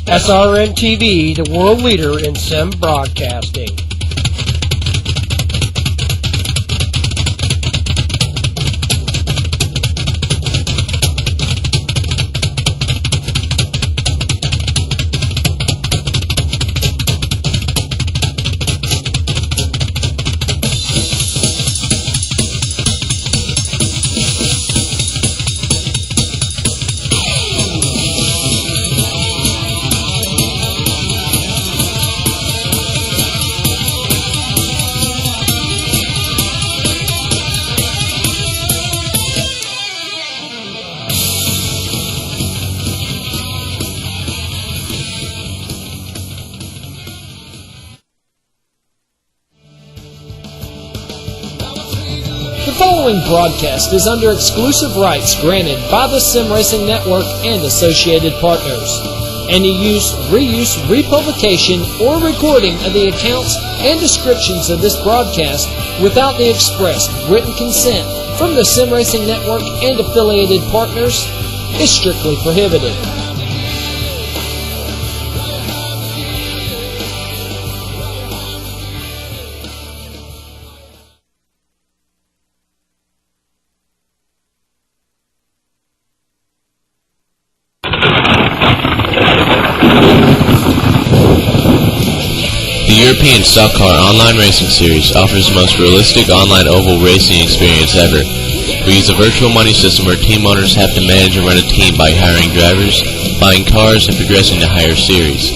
SRN-TV, the world leader in sim broadcasting. The following broadcast is under exclusive rights granted by the SimRacing Network and associated partners. Any use, reuse, republication, or recording of the accounts and descriptions of this broadcast without the expressed written consent from the SimRacing Network and affiliated partners is strictly prohibited. The European Stock Car Online Racing Series offers the most realistic online oval racing experience ever. We use a virtual money system where team owners have to manage and run a team by hiring drivers, buying cars, and progressing to higher series.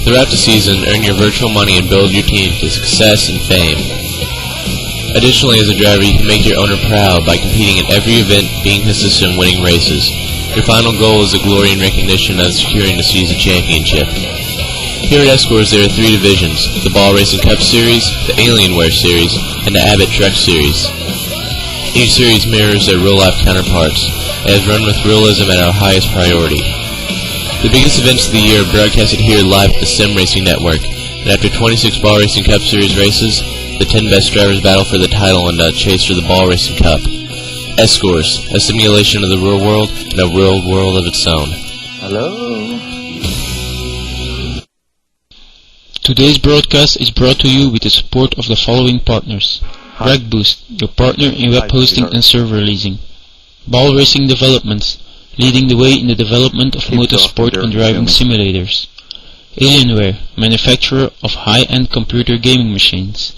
Throughout the season, earn your virtual money and build your team to success and fame. Additionally, as a driver, you can make your owner proud by competing in every event, being consistent and winning races. Your final goal is the glory and recognition of securing the season championship. Here at ESCORS there are three divisions: the Ball Racing Cup Series, the Alienware Series, and the Abbott Truck Series. Each series mirrors their real-life counterparts and is run with realism at our highest priority. The biggest events of the year are broadcasted here live at the SimRacing Network, and after 26 Ball Racing Cup Series races, the 10 best drivers battle for the title in the chase for the Ball Racing Cup. ESCORS, a simulation of the real world and a real world of its own. Hello? Today's broadcast is brought to you with the support of the following partners: RegBoost, your partner in web hosting and server leasing; Ball Racing Developments, leading the way in the development of motorsport and driving simulators; Alienware, manufacturer of high-end computer gaming machines;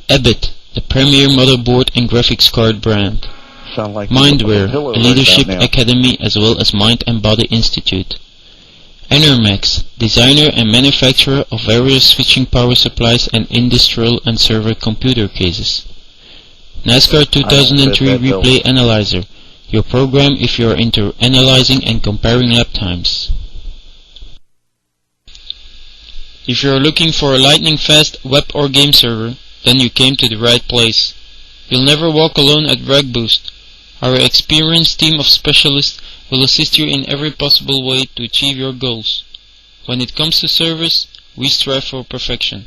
Abbott, the premier motherboard and graphics card brand; Mindware, a leadership academy as well as Mind and Body Institute; Enermax, designer and manufacturer of various switching power supplies and industrial and server computer cases; NASCAR 2003 Replay Analyzer, your program if you are into analyzing and comparing lap times. If you are looking for a lightning-fast web or game server, then you came to the right place. You'll never walk alone at RegBoost. Our experienced team of specialists will assist you in every possible way to achieve your goals. When it comes to servers, we strive for perfection.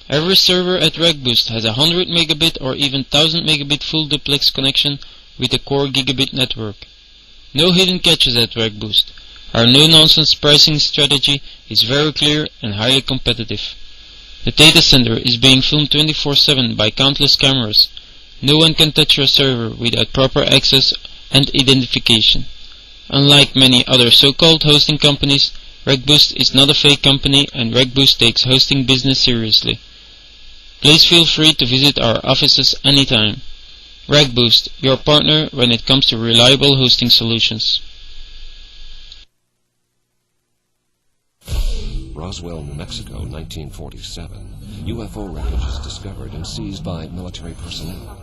Every server at RegBoost has a 100 megabit or even 1000 megabit full duplex connection with a core gigabit network. No hidden catches at RegBoost. Our no-nonsense pricing strategy is very clear and highly competitive. The data center is being filmed 24/7 by countless cameras. No one can touch your server without proper access and identification. Unlike many other so-called hosting companies, RegBoost is not a fake company, and RegBoost takes hosting business seriously. Please feel free to visit our offices anytime. RegBoost, your partner when it comes to reliable hosting solutions. Roswell, New Mexico, 1947. UFO wreckage is discovered and seized by military personnel.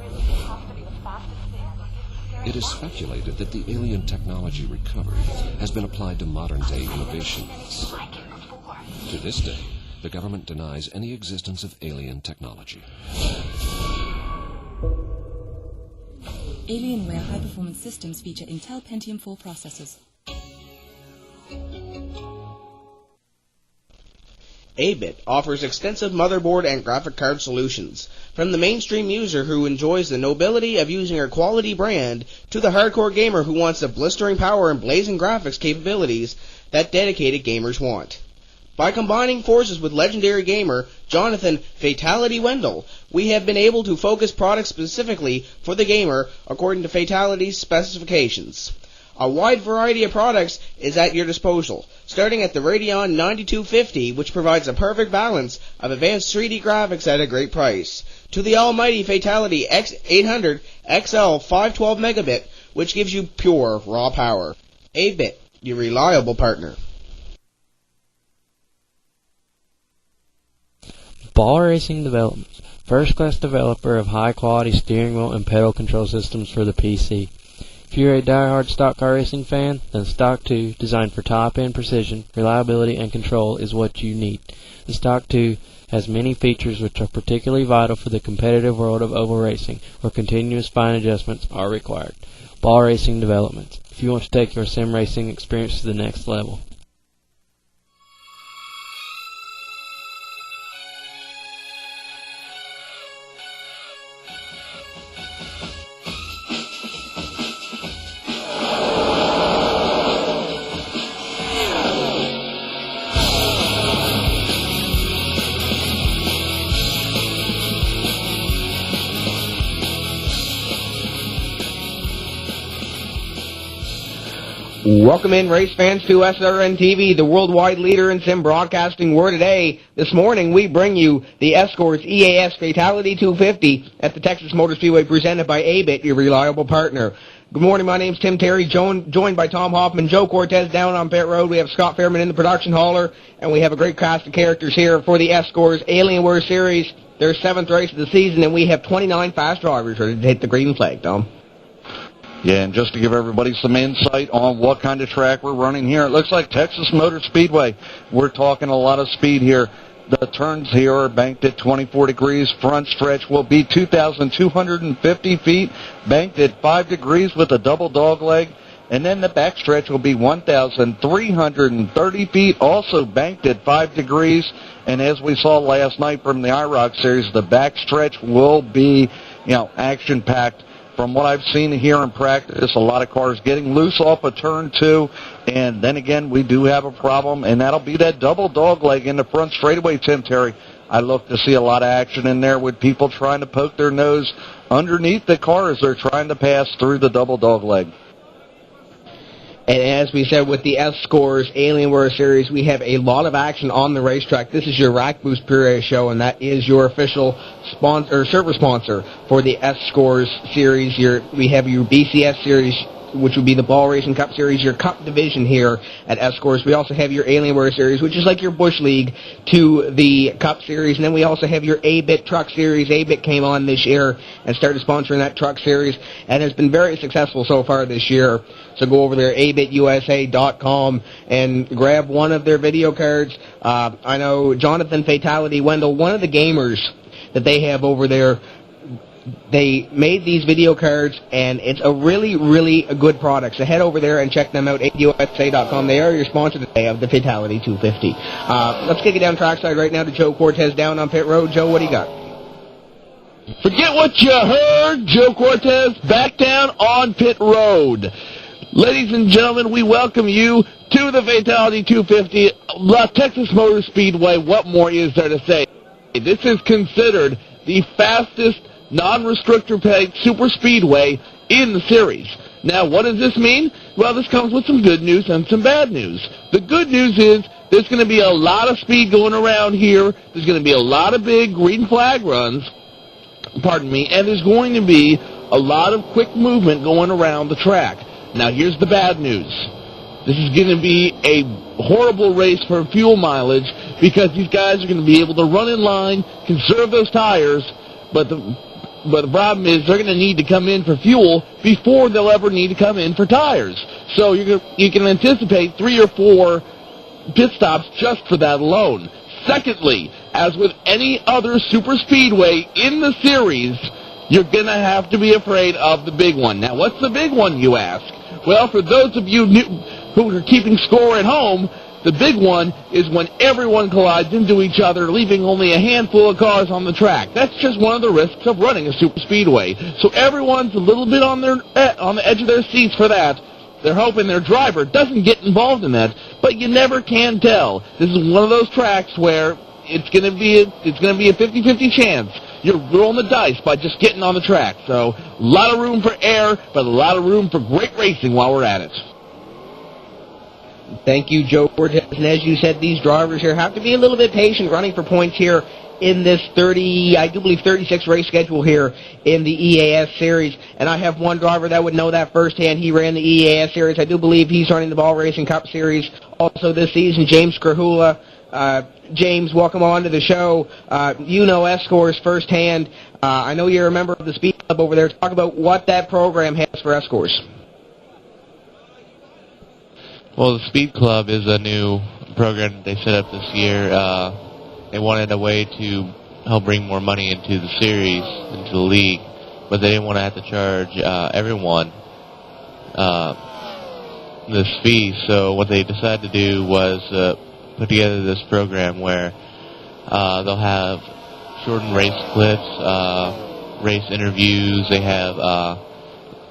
It is speculated that the alien technology recovered has been applied to modern-day innovations. To this day, the government denies any existence of alien technology. Alienware high-performance systems feature Intel Pentium 4 processors. A-Bit offers extensive motherboard and graphic card solutions. From the mainstream user who enjoys the nobility of using a quality brand, to the hardcore gamer who wants the blistering power and blazing graphics capabilities that dedicated gamers want. By combining forces with legendary gamer Jonathan Fital1ty, we have been able to focus products specifically for the gamer according to Fital1ty's specifications. A wide variety of products is at your disposal, starting at the Radeon 9250, which provides a perfect balance of advanced 3D graphics at a great price, to the almighty Fital1ty X800 XL 512 megabit, which gives you pure raw power. A-Bit, your reliable partner. Ball Racing Developments, first-class developer of high-quality steering wheel and pedal control systems for the PC. If you're a die-hard stock car racing fan, then Stock 2, designed for top-end precision, reliability, and control, is what you need. The Stock 2 has many features which are particularly vital for the competitive world of oval racing, where continuous fine adjustments are required. Ball Racing Developments, if you want to take your sim racing experience to the next level. Welcome in, race fans, to SRN TV, the worldwide leader in sim broadcasting. This morning, we bring you the ESCORS EAS Fital1ty 250 at the Texas Motor Speedway, presented by A-Bit, your reliable partner. Good morning, my name's Tim Terry, joined by Tom Hoffman, Joe Cortez down on pit road. We have Scott Fairman in the production hauler, and we have a great cast of characters here for the ESCORS Alienware Series, their 7th race of the season, and we have 29 fast drivers ready to hit the green flag, Tom. Yeah, and just to give everybody some insight on what kind of track we're running here, it looks like Texas Motor Speedway. We're talking a lot of speed here. The turns here are banked at 24 degrees. Front stretch will be 2,250 feet, banked at 5 degrees with a double dog leg. And then the back stretch will be 1,330 feet, also banked at 5 degrees. And as we saw last night from the IROC series, the back stretch will be, action-packed. From what I've seen here in practice, a lot of cars getting loose off of turn 2, and then again, we do have a problem, and that'll be that double dog leg in the front straightaway, Tim Terry. I look to see a lot of action in there with people trying to poke their nose underneath the car as they're trying to pass through the double dog leg. And as we said, with the ESCORS Alienware Series, we have a lot of action on the racetrack. This is your Rack Boost Puree show, and that is your official service sponsor for the ESCORS Series. We have your BCS Series, which would be the Ball Racing Cup Series, your Cup division here at ESCORS. We also have your Alienware Series, which is like your Bush League to the Cup Series. And then we also have your A-Bit Truck Series. A-Bit came on this year and started sponsoring that Truck Series, and has been very successful so far this year. So go over there, abitusa.com, and grab one of their video cards. I know Jonathan Fital1ty, one of the gamers that they have over there, they made these video cards, and it's a really, really good product. So head over there and check them out, abitusa.com. They are your sponsor today of the Fital1ty 250. Let's kick it down trackside right now to Joe Cortez down on pit road. Joe, what do you got? Forget what you heard, Joe Cortez, back down on pit road. Ladies and gentlemen, we welcome you to the Fital1ty 250, La Texas Motor Speedway. What more is there to say? This is considered the fastest non-restrictor peg super speedway in the series. Now, what does this mean? Well, this comes with some good news and some bad news. The good news is there's going to be a lot of speed going around here. There's going to be a lot of big green flag runs, and there's going to be a lot of quick movement going around the track. Now, here's the bad news. This is going to be a horrible race for fuel mileage, because these guys are going to be able to run in line, conserve those tires, but the problem is they're going to need to come in for fuel before they'll ever need to come in for tires. So you can anticipate 3 or 4 pit stops just for that alone. Secondly, as with any other super speedway in the series, you're going to have to be afraid of the big one. Now, what's the big one, you ask? Well, for those of you who are keeping score at home, The big one is when everyone collides into each other, leaving only a handful of cars on the track. That's just one of the risks of running a super speedway. So everyone's a little bit on the edge of their seats for that. They're hoping their driver doesn't get involved in that, but you never can tell. This is one of those tracks where it's going to be a 50-50 chance. You're rolling the dice by just getting on the track. So a lot of room for error, but a lot of room for great racing while we're at it. Thank you, Joe Cortez. And as you said, these drivers here have to be a little bit patient running for points here in this 36 race schedule here in the EAS Series. And I have one driver that would know that firsthand. He ran the EAS Series. I do believe he's running the Ball Racing Cup Series also this season, James Krahula. James, welcome on to the show. You know ESCORS firsthand. I know you're a member of the Speed Club over there. Talk about what that program has for ESCORS. Well, the Speed Club is a new program that they set up this year. They wanted a way to help bring more money into the series, into the league, but they didn't want to have to charge everyone this fee. So what they decided to do was put together this program where they'll have shortened race clips, race interviews. They have a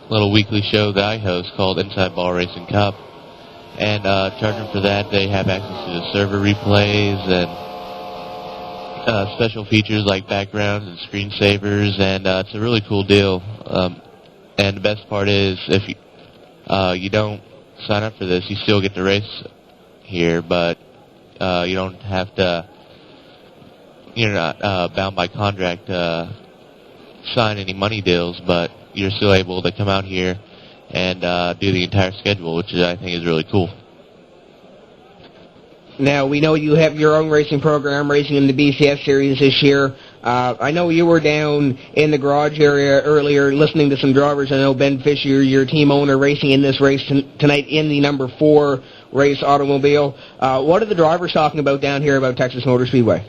little weekly show that I host called Inside Ball Racing Cup. And charging for that, they have access to the server replays and special features like backgrounds and screensavers, and it's a really cool deal. And the best part is, if you don't sign up for this, you still get to race here, but you don't have to. You're not bound by contract to sign any money deals, but you're still able to come out here and do the entire schedule, which I think is really cool. Now, we know you have your own racing program, racing in the BCS Series this year. I know you were down in the garage area earlier listening to some drivers. I know Ben Fisher, your team owner, racing in this race tonight in the number 4 race automobile. What are the drivers talking about down here about Texas Motor Speedway?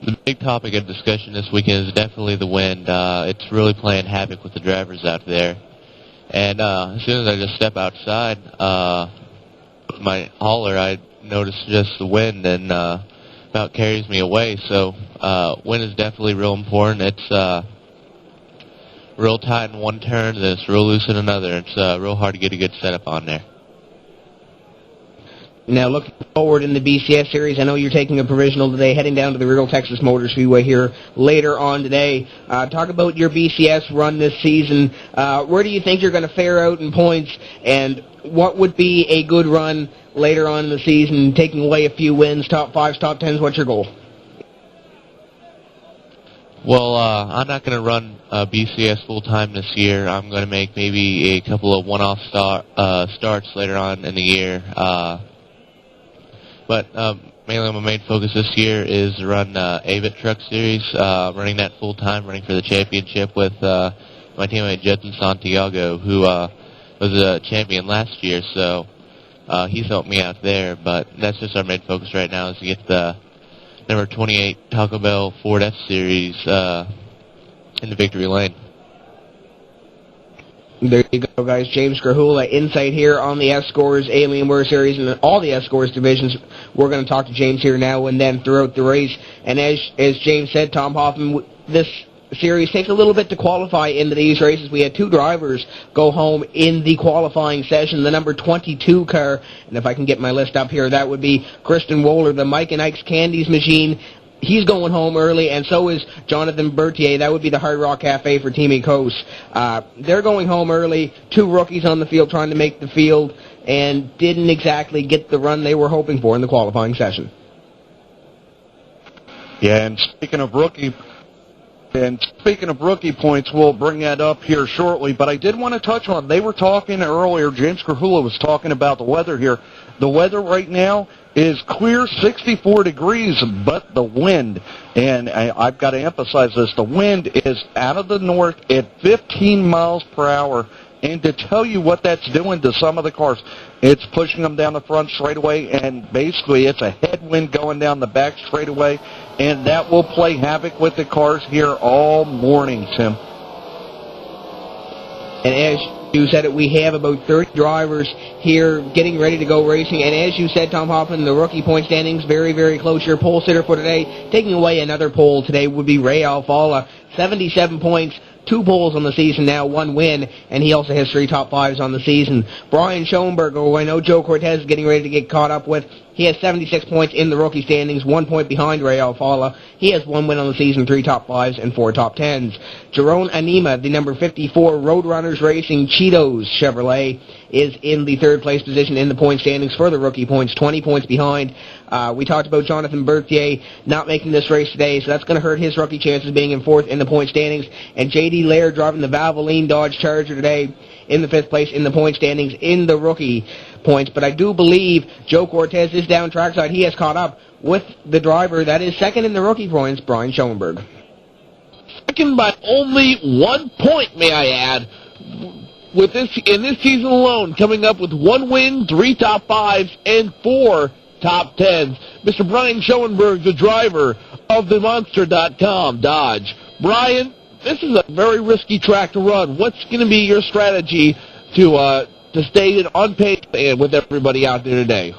The big topic of discussion this weekend is definitely the wind. It's really playing havoc with the drivers out there. And as soon as I just step outside my hauler, I notice just the wind and about carries me away. So wind is definitely real important. It's real tight in one turn, and it's real loose in another. It's real hard to get a good setup on there. Now, looking forward in the BCS Series, I know you're taking a provisional today, heading down to the Real Texas Motor Speedway here later on today. Talk about your BCS run this season. Where do you think you're going to fare out in points, and what would be a good run later on in the season, taking away a few wins, top 5s, top 10s? What's your goal? Well, I'm not going to run BCS full-time this year. I'm going to make maybe a couple of one-off starts later on in the year. But mainly my main focus this year is to run AVIT Truck Series, running that full-time, running for the championship with my teammate Judson Santiago, who was a champion last year, so he's helped me out there. But that's just our main focus right now, is to get the number 28 Taco Bell Ford F-Series into victory lane. There you go, guys. James Krahula, insight here on the ESCORS Alienware Series and all the ESCORS divisions. We're going to talk to James here now and then throughout the race. And as James said, Tom Hoffman, this series takes a little bit to qualify into these races. We had 2 drivers go home in the qualifying session. The number 22 car, and if I can get my list up here, that would be Kristen Wohler, the Mike and Ike's Candies machine. He's going home early, and so is Jonathan Berthier. That would be the Hard Rock Cafe for Team Ecos. They're going home early. 2 rookies on the field trying to make the field, and didn't exactly get the run they were hoping for in the qualifying session. Yeah, and speaking of rookie points, we'll bring that up here shortly. But I did want to touch on, they were talking earlier, James Krahula was talking about the weather here. The weather right now is clear, 64 degrees, but the wind, and I've got to emphasize this, the wind is out of the north at 15 miles per hour. And to tell you what that's doing to some of the cars, it's pushing them down the front straightaway, and basically it's a headwind going down the back straightaway, and that will play havoc with the cars here all morning, Tim. And you said it, we have about 30 drivers here getting ready to go racing. And as you said, Tom Hoffman, the rookie point standings very, very close. Your pole sitter for today, taking away another pole today, would be Ray Alfala. 77 points, 2 poles on the season now, 1 win, and he also has 3 top 5s on the season. Brian Schoenberg, who I know Joe Cortez is getting ready to get caught up with, he has 76 points in the rookie standings, 1 point behind Ray Alfala. He has 1 win on the season, 3 top 5s, and 4 top 10s. Jerome Anima, the number 54 Roadrunners Racing Cheetos Chevrolet, is in the 3rd place position in the point standings for the rookie points, 20 points behind. We talked about Jonathan Berthier not making this race today, so that's going to hurt his rookie chances being in 4th in the point standings. And J.D. Laird driving the Valvoline Dodge Charger today in the 5th place in the point standings in the rookie points. But I do believe Joe Cortez is down trackside. He has caught up with the driver that is 2nd in the rookie points, Brian Schoenberg. 2nd by only 1 point, may I add. With this in this season alone, coming up with 1 win, 3 top 5s, and 4 top 10s. Mr. Brian Schoenberg, the driver of the Monster.com Dodge. Brian, this is a very risky track to run. What's going to be your strategy to stay on pace with everybody out there today?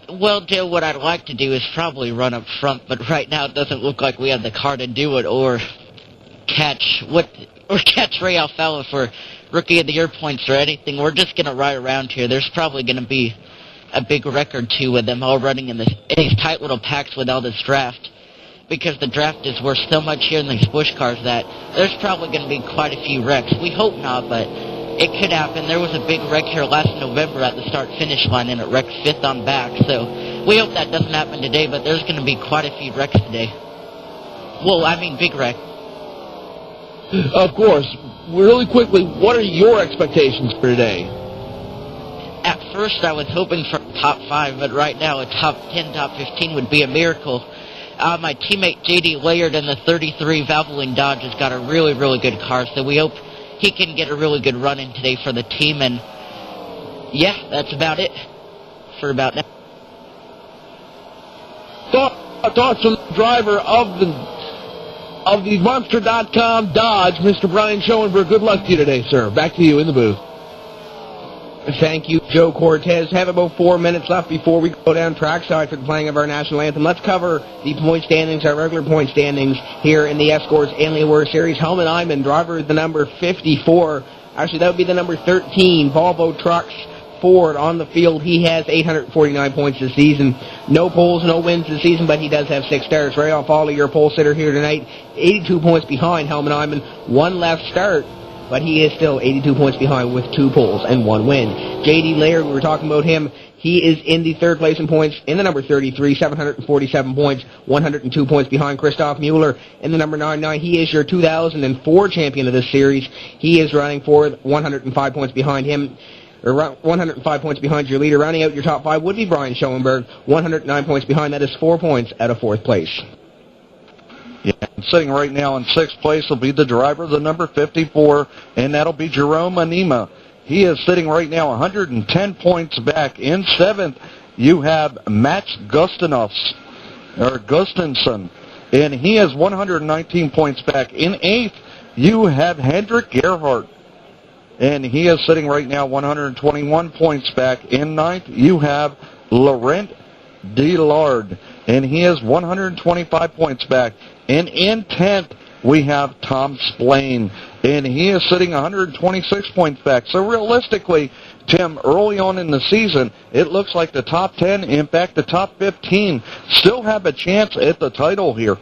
Well, Joe, what I'd like to do is probably run up front, but right now it doesn't look like we have the car to do it, or catch Ray Alfala for Rookie of the Year points or anything. We're just going to ride around here. There's probably going to be a big wreck or two with them all running in these tight little packs with all this draft, because the draft is worth so much here in these Busch cars that there's probably going to be quite a few wrecks. We hope not, but it could happen. There was a big wreck here last November at the start-finish line, and it wrecked 5th on back, so we hope that doesn't happen today, but there's going to be quite a few wrecks today. Well, I mean big wreck. Of course. Really quickly, what are your expectations for today? At first, I was hoping for a top 5, but right now a top 10, top 15 would be a miracle. My teammate J.D. Laird in the 33 Valvoline Dodge has got a really, really good car, so we hope he can get a really good run in today for the team, and yeah, that's about it for about now. Thoughts from the driver of the Monster.com Dodge, Mr. Brian Schoenberg. Good luck to you today, sir. Back to you in the booth. Thank you, Joe Cortez. Have about 4 minutes left before we go down trackside for the playing of our national anthem. Let's cover the point standings, our regular point standings here in the ESCORS Alienware Series. Helmut Eyman, driver of the number 54. Actually, that would be the number 13, Volvo Trucks Ford on the field. He has 849 points this season. No poles, no wins this season, but he does have 6 starts. Ray Alfala, your pole sitter here tonight, 82 points behind Helmut Eyman. 1 left start, but he is still 82 points behind with 2 poles and 1 win. J.D. Laird, we were talking about him. He is in the 3rd place in points in the number 33, 747 points, 102 points behind Christoph Mueller in the number 99. He is your 2004 champion of this series. He is running for 105 points behind him, or 105 points behind your leader. Rounding out your top 5 would be Brian Schoenberg, 109 points behind. That is 4 points out of 4th place. Yeah, sitting right now in 6th place will be the driver, the number 54, and that'll be Jerome Anima. He is sitting right now 110 points back. In 7th, you have Max Gustafsson, and he is 119 points back. In 8th, you have Hendrik Gerhardt, and he is sitting right now 121 points back. In 9th, you have Laurent Delard, and he is 125 points back. And in 10th, we have Tom Splane, and he is sitting 126 points back. So realistically, Tim, early on in the season, it looks like the top 10, in fact the top 15, still have a chance at the title here.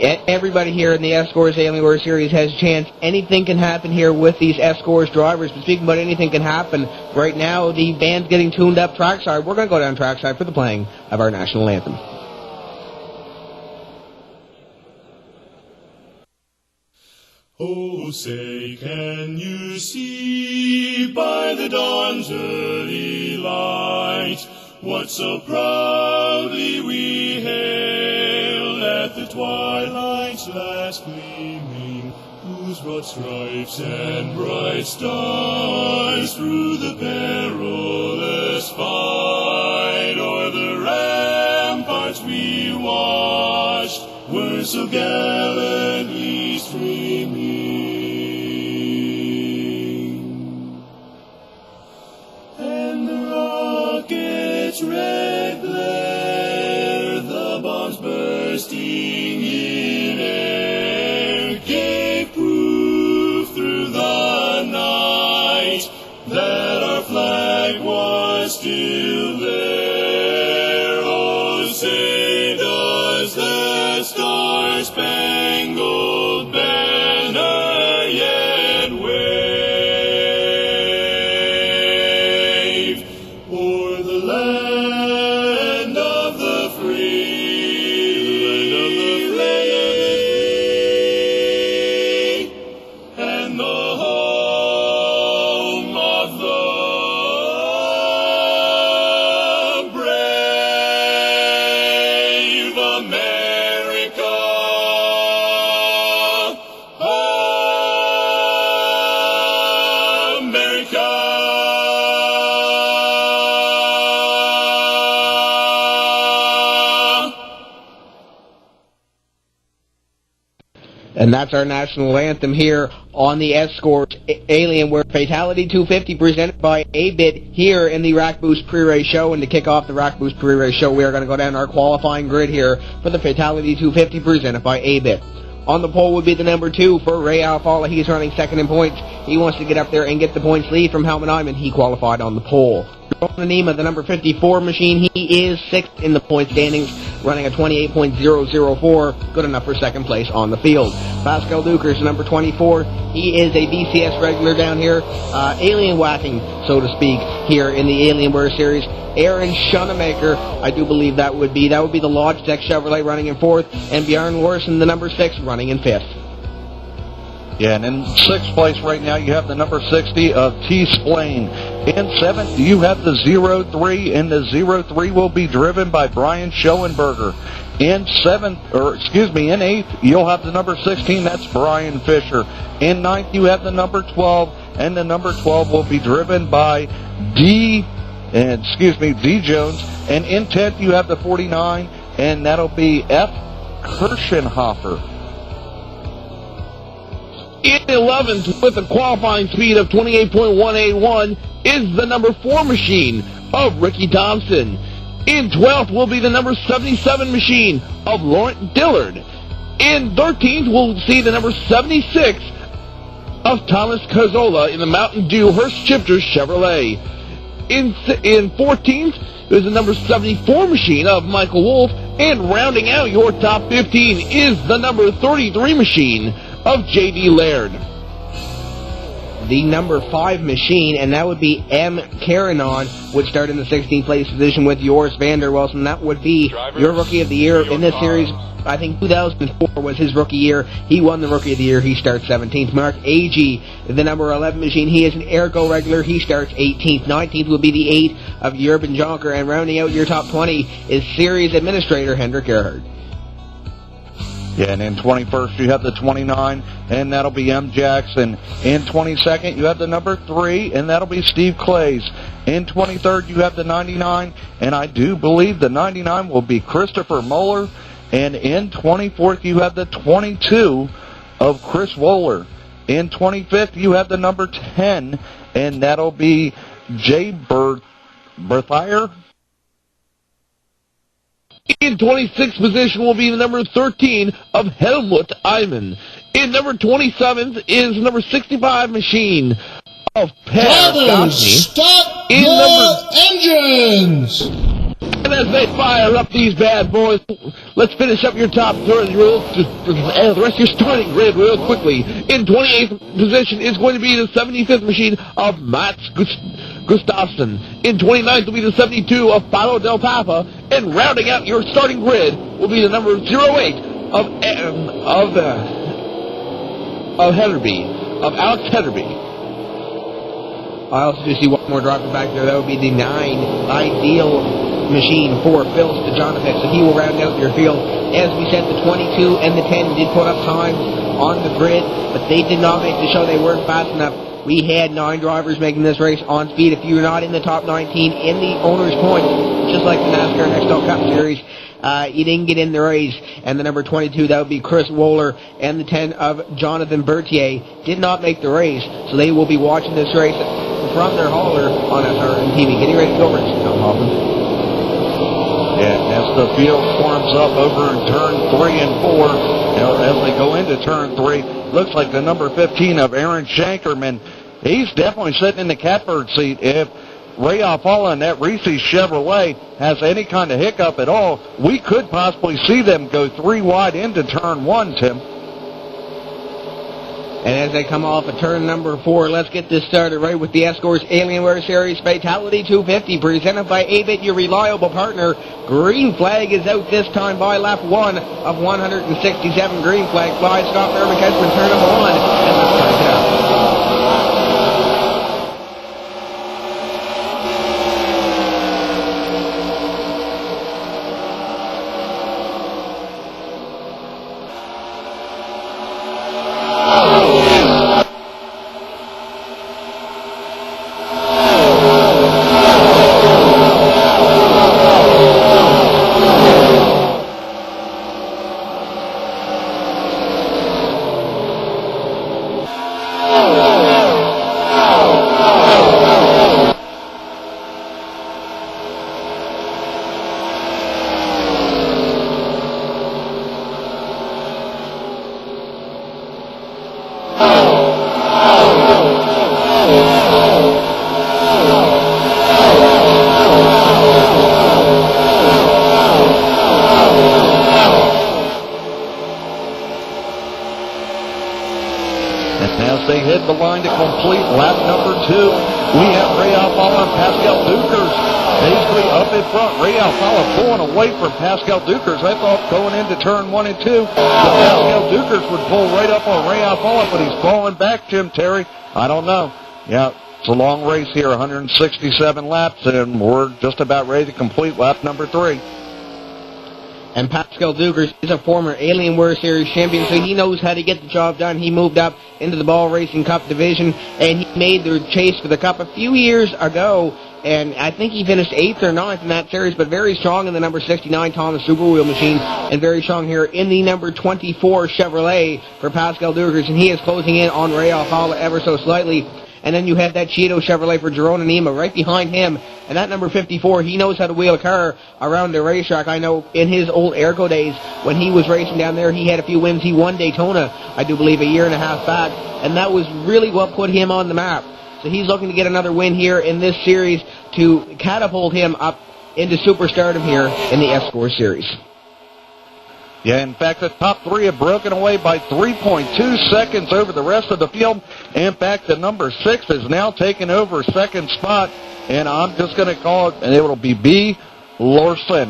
Everybody here in the ESCORS Alienware Series has a chance. Anything can happen here with these ESCORS drivers. But speaking about anything can happen, right now the band's getting tuned up trackside. We're going to go down trackside for the playing of our national anthem. Oh, say, can you see by the dawn's early light what so proudly we hailed at the twilight's last gleaming, whose broad stripes and bright stars through the perilous fight o'er the ramparts we watched were were so gallantly streaming. And the rocket's red glare, the bombs bursting in air, gave proof through the night that our flag was still there. Oh, say does the Star-Spangled Banner yet wave o'er the land of the free, and the home of the brave America. And that's our national anthem here on the ESCORS Alienware Fital1ty presented by A-Bit here in the Rack Boost pre-race show. And to kick off the Rack Boost pre-race show, we are going to go down our qualifying grid here for the Fital1ty presented by A-Bit. On the pole would be the number 2 for Ray Alfala. He's running second in points. He wants to get up there and get the points lead from Helmut Iman. He qualified on the pole. Ronan Nima, the number 54 machine, he is 6th in the point standings, running a 28.004, good enough for second place on the field. Pascal Dukers, the number 24, he is a BCS regular down here, alien whacking, so to speak, here in the Alienware series. Aaron Schoenemaker, I do believe that would be the Logitech Chevrolet running in 4th, and Bjorn Larson, the number 6, running in 5th. Yeah, and in 6th place right now, you have the number 60 of T-Splane. In 7th, you have the 03, and the 03 will be driven by Brian Schoenberger. In 8th, you'll have the number 16, that's Brian Fisher. In 9th, you have the number 12, and the number 12 will be driven by D Jones. And in 10th, you have the 49, and that'll be F. Kirschenhofer. In 11th, with a qualifying speed of 28.181, is the number 4 machine of Ricky Thompson. In 12th will be the number 77 machine of Laurent Dillard. In 13th, we'll see the number 76 of Thomas Cazzola in the Mountain Dew Hurst Shifter Chevrolet. In 14th is the number 74 machine of Michael Wolf, and rounding out your top 15 is the number 33 machine of J.D. Laird. The number 5 machine, and that would be M. Karanon, would start in the 16th place position with Joris Vander Wilson. That would be your Rookie of the Year in this series. I think 2004 was his rookie year. He won the Rookie of the Year. He starts 17th. Mark Agee, the number 11 machine. He is an Ergo regular. He starts 18th. 19th will be the 8 of Jurgen Jonker. And rounding out your top 20 is Series Administrator Hendrik Gerhardt. Yeah, and in 21st, you have the 29, and that'll be M. Jackson. In 22nd, you have the number 3, and that'll be Steve Clays. In 23rd, you have the 99, and I do believe the 99 will be Christopher Moeller. And in 24th, you have the 22 of Chris Wohler. In 25th, you have the number 10, and that'll be Jay Berthier. In 26th position will be the number 13 of Helmut Iman. In number 27th is number 65 machine of Pat Godney. Stop your engines! And as they fire up these bad boys, let's finish up your top 30 the rest of your starting grid real quickly. In 28th position is going to be the 75th machine of Mats Gustafsson. In 29th will be the 72 of Paolo Del Papa. And rounding out your starting grid will be the number 08 of Hedderby, of Alex Hedderby. I also do see one more driver back there. That would be the 9 Ideal machine for Phil Stojanovic. So he will round out your field. As we said, the 22 and the 10 did put up times on the grid, but they did not make the show. They weren't fast enough We had 9 drivers making this race on speed. If you're not in the top 19 in the owner's points, just like the NASCAR Nextel Cup Series, you didn't get in the race. And the number 22, that would be Chris Wohler, and the 10 of Jonathan Berthier did not make the race. So they will be watching this race from their hauler on SRN TV. Getting ready to go, Rich. Tom Hoffman. Yeah, as the field forms up over in turn 3 and 4, as they go into turn 3, looks like the number 15 of Aaron Shankerman, he's definitely sitting in the catbird seat. If Ray Alfala and that Reese Chevrolet has any kind of hiccup at all, we could possibly see them go 3 wide into turn 1, Tim. And as they come off of turn number 4, let's get this started right with the ESCORS Alienware Series Fital1ty 250, presented by A-Bit, your reliable partner. Green flag is out this time by lap 1 of 167. Green flag flies. Scott Merriman Kesman, turn number 1, and let's start it out. They hit the line to complete lap number 2. We have Ray Alfala and Pascal Dukers basically up in front. Ray Alfala pulling away from Pascal Dukers. I thought going into turn 1 and 2, Pascal Dukers would pull right up on Ray Alfala, but he's falling back, Jim Terry. I don't know. Yeah, it's a long race here, 167 laps, and we're just about ready to complete lap number 3. And Pascal Dukers is a former Alienware Series champion, so he knows how to get the job done. He moved up into the Ball Racing Cup division, and he made the chase for the Cup a few years ago, and I think he finished 8th or 9th in that series, but very strong in the number 69 Thomas Superwheel machine, and very strong here in the number 24 Chevrolet for Pascal Dukers, and he is closing in on Ray Alfala ever so slightly. And then you have that Cheeto Chevrolet for Jerome Anima right behind him. And that number 54, he knows how to wheel a car around the racetrack. I know in his old Ergo days, when he was racing down there, he had a few wins. He won Daytona, I do believe, a year and a half back. And that was really what put him on the map. So he's looking to get another win here in this series to catapult him up into superstardom here in the ESCORS Series. Yeah, in fact, the top 3 have broken away by 3.2 seconds over the rest of the field. In fact, the number 6 is now taking over second spot, and I'm just going to call it, and it will be B. Larson.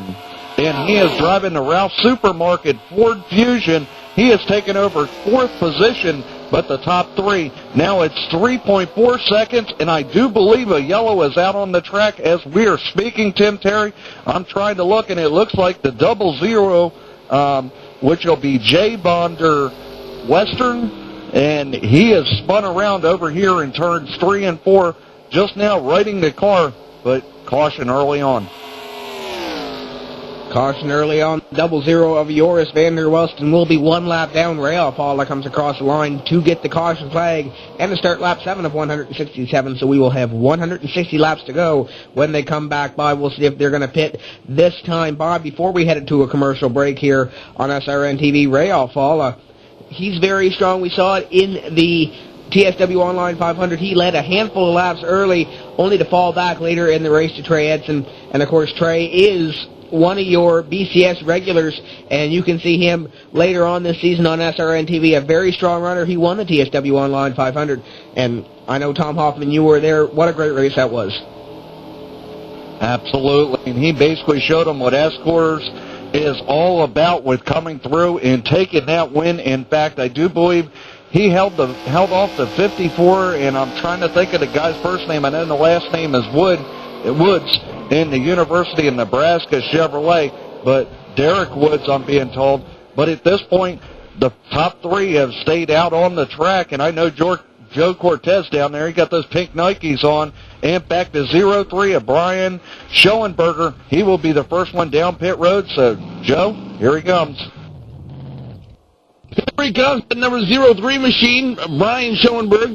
And he is driving the Ralph Supermarket Ford Fusion. He has taken over 4th position, but the top 3. Now it's 3.4 seconds, and I do believe a yellow is out on the track as we are speaking, Tim Terry. I'm trying to look, and it looks like the 00, which will be J. Bonder Western, and he has spun around over here in turns 3 and 4, just now righting the car, but caution early on. Caution early on. 00 of Joris van der Welsten will be 1 lap down. Ray Alfala comes across the line to get the caution flag and to start lap 7 of 167. So we will have 160 laps to go when they come back by. We'll see if they're going to pit this time by before we head to a commercial break here on SRN TV. Ray Alfala, he's very strong. We saw it in the TSW Online 500. He led a handful of laps early, only to fall back later in the race to Trey Edson. And of course, Trey is one of your BCS regulars, and you can see him later on this season on SRN TV, a very strong runner. He won the TSW Online 500, and I know, Tom Hoffman, you were there. What a great race that was. Absolutely, and he basically showed them what ESCORS is all about with coming through and taking that win. In fact, I do believe he held off the 54, and I'm trying to think of the guy's first name. I know the last name is Woods in the University of Nebraska Chevrolet, but Derek Woods, I'm being told. But at this point, the top 3 have stayed out on the track, and I know Joe Cortez down there. He got those pink Nikes on. And back to 0-3 of Brian Schoenberger. He will be the first one down pit road. So, Joe, here he comes. Here he comes, the number 03 machine, Brian Schoenberg,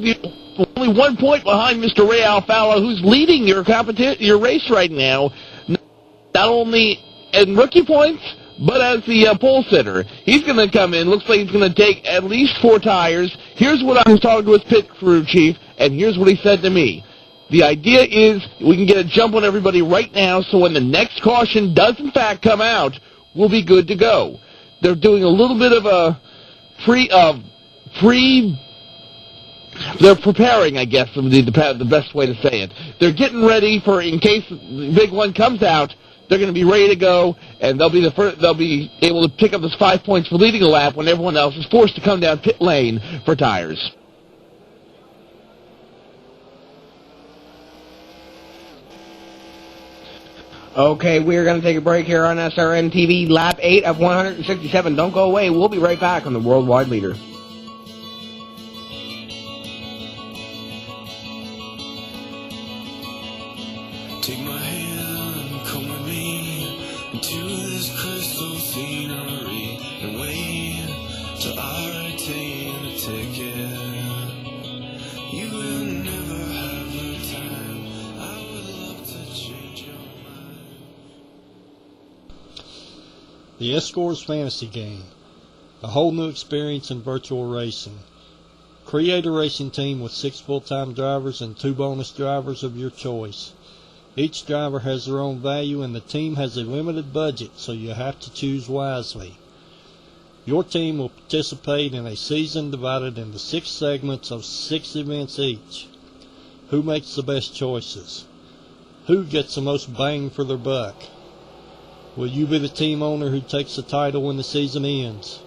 only 1 point behind Mr. Ray Alfalo, who's leading your race right now, not only in rookie points, but as the pole sitter. He's going to come in. Looks like he's going to take at least 4 tires. Here's what I was talking to his pit crew chief, and here's what he said to me. The idea is we can get a jump on everybody right now, so when the next caution does in fact come out, we'll be good to go. They're doing a little bit of a they're preparing, I guess, would be the best way to say it. They're getting ready for, in case the big one comes out, they're going to be ready to go, and they'll be able to pick up those 5 points for leading a lap when everyone else is forced to come down pit lane for tires. Okay, we're going to take a break here on SRN TV, lap 8 of 167. Don't go away. We'll be right back on the Worldwide Leader. Take my hand, come with me into this crystal scenery and wait till I retain a ticket. You will never have the time. I would love to change your mind. The ESCORS Fantasy Game, a whole new experience in virtual racing. Create a racing team with 6 full-time drivers and 2 bonus drivers of your choice. Each driver has their own value and the team has a limited budget, so you have to choose wisely. Your team will participate in a season divided into 6 segments of 6 events each. Who makes the best choices? Who gets the most bang for their buck? Will you be the team owner who takes the title when the season ends?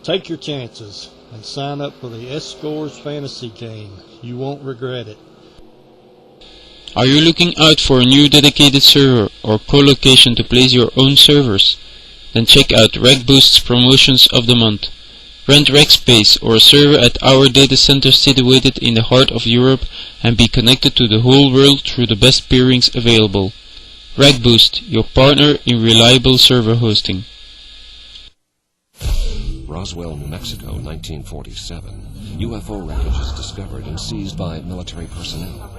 Take your chances and sign up for the ESCORS Fantasy Game. You won't regret it. Are you looking out for a new dedicated server or co-location to place your own servers? Then check out RegBoost's promotions of the month. Rent rec space or a server at our data center situated in the heart of Europe and be connected to the whole world through the best peerings available. RegBoost, your partner in reliable server hosting. Roswell, New Mexico, 1947. UFO wreckage is discovered and seized by military personnel.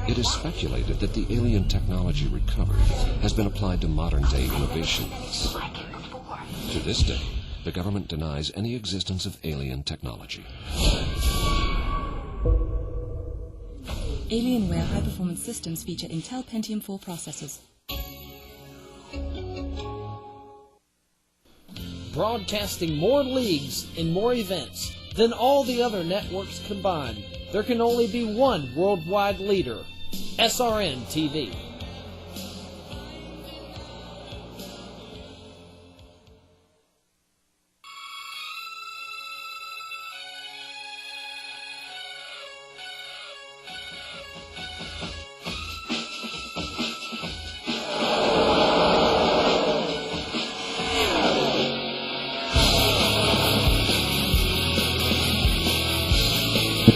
It is speculated that the alien technology recovered has been applied to modern-day innovations. To this day, the government denies any existence of alien technology. Alienware high-performance systems feature Intel Pentium 4 processors. Broadcasting more leagues and more events than all the other networks combined. There can only be one worldwide leader, SRN TV.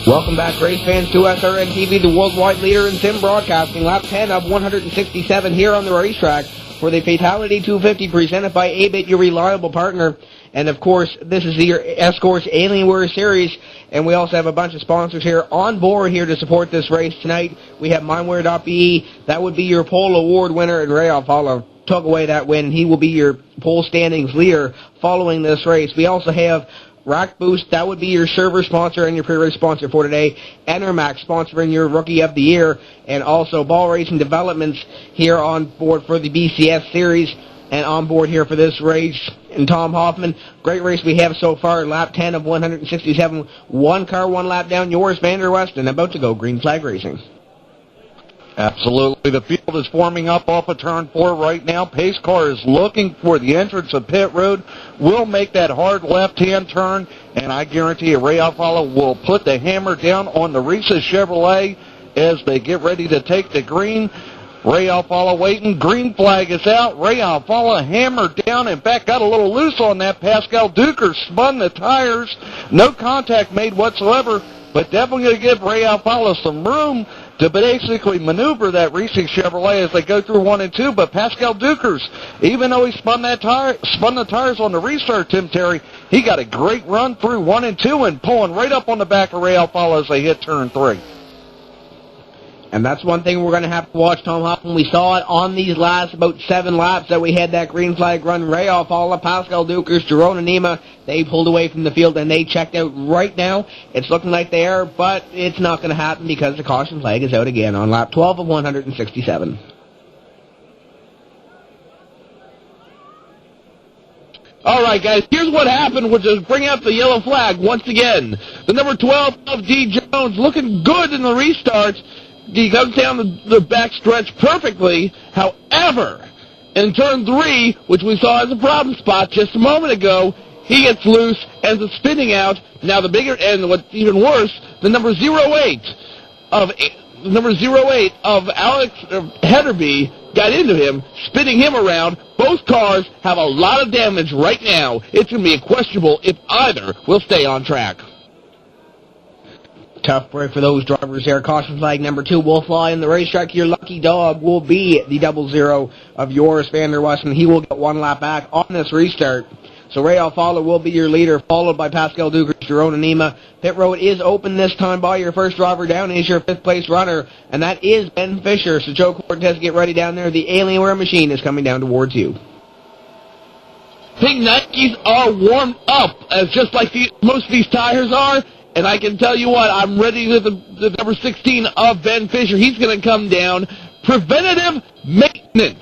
Welcome back, race fans, to SRN TV, the worldwide leader in sim broadcasting. Lap 10 of 167 here on the racetrack for the Fital1ty 250 presented by A-Bit, your reliable partner. And, of course, this is the ESCORS Alienware series. And we also have a bunch of sponsors here on board here to support this race tonight. We have Mindware.be. That would be your pole award winner, and Ray Alfalo took away that win. He will be your pole standings leader following this race. We also have RegBoost, that would be your server sponsor and your pre-race sponsor for today. Enermax sponsoring your Rookie of the Year, and also Ball Racing Developments here on board for the BCS series, and on board here for this race. And Tom Hoffman, great race we have so far, lap 10 of 167. 1 car, 1 lap down, yours, Vander West, and about to go green flag racing. Absolutely. The field is forming up off of turn 4 right now. Pace car is looking for the entrance of pit road. Will make that hard left-hand turn, and I guarantee you Ray Alfalo will put the hammer down on the Risa Chevrolet as they get ready to take the green. Ray Alfala waiting. Green flag is out. Ray Alfala hammered down and back, got a little loose on that. Pascal Duker spun the tires. No contact made whatsoever, but definitely going to give Ray Alfala some room to basically maneuver that racing Chevrolet as they go through 1 and 2. But Pascal Dukers, even though he spun the tires on the restart, Tim Terry, he got a great run through 1 and 2 and pulling right up on the back of Ray Alfala as they hit turn 3. And that's one thing we're going to have to watch, Tom Hoffman. We saw it on these last about 7 laps that we had that green flag run. Ray Alfala, Pascal Dukers, Jerome Anima, they pulled away from the field and they checked out right now. It's looking like they are, but it's not going to happen because the caution flag is out again on lap 12 of 167. All right, guys, here's what happened, which is bring out the yellow flag once again. The number 12 of D. Jones looking good in the restart. He comes down the back stretch perfectly. However, in turn 3, which we saw as a problem spot just a moment ago, he gets loose, ends up spinning out. Now the bigger, and what's even worse, the number 08 of Alex Heatherby got into him, spinning him around. Both cars have a lot of damage right now. It's going to be questionable if either will stay on track. Tough break for those drivers there. Caution flag number 2 will fly in the racetrack. Your lucky dog will be the 00 of Joris van der Westen. He will get 1 lap back on this restart. So Ray Alfala will be your leader, followed by Pascal Dukers, Jerome Anima. Pit road is open this time by your first driver down is your 5th place runner, and that is Ben Fisher. So Joe Cortez, get ready down there. The Alienware machine is coming down towards you. Pink Nikes are warmed up, as just like most of these tires are. And I can tell you what, I'm ready with the number 16 of Ben Fisher. He's going to come down. Preventative maintenance.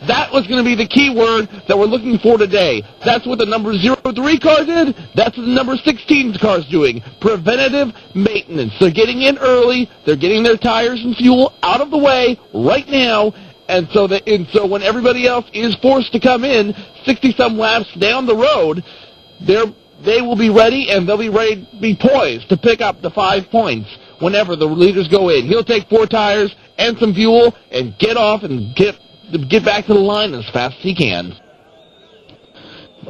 That was going to be the key word that we're looking for today. That's what the number 03 car did. That's what the number 16 car is doing. Preventative maintenance. They're getting in early. They're getting their tires and fuel out of the way right now. And so when everybody else is forced to come in 60-some laps down the road, they will be ready, and they'll be poised to pick up the 5 points whenever the leaders go in. He'll take 4 tires and some fuel and get off and get back to the line as fast as he can.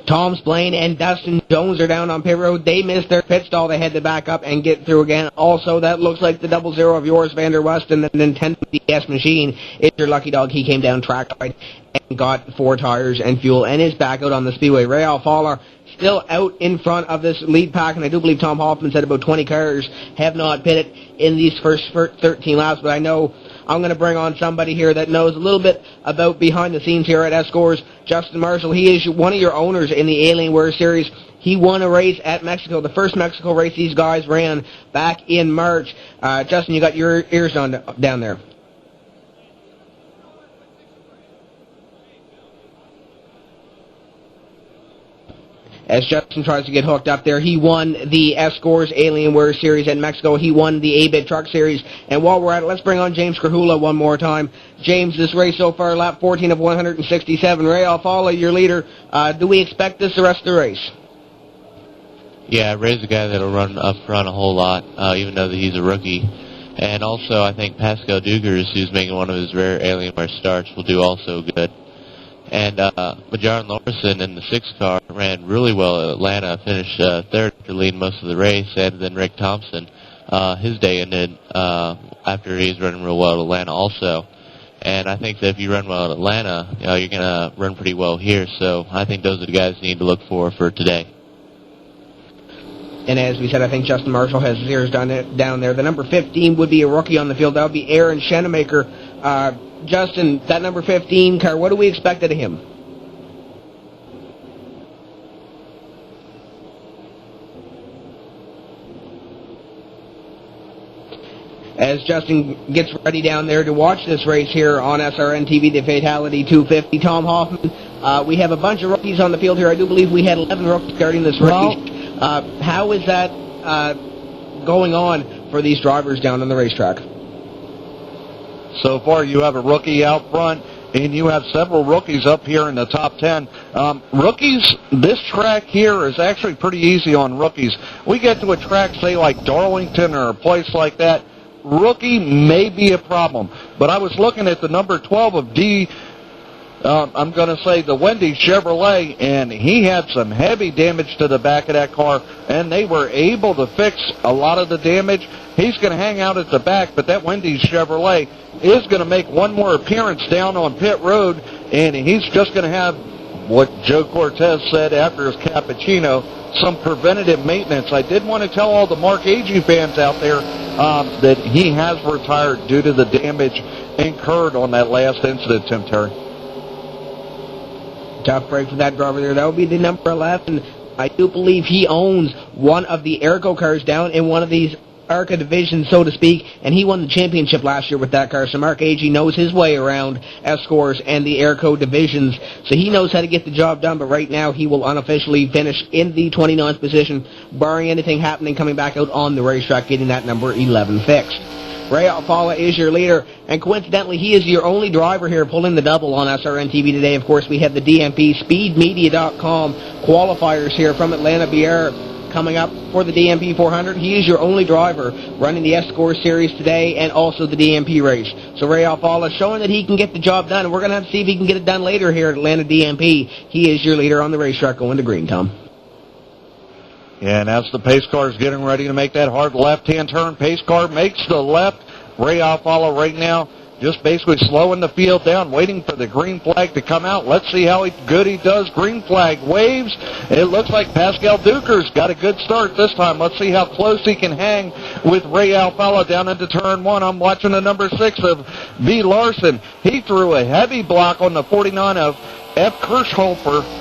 Tom Splain and Dustin Jones are down on pit road. They missed their pit stall. They had to back up and get through again. Also, that looks like the 00 of Joris van der Westen, the Nintendo DS machine. It's your lucky dog. He came down track right and got 4 tires and fuel and is back out on the speedway. Ray Alfala still out in front of this lead pack, and I do believe Tom Hoffman said about 20 cars have not pitted in these first 13 laps, but I know I'm going to bring on somebody here that knows a little bit about behind the scenes here at ESCORS. Justin Marshall, he is one of your owners in the Alienware series. He won a race at Mexico, the first Mexico race these guys ran back in March. Justin, you got your ears down there. As Justin tries to get hooked up there, he won the ESCORS Alienware Series in Mexico. He won the A-Bit Truck Series. And while we're at it, let's bring on James Krahula one more time. James, this race so far, lap 14 of 167. Ray Alfala, your leader. Do we expect this the rest of the race? Yeah, Ray's a guy that'll run up front a whole lot, even though that he's a rookie. And also, I think Pascal Dukers, who's making one of his rare Alienware starts, will do also good. And Bjarne Larson in the 6 car ran really well at Atlanta, finished third after leading most of the race, and then Rick Thompson, his day ended after he's running real well at Atlanta also. And I think that if you run well at Atlanta, you're going to run pretty well here, so I think those are the guys you need to look for today. And as we said, I think Justin Marshall has his ears down there. The number 15 would be a rookie on the field. That would be Aaron Schenemaker. Justin, that number 15 car, what do we expect out of him? As Justin gets ready down there to watch this race here on SRN TV, the Fatality 250, Tom Hoffman, we have a bunch of rookies on the field here. I do believe we had 11 rookies starting this race. How is that going on for these drivers down on the racetrack? So far, you have a rookie out front, and you have several rookies up here in the top 10. Rookies, this track here is actually pretty easy on rookies. We get to a track, say, like Darlington or a place like that, rookie may be a problem. But I was looking at the number 12 of I'm going to say the Wendy Chevrolet, and he had some heavy damage to the back of that car, and they were able to fix a lot of the damage. He's going to hang out at the back, but that Wendy Chevrolet is going to make one more appearance down on pit road, and he's just going to have what Joe Cortez said after his cappuccino, some preventative maintenance. I did want to tell all the Mark Agee fans out there that he has retired due to the damage incurred on that last incident, Tim Terry. Tough break for that driver there. That would be the number 11. I do believe he owns one of the Airco cars down in one of these ARCA divisions, so to speak, and he won the championship last year with that car. So Mark Agee knows his way around ESCORS and the Airco divisions, so he knows how to get the job done. But right now, he will unofficially finish in the 29th position, barring anything happening coming back out on the racetrack, getting that number 11 fixed. Ray Alfala is your leader, and coincidentally, he is your only driver here pulling the double on SRN TV today. Of course, we have the DMP SpeedMedia.com qualifiers here from Atlanta Bier coming up for the DMP 400. He is your only driver running the ESCORS series today and also the DMP race. So Ray Alfala showing that he can get the job done, and we're going to have to see if he can get it done later here at Atlanta DMP. He is your leader on the racetrack going to green, Tom. And as the pace car is getting ready to make that hard left-hand turn, pace car makes the left. Ray Alfala right now just basically slowing the field down, waiting for the green flag to come out. Let's see how good he does. Green flag waves. It looks like Pascal Duker's got a good start this time. Let's see how close he can hang with Ray Alfala down into turn 1. I'm watching the number 6 of V. Larson. He threw a heavy block on the 49 of F. Kirschhofer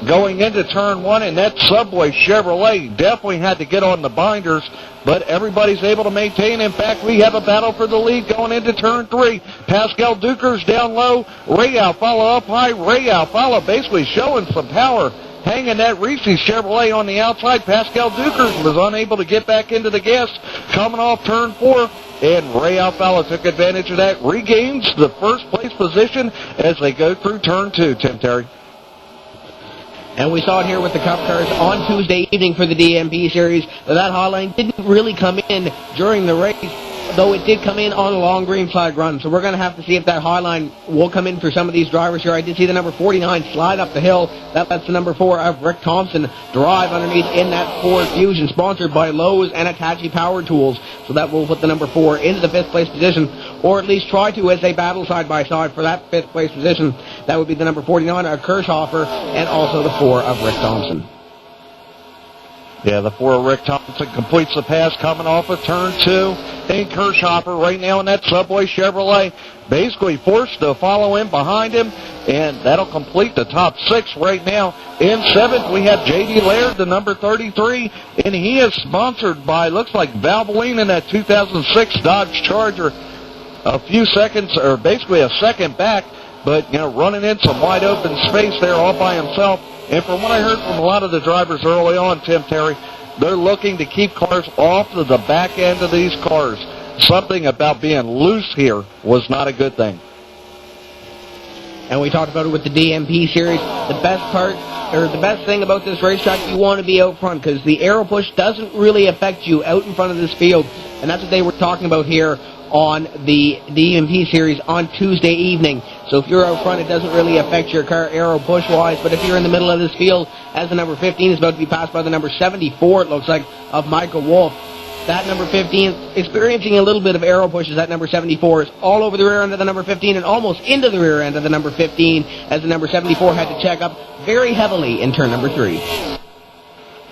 going into turn 1, and that Subway Chevrolet definitely had to get on the binders, but everybody's able to maintain. In fact, we have a battle for the lead going into turn 3. Pascal Duker's down low, Ray Alfala up high. Ray Alfala basically showing some power, hanging that Reese's Chevrolet on the outside. Pascal Dukers was unable to get back into the gas coming off turn 4. And Ray Alfala took advantage of that, regains the first place position as they go through turn 2, Tim Terry. And we saw it here with the Cup cars on Tuesday evening for the DMP series. That hotline didn't really come in during the race, though it did come in on a long green flag run. So we're going to have to see if that hotline will come in for some of these drivers here. I did see the number 49 slide up the hill. That's the number 4 of Rick Thompson drive underneath in that Ford Fusion, sponsored by Lowe's and Hitachi Power Tools. So that will put the number 4 into the 5th place position, or at least try to as they battle side by side for that 5th place position. That would be the number 49 of Kirschhofer and also the 4 of Rick Thompson. Yeah, the 4 of Rick Thompson completes the pass coming off of turn 2. And Kirschhofer right now in that Subway Chevrolet basically forced to follow in behind him, and that'll complete the top 6 right now. In 7th, we have J.D. Laird, the number 33, and he is sponsored by, looks like Valvoline in that 2006 Dodge Charger. A few seconds, or basically a second back, but, running in some wide open space there all by himself. And from what I heard from a lot of the drivers early on, Tim Terry, they're looking to keep cars off of the back end of these cars. Something about being loose here was not a good thing. And we talked about it with the DMP series. The best part, or the best thing about this racetrack, you want to be out front, because the aero push doesn't really affect you out in front of this field. And that's what they were talking about here on the DMP series on Tuesday evening. So if you're out front, it doesn't really affect your car aero push-wise. But if you're in the middle of this field, as the number 15 is about to be passed by the number 74, it looks like, of Michael Wolf, that number 15 experiencing a little bit of aero pushes. That number 74 is all over the rear end of the number 15 and almost into the rear end of the number 15, as the number 74 had to check up very heavily in turn number 3.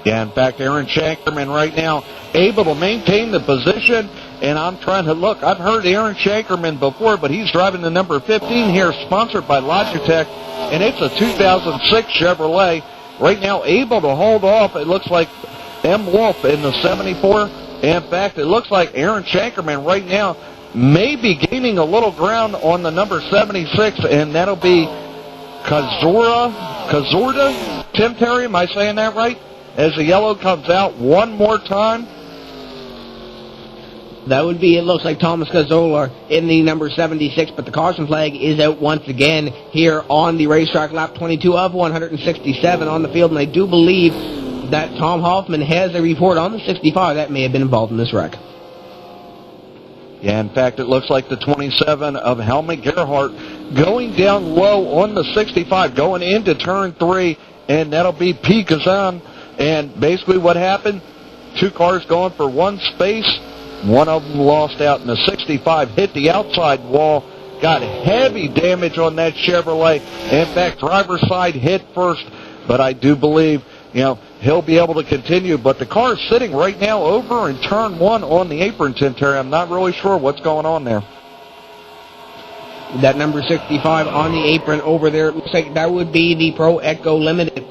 Yeah, in fact, Aaron Shankerman right now able to maintain the position. And I'm trying to look. I've heard Aaron Shankerman before, but he's driving the number 15 here, sponsored by Logitech. And it's a 2006 Chevrolet. Right now, able to hold off. It looks like M. Wolf in the 74. In fact, it looks like Aaron Shankerman right now may be gaining a little ground on the number 76, and that'll be Kazorda. Tim Terry, am I saying that right? As the yellow comes out one more time. That would be, it looks like Thomas Cazzola in the number 76, but the caution flag is out once again here on the racetrack, lap 22 of 167 on the field, and I do believe that Tom Hoffman has a report on the 65 that may have been involved in this wreck. Yeah, in fact, it looks like the 27 of Helmut Gerhardt going down low on the 65, going into turn 3, and that'll be P. Kazan. And basically what happened, two cars going for one space. One of them lost out in the 65, hit the outside wall, got heavy damage on that Chevrolet. In fact, driver's side hit first, but I do believe, he'll be able to continue. But the car is sitting right now over in turn 1 on the apron, Tim Terry. I'm not really sure what's going on there. That number 65 on the apron over there, looks like that would be the Pro Echo Limited.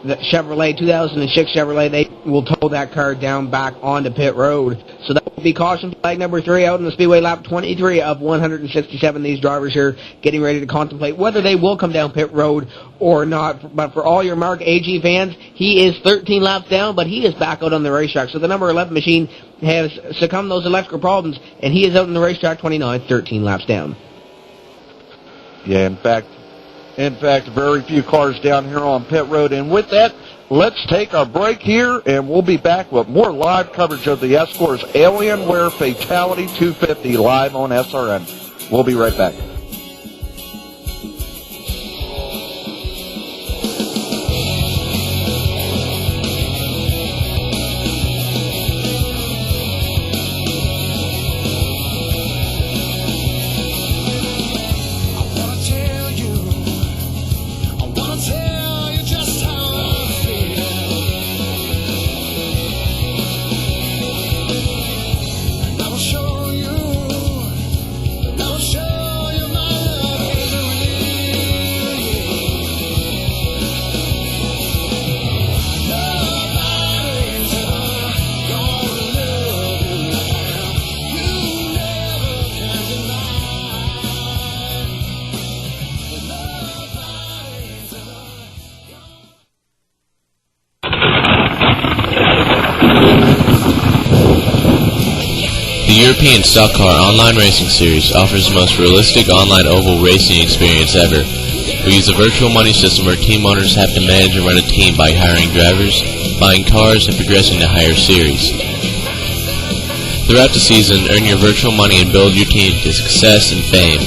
The Chevrolet, 2006 Chevrolet, they will tow that car down back onto pit road. So that will be caution flag number 3 out in the Speedway lap 23 of 167. These drivers here getting ready to contemplate whether they will come down pit road or not. But for all your Mark AG fans, he is 13 laps down, but he is back out on the racetrack. So the number 11 machine has succumbed to those electrical problems, and he is out on the racetrack 29, 13 laps down. Yeah, in fact, very few cars down here on pit road. And with that, let's take our break here, and we'll be back with more live coverage of the ESCORS Alienware Fatality 250 live on SRN. We'll be right back. The European Stock Car Online Racing Series offers the most realistic online oval racing experience ever. We use a virtual money system where team owners have to manage and run a team by hiring drivers, buying cars, and progressing to higher series. Throughout the season, earn your virtual money and build your team to success and fame.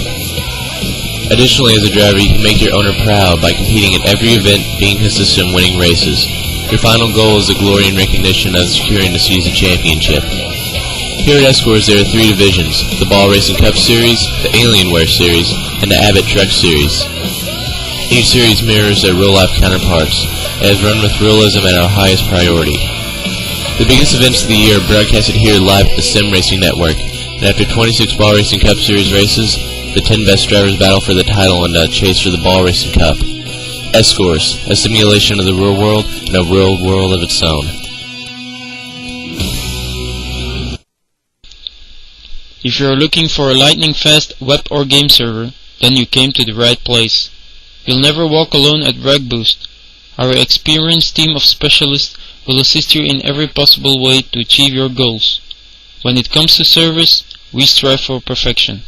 Additionally, as a driver, you can make your owner proud by competing in every event, being consistent, and winning races. Your final goal is the glory and recognition of securing the season championship. Here at ESCORS there are 3 divisions, the Ball Racing Cup Series, the Alienware Series, and the Abbott Truck Series. Each series mirrors their real-life counterparts, and is run with realism at our highest priority. The biggest events of the year are broadcasted here live at the SimRacing Network, and after 26 Ball Racing Cup Series races, the 10 best drivers battle for the title in a chase for the Ball Racing Cup. ESCORS, a simulation of the real world and a real world of its own. If you are looking for a lightning-fast web or game server, then you came to the right place. You'll never walk alone at RegBoost. Our experienced team of specialists will assist you in every possible way to achieve your goals. When it comes to service, we strive for perfection.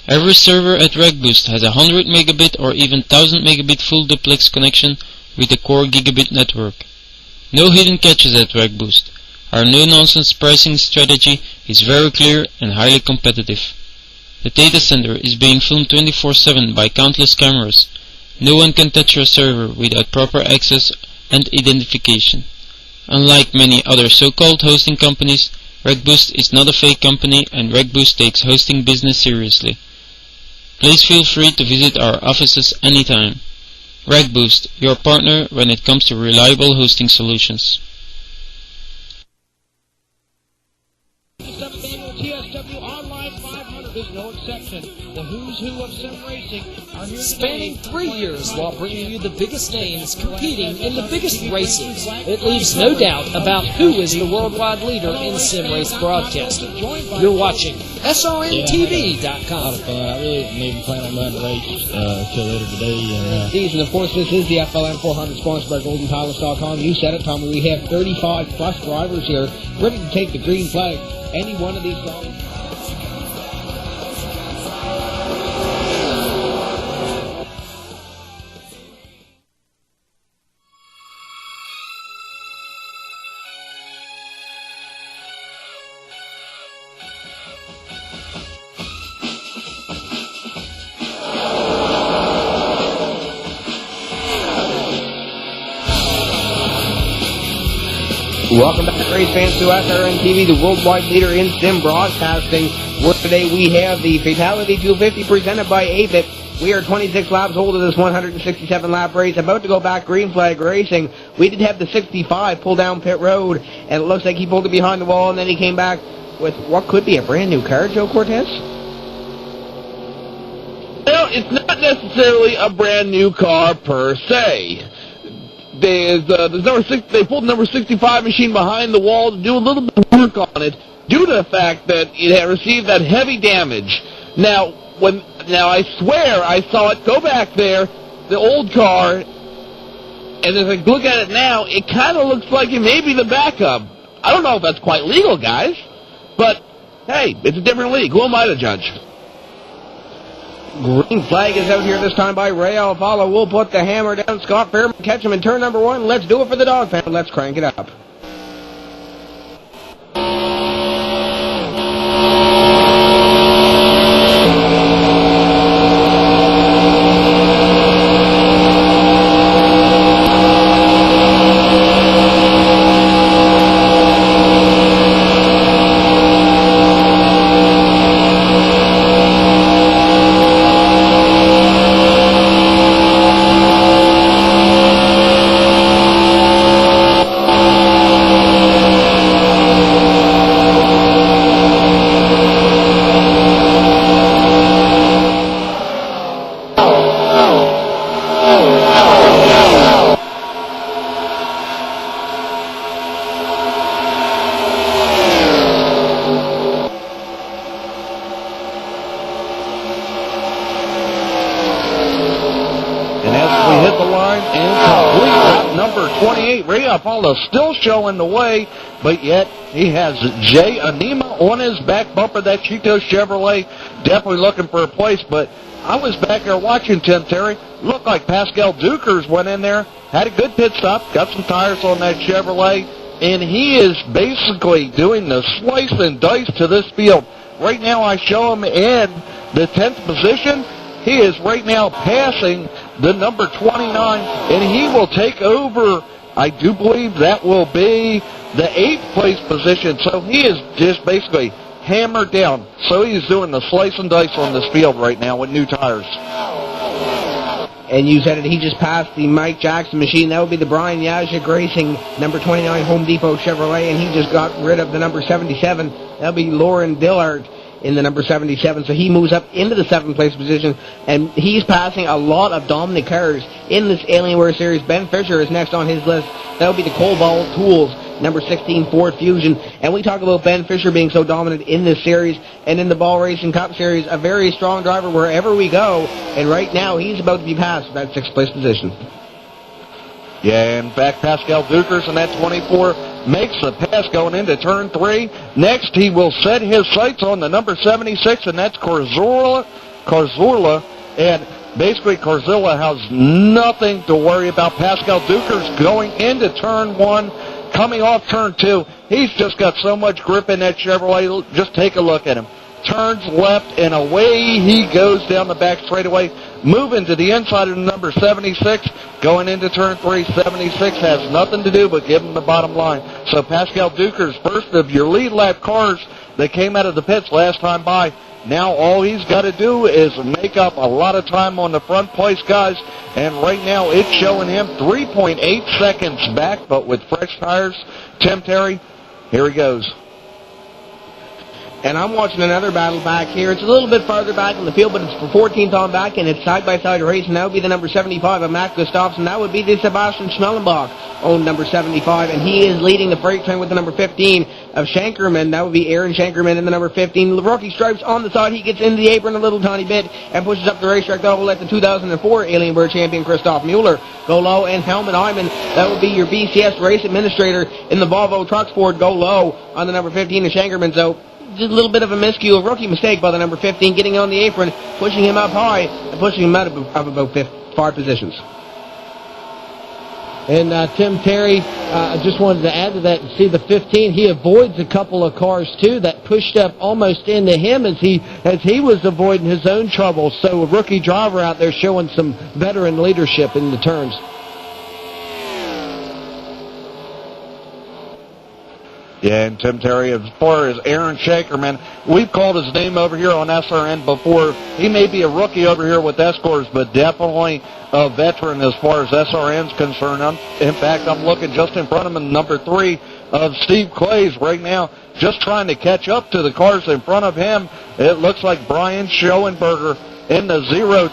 Every server at RegBoost has a 100 megabit or even 1000 megabit full duplex connection with a core gigabit network. No hidden catches at RegBoost. Our no-nonsense pricing strategy is very clear and highly competitive. The data center is being filmed 24/7 by countless cameras. No one can touch your server without proper access and identification. Unlike many other so-called hosting companies, RegBoost is not a fake company, and RegBoost takes hosting business seriously. Please feel free to visit our offices anytime. RegBoost, your partner when it comes to reliable hosting solutions. No exception. The who's who of SimRacing are here spanning 3 years while bringing you the biggest names competing in the biggest races. It leaves no doubt about who is the worldwide leader in sim race broadcasting. You're watching SRNTV.com. I really didn't even plan on running the race till later today. And of course, this is the FLM 400 sponsored by GoldenPalace.com. You said it, Tommy. We have 35 plus drivers here ready to take the green flag. Any one of these drivers. Welcome back, race fans, to SRN TV, the worldwide leader in sim broadcasting. Where today we have the Fital1ty 250 presented by 8-Bit. We are 26 laps old of this 167-lap race, about to go back green flag racing. We did have the 65 pull down pit road, and it looks like he pulled it behind the wall, and then he came back with what could be a brand new car, Joe Cortez? Well, it's not necessarily a brand new car per se. They pulled the number 65 machine behind the wall to do a little bit of work on it due to the fact that it had received that heavy damage. Now I swear I saw it go back there, the old car, and as I look at it now, it kind of looks like it may be the backup. I don't know if that's quite legal, guys, but hey, it's a different league. Who am I to judge? Green flag is out here this time by Ray Alfalo. We'll put the hammer down. Scott Fairman catch him in turn number 1. Let's do it for the dog pound. Let's crank it up. Still showing the way, but yet he has Jay Anima on his back bumper. That Cheeto Chevrolet definitely looking for a place, but I was back there watching Tim Terry. Looked like Pascal Dukers went in there, had a good pit stop, got some tires on that Chevrolet, and he is basically doing the slice and dice to this field. Right now I show him in the 10th position. He is right now passing the number 29, and he will take over. I do believe that will be the 8th place position. So he is just basically hammered down. So he's doing the slice and dice on this field right now with new tires. And you said it, he just passed the Mike Jackson machine. That would be the Brian Yazik Racing number 29 Home Depot Chevrolet, and he just got rid of the number 77. That would be Lauren Dillard in the number 77, so he moves up into the 7th place position, and he's passing a lot of dominant cars in this Alienware series. Ben Fisher is next on his list. That would be the Cobalt Tools number 16 Ford Fusion, and we talk about Ben Fisher being so dominant in this series and in the Ball Racing Cup series, a very strong driver wherever we go, and right now he's about to be passed that 6th place position. Yeah, in fact, Pascal Dukers in that 24 makes the pass going into turn 3. Next, he will set his sights on the number 76, and that's Carzula. And basically, Carzula has nothing to worry about. Pascal Dukers going into turn 1, coming off turn 2. He's just got so much grip in that Chevrolet. Just take a look at him. Turns left, and away he goes down the back straightaway, moving to the inside of the number 76, going into turn 3. 76 has nothing to do but give him the bottom line. So Pascal Dukers, first of your lead lap cars that came out of the pits last time by. Now all he's got to do is make up a lot of time on the front place, guys, and right now it's showing him 3.8 seconds back, but with fresh tires. Tim Terry, here he goes. And I'm watching another battle back here. It's a little bit farther back in the field, but it's for 14th on back, and it's side-by-side race, and that would be the number 75 of Matt Gustafsson. That would be the Sebastian Schmellenbach owned number 75, and he is leading the freight train with the number 15 of Shankerman. That would be Aaron Shankerman in the number 15. The rookie stripes on the side. He gets into the apron a little tiny bit and pushes up the racetrack. That will let the 2004 Alienware champion Christoph Mueller go low, and Helmut Hyman, that would be your BCS race administrator in the Volvo Trucks Ford, go low on the number 15 of Shankerman. So just a little bit of a miscue, a rookie mistake by the number 15, getting on the apron, pushing him up high, and pushing him out of about 5 positions. And Tim Terry, I just wanted to add to that and see the 15. He avoids a couple of cars, too, that pushed up almost into him as he was avoiding his own trouble. So a rookie driver out there showing some veteran leadership in the turns. Yeah, and Tim Terry, as far as Aaron Shaker, man, we've called his name over here on SRN before. He may be a rookie over here with ESCORS, but definitely a veteran as far as SRN's concerned. In fact, I'm looking just in front of him, number 3 of Steve Clay's right now, just trying to catch up to the cars in front of him. It looks like Brian Schoenberger in the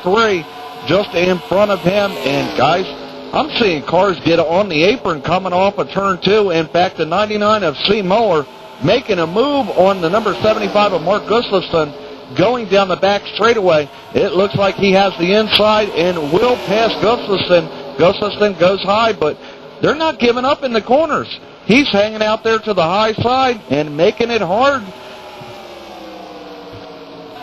03 just in front of him. And, guys, I'm seeing cars get on the apron coming off of turn 2. In fact, the 99 of C. Muller making a move on the number 75 of Mark Gustafson going down the back straightaway. It looks like he has the inside and will pass Gustafson. Gustafson goes high, but they're not giving up in the corners. He's hanging out there to the high side and making it hard.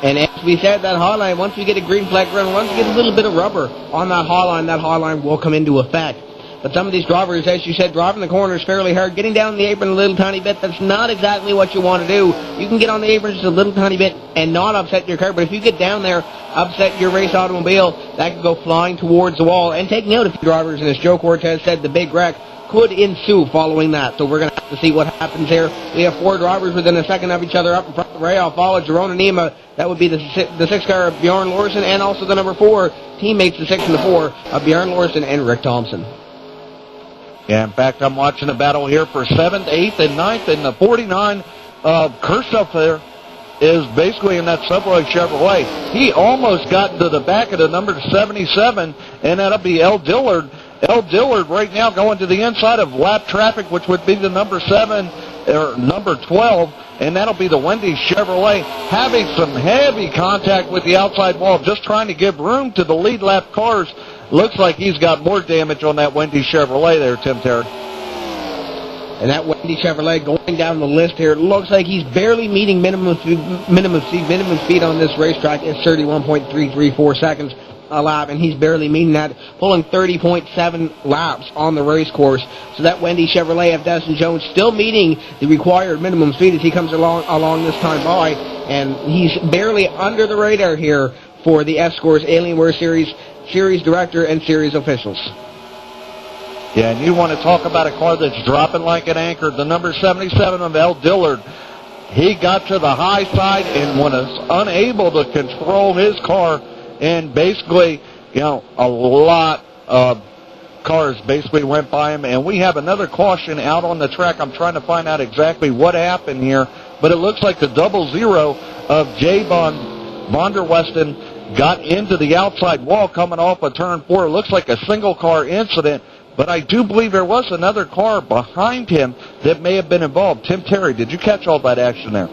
And as we said, that high line, once we get a green flag run, once we get a little bit of rubber on that high line will come into effect. But some of these drivers, as you said, driving the corners fairly hard, getting down the apron a little tiny bit, that's not exactly what you want to do. You can get on the apron just a little tiny bit and not upset your car, but if you get down there, upset your race automobile, that could go flying towards the wall and taking out a few drivers. And as Joe Cortez said, the big wreck could ensue following that. So we're going to have to see what happens here. We have 4 drivers within a second of each other up in front of Ray Alfala, Jerome Anima. That would be the 6 car of Bjorn Larson, and also the number 4 teammates, the 6 and the 4 of Bjorn Larson and Rick Thompson. Yeah, in fact, I'm watching a battle here for 7th, 8th, and 9th, and the 49 of Kirchhoff there is basically in that Subway Chevrolet. He almost got to the back of the number 77, and that'll be L. Dillard. L. Dillard right now going to the inside of lap traffic, which would be the number 7 or number 12, and that'll be the Wendy Chevrolet, having some heavy contact with the outside wall, just trying to give room to the lead lap cars. Looks like he's got more damage on that Wendy Chevrolet there, Tim Terry. And that Wendy Chevrolet going down the list here, it looks like he's barely meeting minimum speed on this racetrack. It's 31.334 seconds a lap, and he's barely meeting that, pulling 30.7 laps on the race course. So that Wendy Chevrolet of Destin Jones still meeting the required minimum speed as he comes along this time by, and he's barely under the radar here for the ESCORS Alienware Series Director and Series officials. Yeah, and you want to talk about a car that's dropping like an anchor. The number 77 of L. Dillard, he got to the high side and was unable to control his car, and basically, a lot of cars basically went by him, and we have another caution out on the track. I'm trying to find out exactly what happened here, but it looks like the 00 of J. Von der Westen got into the outside wall coming off of turn 4. It looks like a single car incident, but I do believe there was another car behind him that may have been involved. Tim Terry, did you catch all that action there?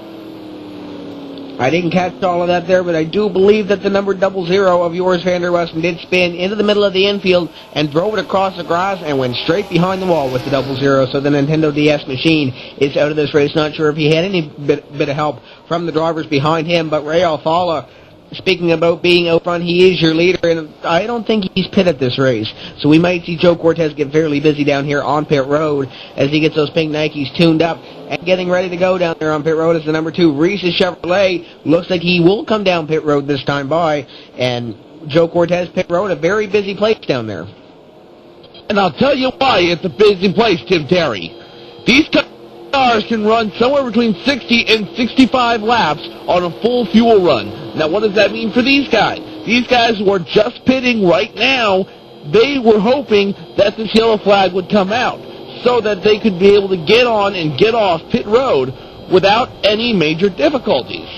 I didn't catch all of that there, but I do believe that the number 00 of yours, Van der Westen, did spin into the middle of the infield and drove it across the grass and went straight behind the wall with the 00. So the Nintendo DS machine is out of this race. Not sure if he had any bit of help from the drivers behind him, but Ray Alfala, speaking about being out front, he is your leader, and I don't think he's pitted this race. So we might see Joe Cortez get fairly busy down here on pit road as he gets those pink Nikes tuned up and getting ready to go down there on pit road is the number 2, Reese's Chevrolet. Looks like he will come down pit road this time by, and Joe Cortez pit road, a very busy place down there. And I'll tell you why it's a busy place, Tim Terry. These cars can run somewhere between 60 and 65 laps on a full fuel run. Now, what does that mean for these guys? These guys who are just pitting right now, they were hoping that this yellow flag would come out so that they could be able to get on and get off pit road without any major difficulties.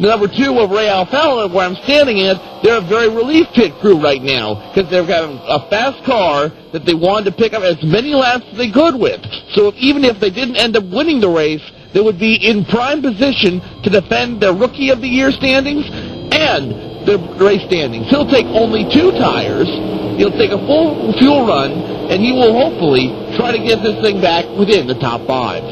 The number 2 of Ray Alfala, where I'm standing at, they're a very relief pit crew right now because they've got a fast car that they wanted to pick up as many laps as they could with. So even if they didn't end up winning the race, they would be in prime position to defend their Rookie of the Year standings and the race standings. He'll take only 2 tires. He'll take a full fuel run, and he will hopefully try to get this thing back within the top 5.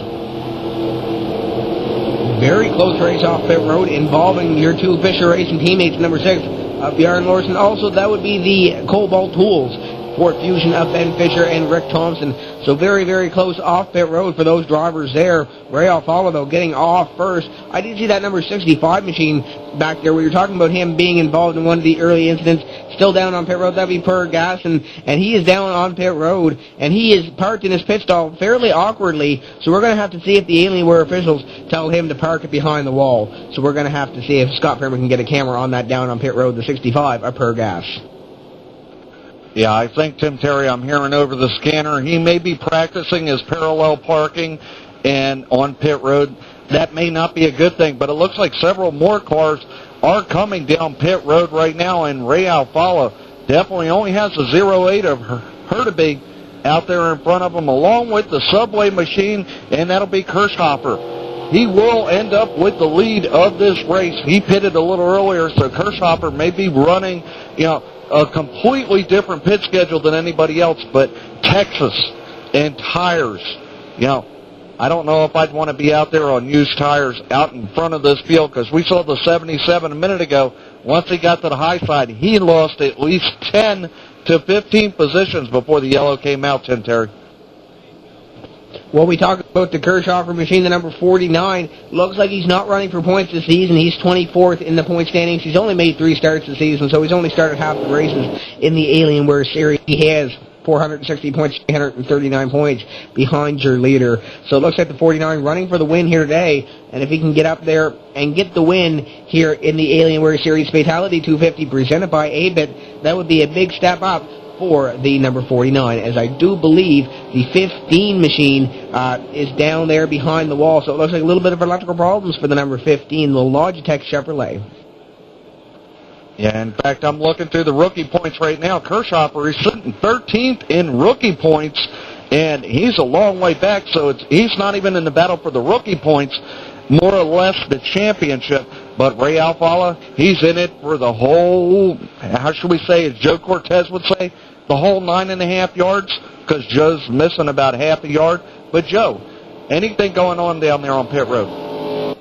Very close race off pit road involving your 2 Fisher Racing teammates, number 6 of Bjorn Larson. Also, that would be the Cobalt Tools Ford Fusion of Ben Fisher and Rick Thompson. So very, very close off pit road for those drivers there. Ray Alfalo, though, getting off first. I did see that number 65 machine back there where you're talking about him being involved in one of the early incidents. Still down on pit road. That'd be Per Gas, and he is down on pit road, and he is parked in his pit stall fairly awkwardly. So we're going to have to see if the Alienware officials tell him to park it behind the wall. So we're going to have to see if Scott Perman can get a camera on that down on pit road, the 65 of Per Gas. Yeah, I think, Tim Terry, I'm hearing over the scanner, he may be practicing his parallel parking and on pit road. That may not be a good thing, but it looks like several more cars are coming down pit road right now, and Ray Alfalo definitely only has a 08 of Hurtubise out there in front of him, along with the Subway machine, and that'll be Kirschhofer. He will end up with the lead of this race. He pitted a little earlier, so Kirschhofer may be running, a completely different pit schedule than anybody else, but Texas and tires, I don't know if I'd want to be out there on used tires out in front of this field, because we saw the 77 a minute ago. Once he got to the high side, he lost at least 10 to 15 positions before the yellow came out, Tim Terry. Well, we talk about the Kirschhofer machine, the number 49. Looks like he's not running for points this season. He's 24th in the point standings. He's only made 3 starts this season, so he's only started half the races in the Alienware series. He has 460 points, 339 points behind your leader. So it looks like the 49 running for the win here today. And if he can get up there and get the win here in the Alienware Series Fatality 250 presented by ABIT, that would be a big step up for the number 49, as I do believe the 15 machine is down there behind the wall. So it looks like a little bit of electrical problems for the number 15, the Logitech Chevrolet. Yeah, in fact, I'm looking through the rookie points right now. Kirschhofer is sitting 13th in rookie points, and he's a long way back, so he's not even in the battle for the rookie points, more or less the championship. But Ray Alfalo, he's in it for the whole, how should we say, as Joe Cortez would say, the whole 9.5 yards, because Joe's missing about half a yard. But Joe, anything going on down there on pit road?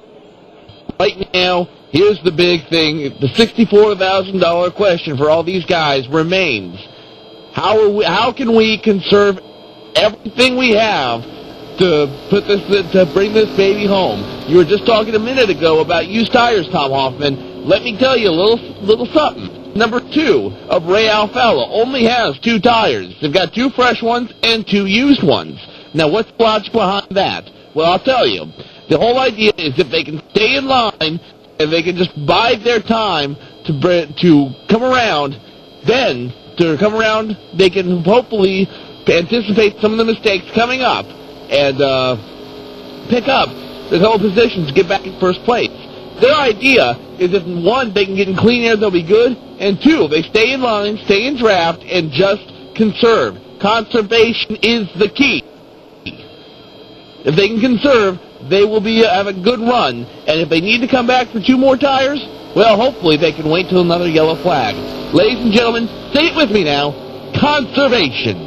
Right now, here's the big thing. The $64,000 question for all these guys remains. How can we conserve everything we have to bring this baby home? You were just talking a minute ago about used tires, Tom Hoffman. Let me tell you a little something. Number 2 of Ray Alfalo only has 2 tires. They've got 2 fresh ones and 2 used ones. Now, what's the logic behind that? Well, I'll tell you. The whole idea is if they can stay in line and they can just bide their time to come around, then they can hopefully anticipate some of the mistakes coming up and pick up the couple positions to get back in first place. Their idea is if, 1, they can get in clean air, they'll be good, and 2, they stay in line, stay in draft, and just conserve. Conservation is the key. If they can conserve, they will have a good run, and if they need to come back for 2 more tires, well, hopefully they can wait till another yellow flag. Ladies and gentlemen, say it with me now, conservation.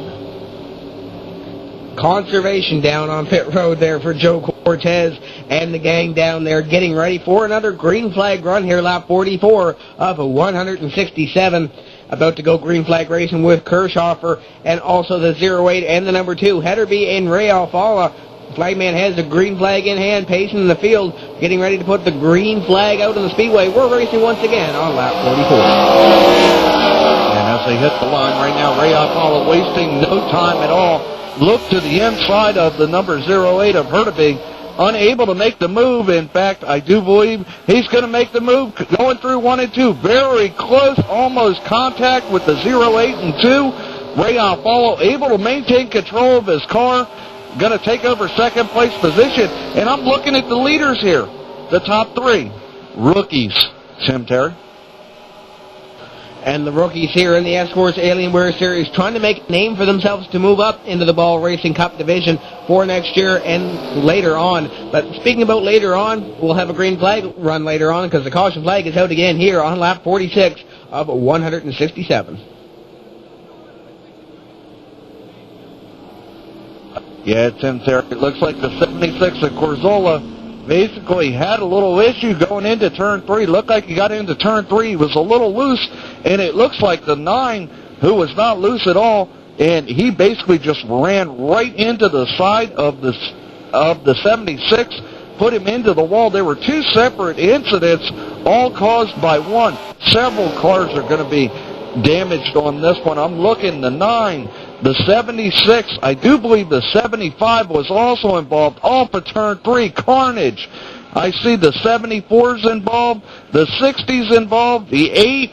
Conservation down on pit road there for Joe Cortez and the gang down there getting ready for another green flag run here, lap 44 of 167. About to go green flag racing with Kirschhofer and also the 08 and the number 2, Hurtubise and Ray Alfalo. Flagman has the green flag in hand, pacing in the field, getting ready to put the green flag out on the Speedway. We're racing once again on lap 44. And as they hit the line right now, Ray Alfalo wasting no time at all. Look to the inside of the number 08 of Hurtubise, unable to make the move. In fact, I do believe he's going to make the move, going through 1 and 2. Very close, almost contact with the 08 and 2. Ray Alfalo able to maintain control of his car, going to take over second place position. And I'm looking at the leaders here, the top 3 rookies, Tim Terry. And the rookies here in the ESCORS Alienware Series trying to make a name for themselves to move up into the Ball Racing Cup division for next year and later on. But speaking about later on, we'll have a green flag run later on because the caution flag is out again here on lap 46 of 167. Yeah, Tim Terry. It looks like the 76 of Corzola basically had a little issue going into turn 3. Looked like he got into turn 3. He was a little loose, and it looks like the 9, who was not loose at all, and he basically just ran right into the side of the 76, put him into the wall. There were two separate incidents, all caused by one. Several cars are going to be damaged on this one. I'm looking the 9, the 76, I do believe the 75 was also involved, off of turn 3, carnage. I see the 74's involved, the 60's involved, the 8,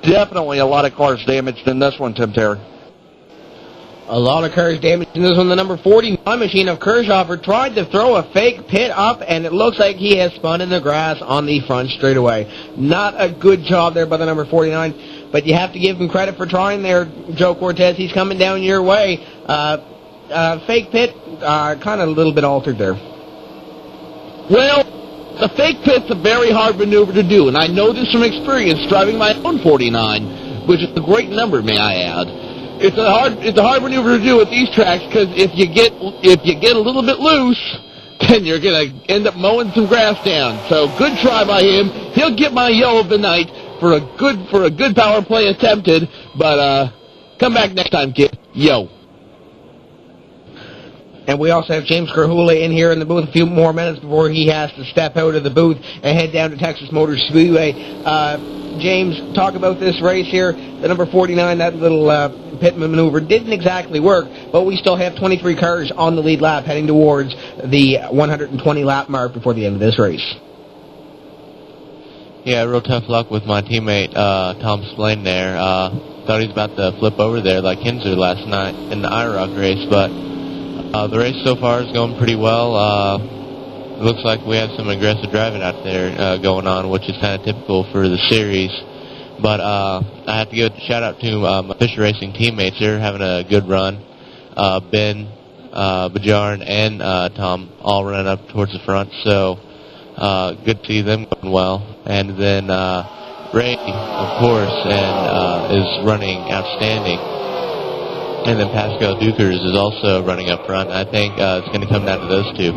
definitely a lot of cars damaged in this one, Tim Terry. A lot of cars damaged in this one. The number 49 machine of Kirchhoffer tried to throw a fake pit up, and it looks like he has spun in the grass on the front straightaway. Not a good job there by the number 49, but you have to give him credit for trying there, Joe Cortez. He's coming down your way. Fake pit, kind of a little bit altered there. Well, the fake pit's a very hard maneuver to do, and I know this from experience driving my own 49, which is a great number, may I add. It's a hard maneuver to do at these tracks, because if you get a little bit loose, then you're gonna end up mowing some grass down. So good try by him. He'll get my yellow of the night for a good power play attempted. But come back next time, kid. Yo. And we also have James Carhula in here in the booth a few more minutes before he has to step out of the booth and head down to Texas Motor Speedway. James, talk about this race here. The number 49, that little pit maneuver didn't exactly work, but we still have 23 cars on the lead lap heading towards the 120 lap mark before the end of this race. Yeah, real tough luck with my teammate Tom Splain there. Thought he was about to flip over there like Hinzer last night in the IROC race, but the race so far is going pretty well. It looks like we have some aggressive driving out there going on, which is kind of typical for the series. But I have to give a shout-out to my Fisher Racing teammates. They're having a good run. Ben, Bajarn, and Tom all running up towards the front. So good to see them going well. And then Ray, of course, and is running outstanding. And then Pascal Dukers is also running up front. I think it's going to come down to those two.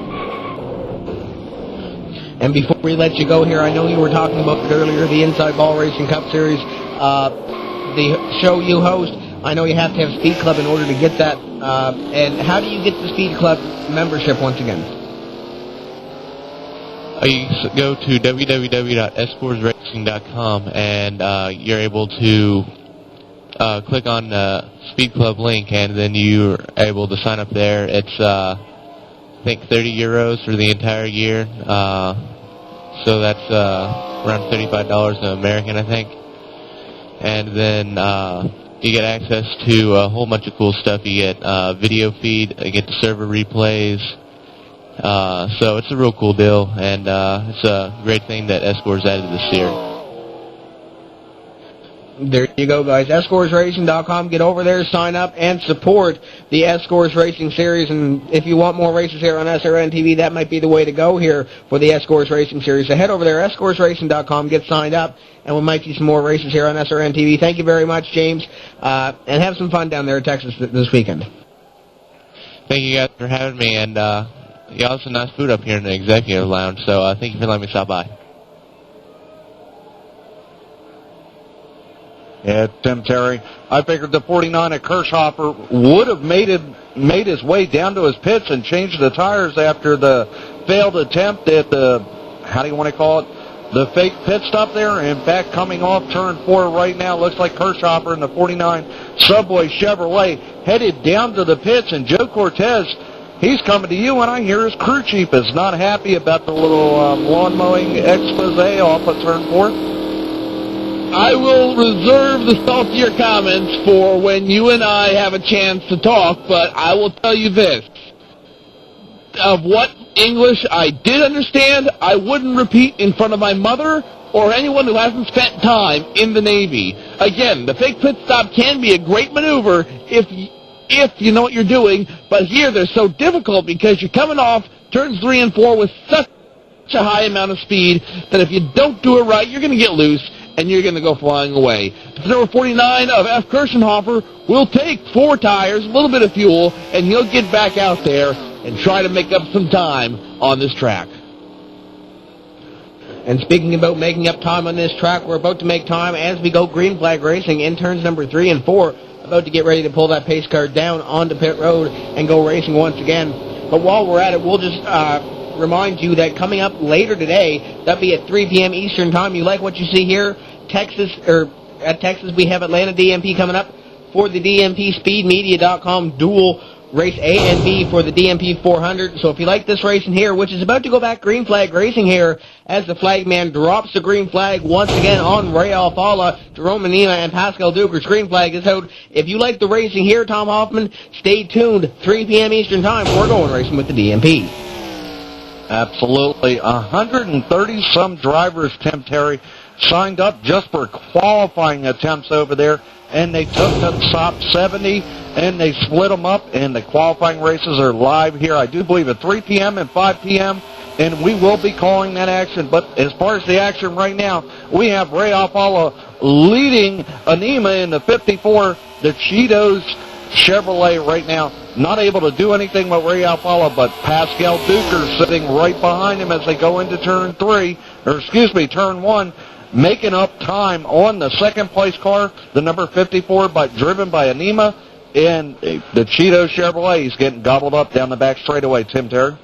And before we let you go here, I know you were talking about it earlier, the Inside Ball Racing Cup Series, the show you host. I know you have to have Speed Club in order to get that. And how do you get the Speed Club membership once again? You go to www.escorsracing.com and you're able to click on the Speed Club link, and then you're able to sign up there. It's I think €30 for the entire year, so that's around $35 American, I think. And then you get access to a whole bunch of cool stuff. You get video feed, you get the server replays, so it's a real cool deal, and it's a great thing that ESCORS added this year. There you go, guys. ESCORSRacing.com. Get over there, sign up, and support the ESCORS Racing Series. And if you want more races here on SRN TV, that might be the way to go here for the ESCORS Racing Series. So head over there, ESCORSRacing.com, get signed up, and we might see some more races here on SRN TV. Thank you very much, James, and have some fun down there in Texas this weekend. Thank you guys for having me, and you have some nice food up here in the Executive Lounge, so thank you for letting me stop by. Yeah, Tim Terry. I figured the 49 at Kirchhoffer would have made his way down to his pits and changed the tires after the failed attempt at the, how do you want to call it, the fake pit stop there. In fact, coming off turn 4 right now, looks like Kirchhoffer in the 49 Subway Chevrolet headed down to the pits, and Joe Cortez, he's coming to you, and I hear his crew chief is not happy about the little lawn mowing expose off of turn 4. I will reserve the saltier comments for when you and I have a chance to talk, but I will tell you this. Of what English I did understand, I wouldn't repeat in front of my mother or anyone who hasn't spent time in the Navy. Again, the fake pit stop can be a great maneuver if you know what you're doing, but here they're so difficult because you're coming off turns 3 and 4 with such a high amount of speed that if you don't do it right, you're going to get loose and you're going to go flying away. The number 49 of F. Kirchenhofer will take 4 tires, a little bit of fuel, and he'll get back out there and try to make up some time on this track. And speaking about making up time on this track, we're about to make time as we go green flag racing in turns number 3 and 4. about to get ready to pull that pace car down onto pit road and go racing once again. But while we're at it, we'll just remind you that coming up later today, that'll be at 3 p.m. Eastern Time. You like what you see here? At Texas, we have Atlanta DMP coming up for the DMP SpeedMedia.com dual race A and B for the DMP 400. So if you like this racing here, which is about to go back green flag racing here, as the flagman drops the green flag once again on Ray Alfala, Jerome Anima, and Pascal Duker's green flag is out. If you like the racing here, Tom Hoffman, stay tuned. 3 p.m. Eastern Time, we're going racing with the DMP. Absolutely. 130-some drivers, Tim Terry, signed up just for qualifying attempts over there, and they took the top 70, and they split them up, and the qualifying races are live here, I do believe, at 3 p.m. and 5 p.m., and we will be calling that action. But as far as the action right now, we have Ray Alfala leading Anima in the 54, the Cheetos Chevrolet right now, not able to do anything with Ray Alfala, but Pascal Duker sitting right behind him as they go into turn 1, making up time on the second place car, the number 54, driven by Anima, and the Cheetos Chevrolet. He's getting gobbled up down the back straightaway, Tim Terry.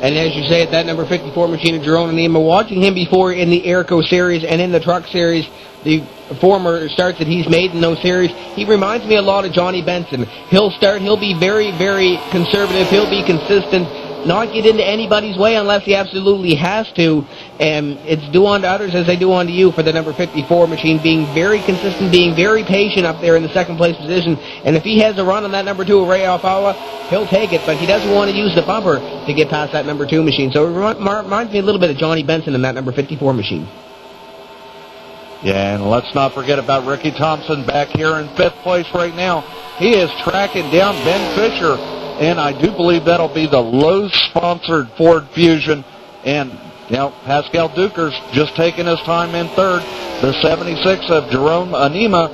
And as you say, that number 54 machine of Jerome Anima, watching him before in the Airco Series and in the Truck Series, the former starts that he's made in those series, he reminds me a lot of Johnny Benson. He'll be very, very conservative, he'll be consistent, not get into anybody's way unless he absolutely has to, and it's do unto others as they do unto you for the number 54 machine, being very consistent, being very patient up there in the second place position, and if he has a run on that number 2 Ray Alfala, he'll take it, but he doesn't want to use the bumper to get past that number 2 machine, so it reminds me a little bit of Johnny Benson in that number 54 machine. Yeah, and let's not forget about Ricky Thompson back here in 5th place right now. He is tracking down Ben Fisher, and I do believe that'll be the Lowe's-sponsored Ford Fusion. And now Pascal Duker's just taking his time in 3rd. The 76 of Jerome Anima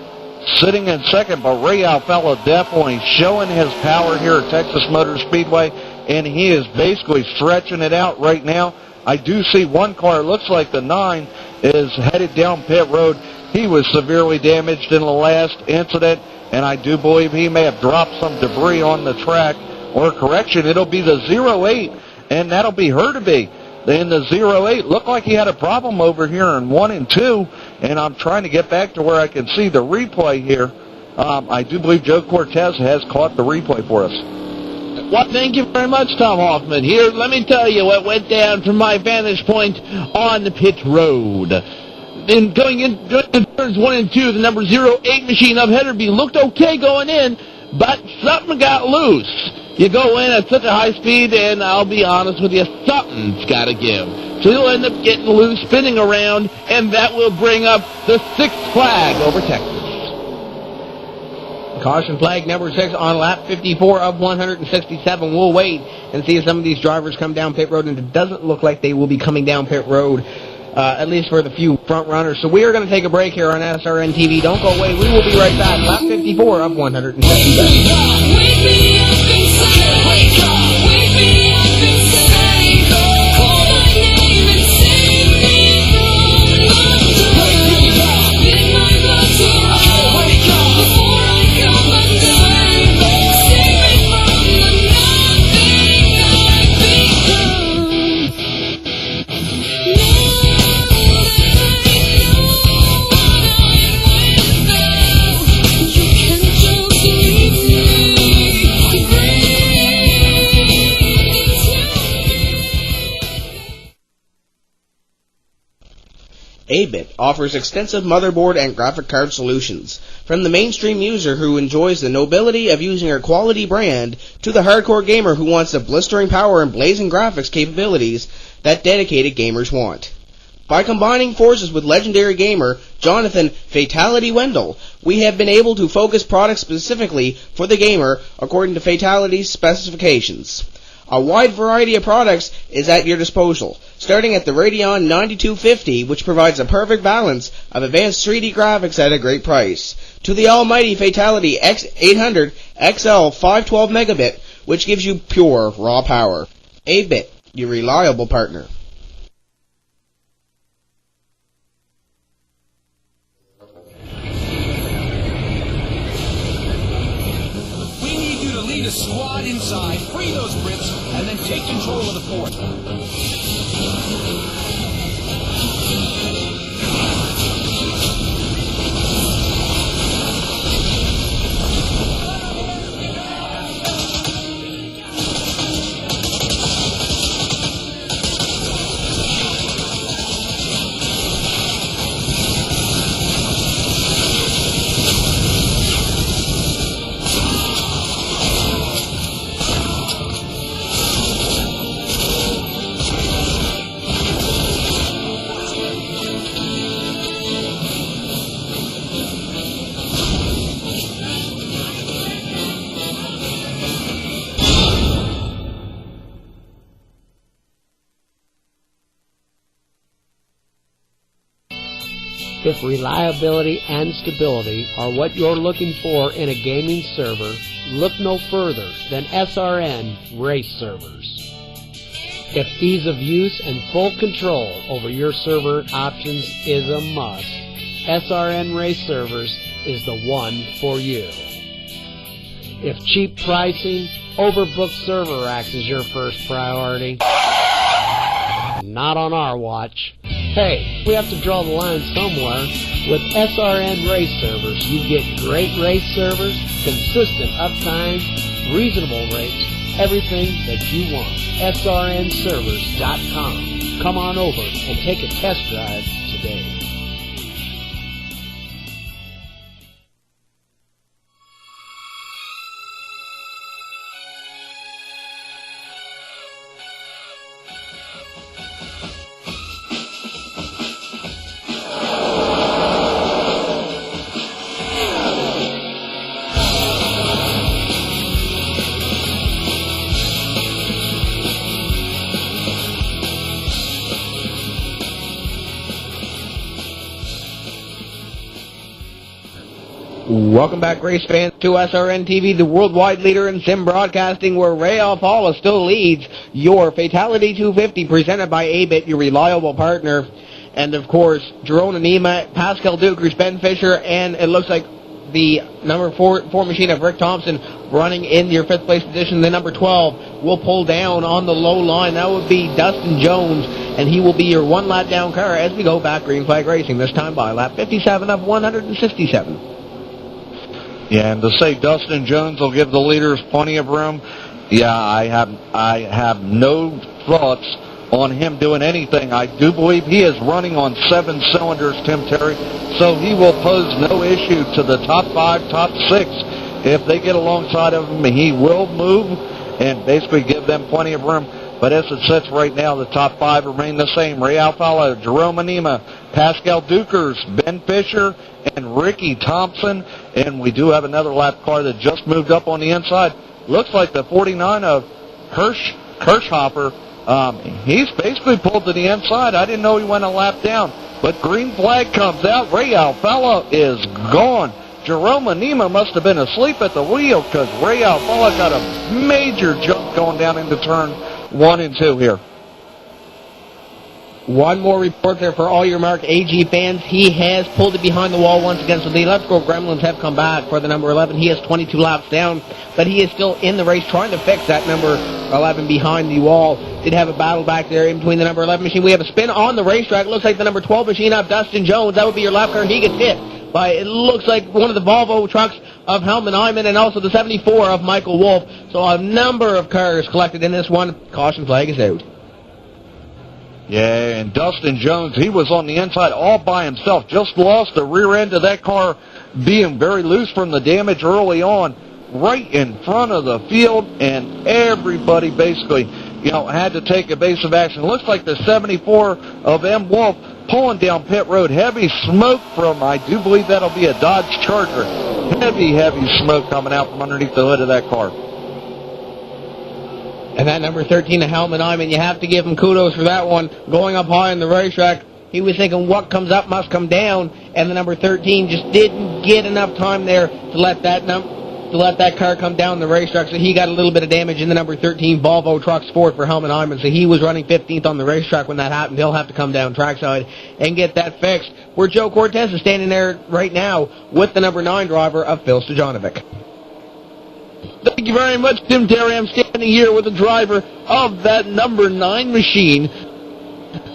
sitting in 2nd, but Ray Alfala definitely showing his power here at Texas Motor Speedway, and he is basically stretching it out right now. I do see one car, looks like the 9, is headed down pit road. He was severely damaged in the last incident, and I do believe he may have dropped some debris on the track. Or correction, it'll be the 08, and that'll be her to be. In the 08, looked like he had a problem over here in 1 and 2, and I'm trying to get back to where I can see the replay here. I do believe Joe Cortez has caught the replay for us. Well, thank you very much, Tom Hoffman. Here, let me tell you what went down from my vantage point on the pit road. And going in turns 1 and 2, the number 08 machine of Headerby looked okay going in, but something got loose. You go in at such a high speed, and I'll be honest with you, something's got to give. So you'll end up getting loose, spinning around, and that will bring up the 6th flag over Texas. Caution flag number 6 on lap 54 of 167. We'll wait and see if some of these drivers come down pit road, and it doesn't look like they will be coming down pit road, at least for the few front runners. So we are going to take a break here on SRN TV. Don't go away. We will be right back. Lap 54 of 167. A-Bit offers extensive motherboard and graphic card solutions. From the mainstream user who enjoys the nobility of using a quality brand, to the hardcore gamer who wants the blistering power and blazing graphics capabilities that dedicated gamers want. By combining forces with legendary gamer Jonathan Fital1ty Wendell, we have been able to focus products specifically for the gamer according to Fital1ty's specifications. A wide variety of products is at your disposal, starting at the Radeon 9250, which provides a perfect balance of advanced 3D graphics at a great price, to the almighty Fital1ty X800 XL 512 megabit, which gives you pure raw power. A-Bit, your reliable partner. the squad inside, free those Brits, and then take control of the fort. If reliability and stability are what you're looking for in a gaming server, look no further than SRN Race Servers. If ease of use and full control over your server options is a must, SRN Race Servers is the one for you. If cheap pricing, overbooked server racks is your first priority, not on our watch. Hey, we have to draw the line somewhere. With SRN Race Servers, you get great race servers, consistent uptime, reasonable rates, everything that you want. SRNservers.com. Come on over and take a test drive today. Welcome back, race fans, to SRN TV, the worldwide leader in sim broadcasting, where Ray Alfala still leads your Fatality 250, presented by A-Bit, your reliable partner. And, of course, Jerome Anima, Pascal Dukers, Ben Fisher, and it looks like the number 4 machine of Rick Thompson running in your 5th place position. The number 12 will pull down on the low line. That would be Dustin Jones, and he will be your one lap down car as we go back green flag racing, this time by lap 57 of 167. Yeah, and to say Dustin Jones will give the leaders plenty of room, yeah, I have no thoughts on him doing anything. I do believe he is running on 7 cylinders, Tim Terry, so he will pose no issue to the top 5, top 6. If they get alongside of him, he will move and basically give them plenty of room. But as it sits right now, the top 5 remain the same. Ray Alfala, Jerome Anima, Pascal Dukers, Ben Fisher, and Ricky Thompson. And we do have another lap car that just moved up on the inside. Looks like the 49 of Kirschhopper. He's basically pulled to the inside. I didn't know he went a lap down. But green flag comes out. Ray Alfala is gone. Jerome Anima must have been asleep at the wheel, because Ray Alfala got a major jump going down into turn 1 and 2 here. One more report there for all your Mark AG fans. He has pulled it behind the wall once again, so the electrical gremlins have come back for the number 11. He has 22 laps down, but he is still in the race trying to fix that number 11 behind the wall. Did have a battle back there in between the number 11 machine. We have a spin on the racetrack. Looks like the number 12 machine of Dustin Jones. That would be your lap car. He gets hit by, it looks like, one of the Volvo trucks of Helmut Iman, and also the 74 of Michael Wolf. So a number of cars collected in this one. Caution flag is out. Yeah, and Dustin Jones, he was on the inside all by himself. Just lost the rear end of that car, being very loose from the damage early on, right in front of the field, and everybody basically, had to take evasive action. Looks like the 74 of M. Wolf pulling down pit road. Heavy smoke from, I do believe that'll be a Dodge Charger. Heavy smoke coming out from underneath the hood of that car. And that number 13 of Helmut Iman, you have to give him kudos for that one. Going up high on the racetrack, he was thinking what comes up must come down, and the number 13 just didn't get enough time there to let that car come down the racetrack, so he got a little bit of damage in the number 13 Volvo Trucks Ford for Helmut Iman, so he was running 15th on the racetrack when that happened. He'll have to come down trackside and get that fixed. Where Joe Cortez is standing there right now with the number 9 driver of Phil Stojanovic. Thank you very much, Tim Terry. I'm standing here with the driver of that number 9 machine,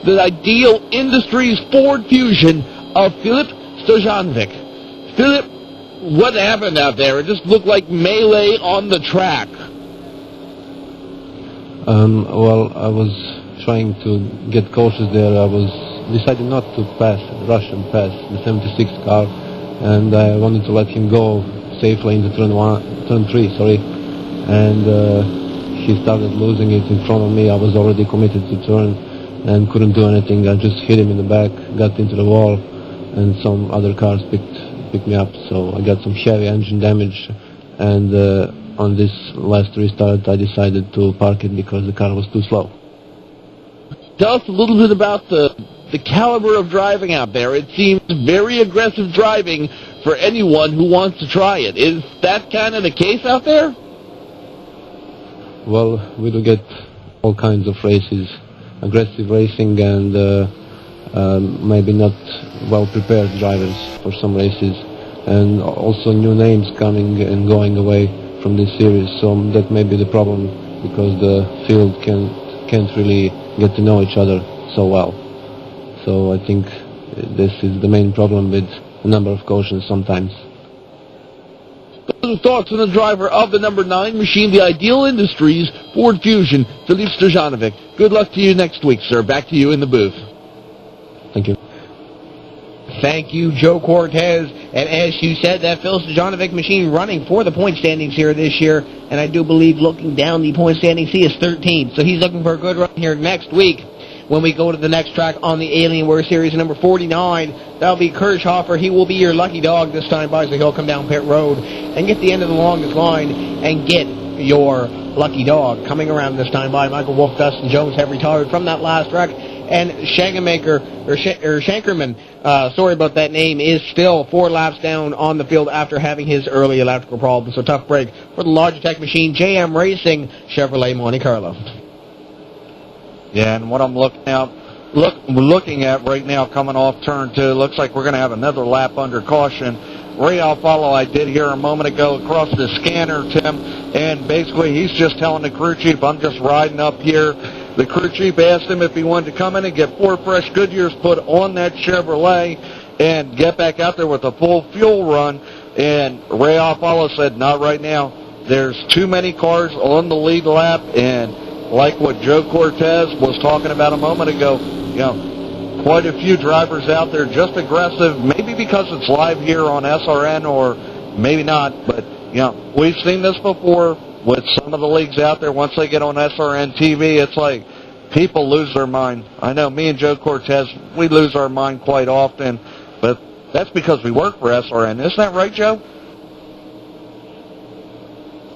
the Ideal Industries Ford Fusion of Filip Stojanovic. Philip, what happened out there? It just looked like melee on the track. Well, I was trying to get cautious there. I was decided not to rush and pass the 76 car, and I wanted to let him go safely into turn 3, and he started losing it in front of me. I was already committed to turn and couldn't do anything. I just hit him in the back, got into the wall, and some other cars picked me up, so I got some heavy engine damage, and on this last restart I decided to park it because the car was too slow. Tell us a little bit about the caliber of driving out there. It seems very aggressive driving for anyone who wants to try it. Is that kind of the case out there? Well, we do get all kinds of races, aggressive racing and maybe not well-prepared drivers for some races, and also new names coming and going away from this series, so that may be the problem, because the field can't really get to know each other so well. So I think this is the main problem with a number of cautions sometimes. Those are thoughts from the driver of the number 9 machine, the Ideal Industries Ford Fusion, Filip Stojanovic. Good luck to you next week, sir. Back to you in the booth. Thank you. Thank you, Joe Cortez. And as you said, that Phil Stojanovic machine running for the point standings here this year. And I do believe, looking down the point standings, he is 13th. So he's looking for a good run here next week when we go to the next track on the Alienware Series, number 49. That'll be Kirchhofer. He will be your lucky dog this time by, so he'll come down pit road and get the end of the longest line and get your lucky dog. Coming around this time by, Michael Wolf, Dustin Jones have retired from that last wreck. And Shankerman, sorry about that name, is still 4 laps down on the field after having his early electrical problem. So tough break for the Logitech machine, JM Racing, Chevrolet Monte Carlo. Yeah, and what I'm looking at right now coming off turn 2, looks like we're going to have another lap under caution. Ray Alfalo, I did hear a moment ago across the scanner, Tim, and basically he's just telling the crew chief, I'm just riding up here. The crew chief asked him if he wanted to come in and get 4 fresh Goodyears put on that Chevrolet and get back out there with a full fuel run, and Ray Alfalo said, not right now. There's too many cars on the lead lap, and like what Joe Cortez was talking about a moment ago, quite a few drivers out there just aggressive, maybe because it's live here on SRN or maybe not, but we've seen this before with some of the leagues out there. Once they get on SRN TV, it's like people lose their mind. I know me and Joe Cortez, we lose our mind quite often, but that's because we work for SRN. Isn't that right, Joe?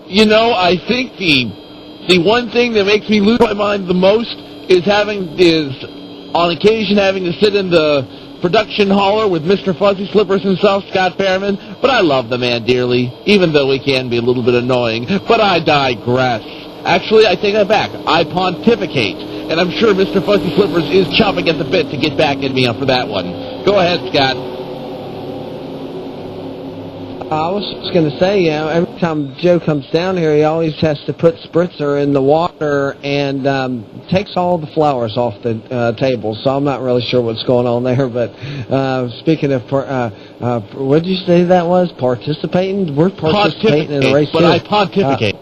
I think the one thing that makes me lose my mind the most is on occasion having to sit in the production hauler with Mr. Fuzzy Slippers himself, Scott Fairman, but I love the man dearly, even though he can be a little bit annoying. But I digress. Actually, I take that back. I pontificate, and I'm sure Mr. Fuzzy Slippers is chomping at the bit to get back at me for that one. Go ahead, Scott. I was just going to say, every time Joe comes down here, he always has to put spritzer in the water and takes all the flowers off the table. So I'm not really sure what's going on there. But speaking of, what did you say that was? Participating? We're participating in the race but too. I pontificate.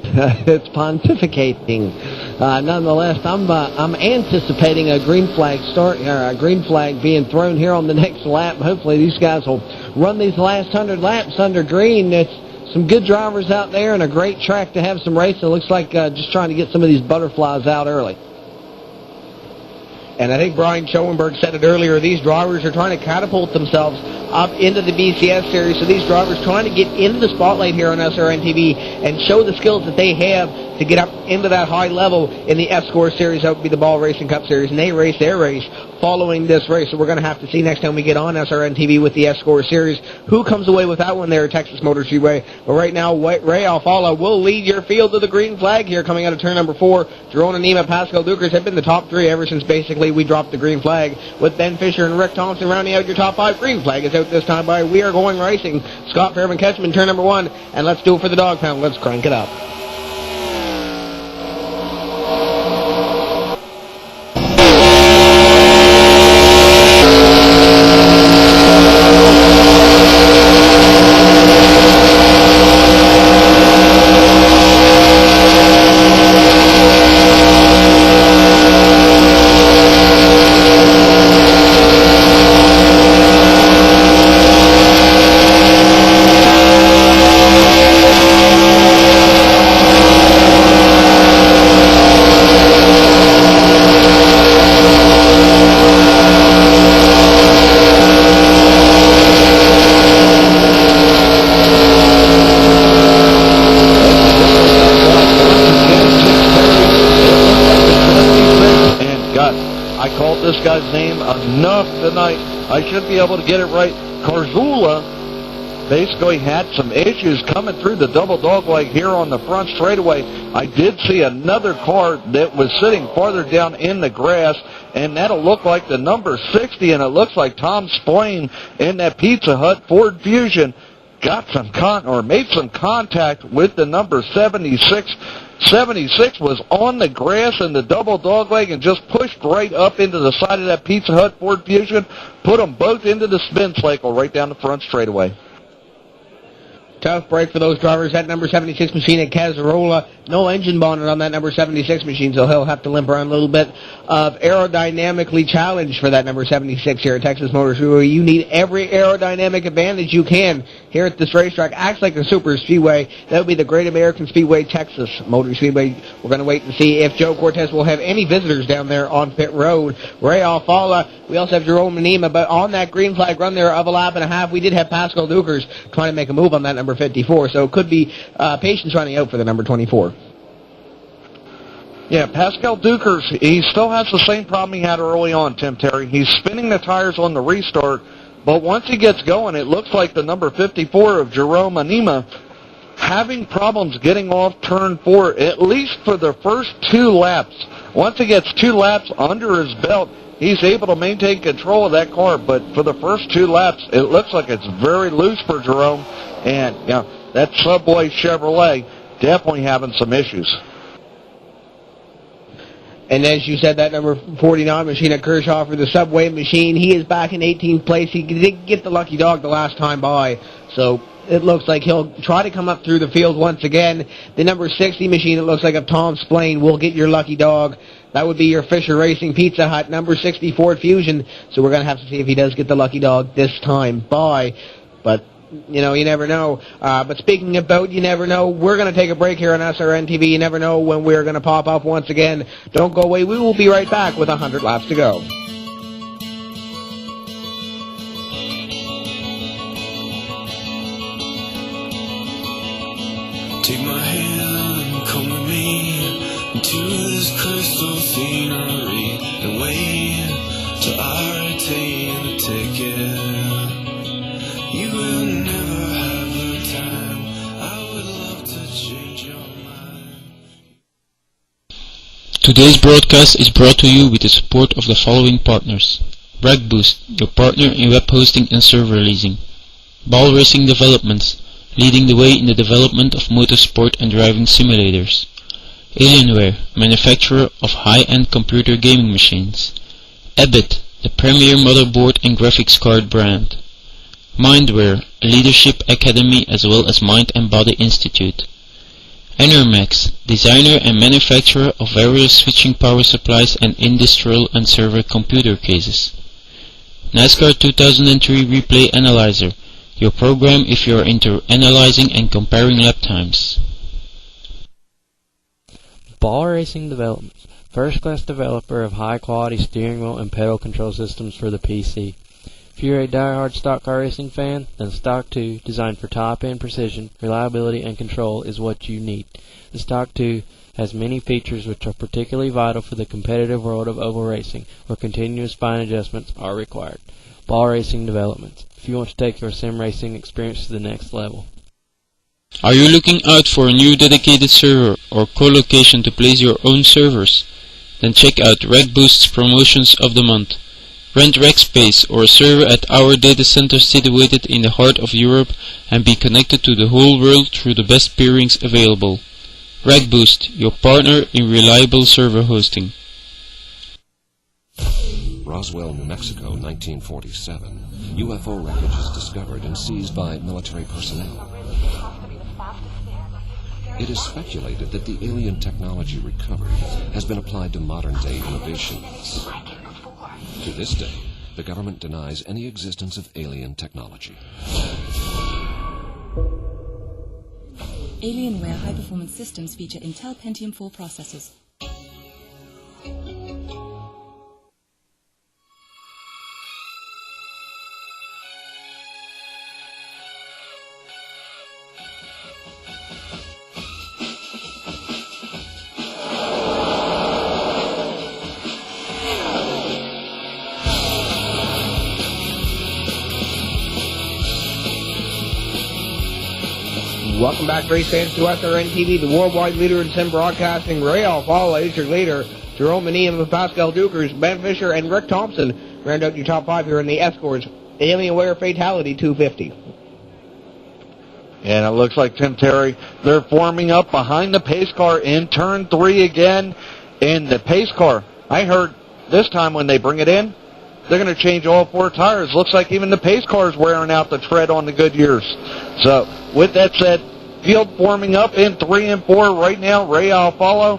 It's pontificating. Nonetheless, I'm anticipating a green flag being thrown here on the next lap. Hopefully, these guys will run these last 100 laps under green. It's some good drivers out there and a great track to have some racing. It looks like just trying to get some of these butterflies out early. And I think Brian Schoenberg said it earlier, these drivers are trying to catapult themselves up into the BCS series. So these drivers trying to get into the spotlight here on SRN TV and show the skills that they have to get up into that high level in the ESCORS Series. That would be the Ball Racing Cup Series, and they race their race following this race. So we're going to have to see next time we get on SRN TV with the ESCORS Series who comes away with that one there at Texas Motor Speedway. But right now, Ray Alfala will lead your field to the green flag here coming out of turn number 4. Jerome Anima, Pascal Dukers have been the top 3 ever since basically we dropped the green flag, with Ben Fisher and Rick Thompson rounding out your top 5. Green flag is out this time by We Are Going Racing. Scott Fairman Ketchman, turn number 1, and let's do it for the dog pound. Let's crank it up. This guy's name enough tonight. I should be able to get it right. Carzula basically had some issues coming through the double dogleg here on the front straightaway. I did see another car that was sitting farther down in the grass, and that'll look like the number 60, and it looks like Tom Splain in that Pizza Hut Ford Fusion got some made some contact with the number 76. 76 was on the grass in the double dogleg and just pushed right up into the side of that Pizza Hut Ford Fusion, put them both into the spin cycle right down the front straightaway. Tough break for those drivers. That number 76 machine at Casarola, no engine bonnet on that number 76 machine, so he'll have to limp around a little bit of aerodynamically challenged for that number 76 here at Texas Motor Speedway. You need every aerodynamic advantage you can here at this racetrack. Acts like a super speedway. That would be the Great American Speedway, Texas Motor Speedway. We're going to wait and see if Joe Cortez will have any visitors down there on pit road. Ray Alfala, we also have Jerome Manima, but on that green flag run there of a lap and a half, we did have Pascal Dukers trying to make a move on that number 54, so it could be patience running out for the number 24. Yeah, Pascal Dukers, he still has the same problem he had early on, Tim Terry. He's spinning the tires on the restart, but once he gets going, it looks like the number 54 of Jerome Anima having problems getting off turn 4, at least for the first 2 laps. Once he gets 2 laps under his belt, he's able to maintain control of that car, but for the first 2 laps, it looks like it's very loose for Jerome, and that Subway Chevrolet definitely having some issues. And as you said, that number 49 machine at Kershaw for the Subway machine, he is back in 18th place. He didn't get the lucky dog the last time by, so it looks like he'll try to come up through the field once again. The number 60 machine, it looks like, of Tom Splain will get your lucky dog. That would be your Fisher Racing Pizza Hut number 60 Ford Fusion, so we're going to have to see if he does get the lucky dog this time by. But you never know. But speaking about you never know, we're going to take a break here on SRN TV. You never know when we're going to pop up once again. Don't go away. We will be right back with 100 laps to go. Take my hand, come with me to this crystal scenery and wait till I retain the ticket. You will never have the time. I would love to change your mind. Today's broadcast is brought to you with the support of the following partners: RagBoost, your partner in web hosting and server leasing; Ball Racing Developments, leading the way in the development of motorsport and driving simulators; Alienware, manufacturer of high-end computer gaming machines; Ebit, the premier motherboard and graphics card brand; Mindware, a leadership academy as well as Mind and Body Institute; Enermax, designer and manufacturer of various switching power supplies and industrial and server computer cases; NASCAR 2003 Replay Analyzer, your program if you are into analyzing and comparing lap times. Ball Racing Developments, first-class developer of high-quality steering wheel and pedal control systems for the PC. If you're a die-hard stock car racing fan, then Stock 2, designed for top-end precision, reliability, and control, is what you need. The Stock 2 has many features which are particularly vital for the competitive world of oval racing, where continuous fine adjustments are required. Ball Racing Developments, if you want to take your sim racing experience to the next level. Are you looking out for a new dedicated server or co-location to place your own servers? Then check out RegBoost's promotions of the month. Rent rec space or a server at our data center situated in the heart of Europe and be connected to the whole world through the best peerings available. RegBoost, your partner in reliable server hosting. Roswell, New Mexico, 1947. UFO wreckage is discovered and seized by military personnel. It is speculated that the alien technology recovered has been applied to modern-day innovations. To this day, the government denies any existence of alien technology. Alienware high-performance systems feature Intel Pentium 4 processors. Welcome back, race fans, to SRN TV, the worldwide leader in sim broadcasting. Ray Alfala is your leader. Jerome Meneum, Pascal Dukers, Ben Fisher, and Rick Thompson round out your top five here in the ESCORS Alienware Fital1ty 250. And it looks like, Tim Terry, they're forming up behind the pace car in turn 3 again. And the pace car, I heard this time when they bring it in, they're going to change all 4 tires. Looks like even the pace car is wearing out the tread on the Goodyears. So, with that said, field forming up in 3 and 4 right now. Ray Alfalo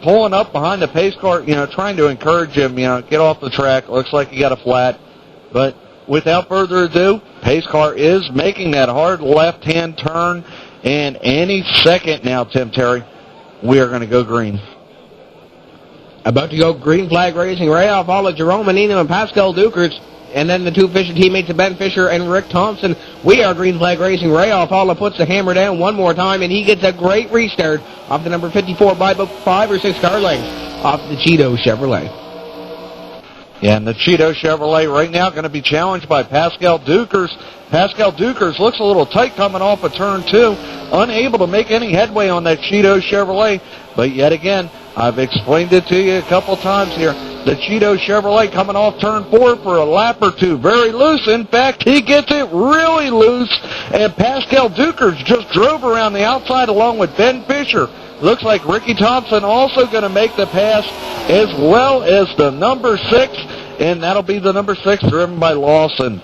pulling up behind the pace car, trying to encourage him, get off the track. Looks like he got a flat. But without further ado, pace car is making that hard left-hand turn. And any second now, Tim Terry, we are going to go green. About to go green flag racing. Ray Alfala, Jerome Meneum, and Pascal Dukers. And then the two Fisher teammates of Ben Fisher and Rick Thompson. We are green flag racing. Ray Alfala puts the hammer down one more time, and he gets a great restart off the number 54 by about 5 or 6 car lengths off the Cheeto Chevrolet. Yeah, and the Cheeto Chevrolet right now going to be challenged by Pascal Dukers. Pascal Dukers looks a little tight coming off of turn 2, unable to make any headway on that Cheeto Chevrolet. But yet again, I've explained it to you a couple times here. The Cheeto Chevrolet coming off turn 4 for a lap or two. Very loose. In fact, he gets it really loose. And Pascal Dukers just drove around the outside along with Ben Fisher. Looks like Ricky Thompson also going to make the pass, as well as the number 6. And that'll be the number 6 driven by Lawson.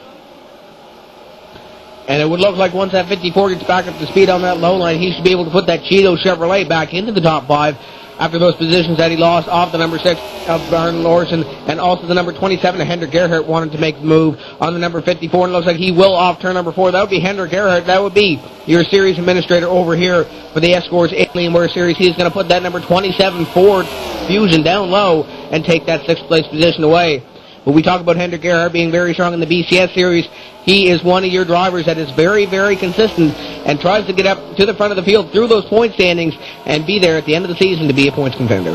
And it would look like once that 54 gets back up to speed on that low line, he should be able to put that Cheeto Chevrolet back into the top 5 after those positions that he lost off the number 6 of Barn Lorson, and also the number 27 of Hendrik Gerhardt wanted to make the move on the number 54, and it looks like he will off turn number 4. That would be Hendrik Gerhardt. That would be your series administrator over here for the ESCORS Alienware series. He's going to put that number 27 Ford Fusion down low and take that 6th place position away. When we talk about Hendrik Gerhardt being very strong in the BCS series, he is one of your drivers that is very, very consistent and tries to get up to the front of the field through those point standings and be there at the end of the season to be a points contender.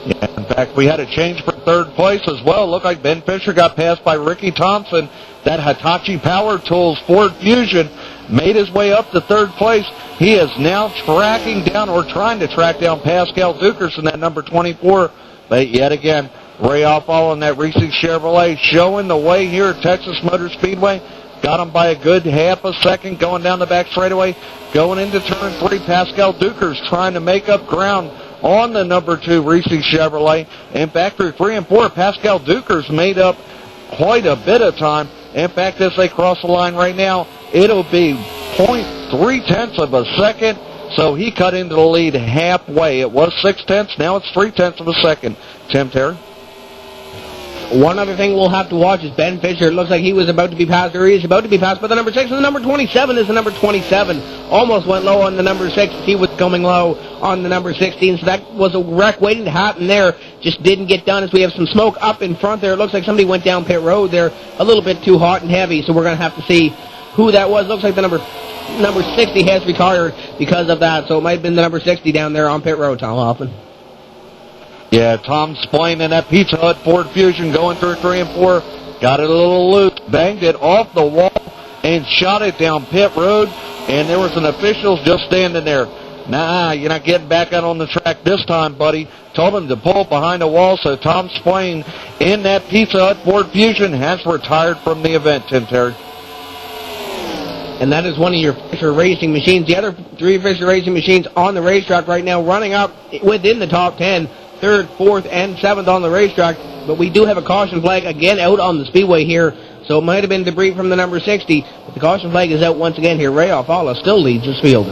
Yeah, in fact, we had a change for 3rd place as well. Looked like Ben Fisher got passed by Ricky Thompson. That Hitachi Power Tools Ford Fusion made his way up to 3rd place. He is now tracking down, or trying to track down, Pascal Dukers in that number 24. But yet again, Ray Alfala in that Racing Chevrolet showing the way here at Texas Motor Speedway. Got him by a good half a second going down the back straightaway. Going into turn 3, Pascal Dukers trying to make up ground on the number 2 Racing Chevrolet. In fact, through 3 and 4, Pascal Dukers made up quite a bit of time. In fact, as they cross the line right now, it'll be 0.3 of a second. So he cut into the lead halfway. It was 0.6, now it's 0.3 of a second. Tim Terry? One other thing we'll have to watch is Ben Fisher. It looks like he was about to be passed, or he is about to be passed by the number 6, and the number 27 is the number 27. Almost went low on the number 6. He was coming low on the number 16, so that was a wreck waiting to happen there. Just didn't get done as we have some smoke up in front there. It looks like somebody went down pit road there a little bit too hot and heavy, so we're going to have to see who that was. Looks like the number 60 has retired because of that, so it might have been the number 60 down there on pit road, Tom Hoffman. Yeah, Tom Spillane in that Pizza Hut Ford Fusion going through 3 and 4. Got it a little loose, banged it off the wall, and shot it down pit road. And there was an official just standing there. Nah, you're not getting back out on the track this time, buddy. Told him to pull behind the wall, so Tom Spillane in that Pizza Hut Ford Fusion has retired from the event, Tim Terry. And that is one of your Fisher Racing machines. The other 3 Fisher Racing machines on the racetrack right now running up within the top 10. 3rd, 4th, and 7th on the racetrack, but we do have a caution flag again out on the Speedway here, so it might have been debris from the number 60, but the caution flag is out once again here. Ray Alfala still leads this field.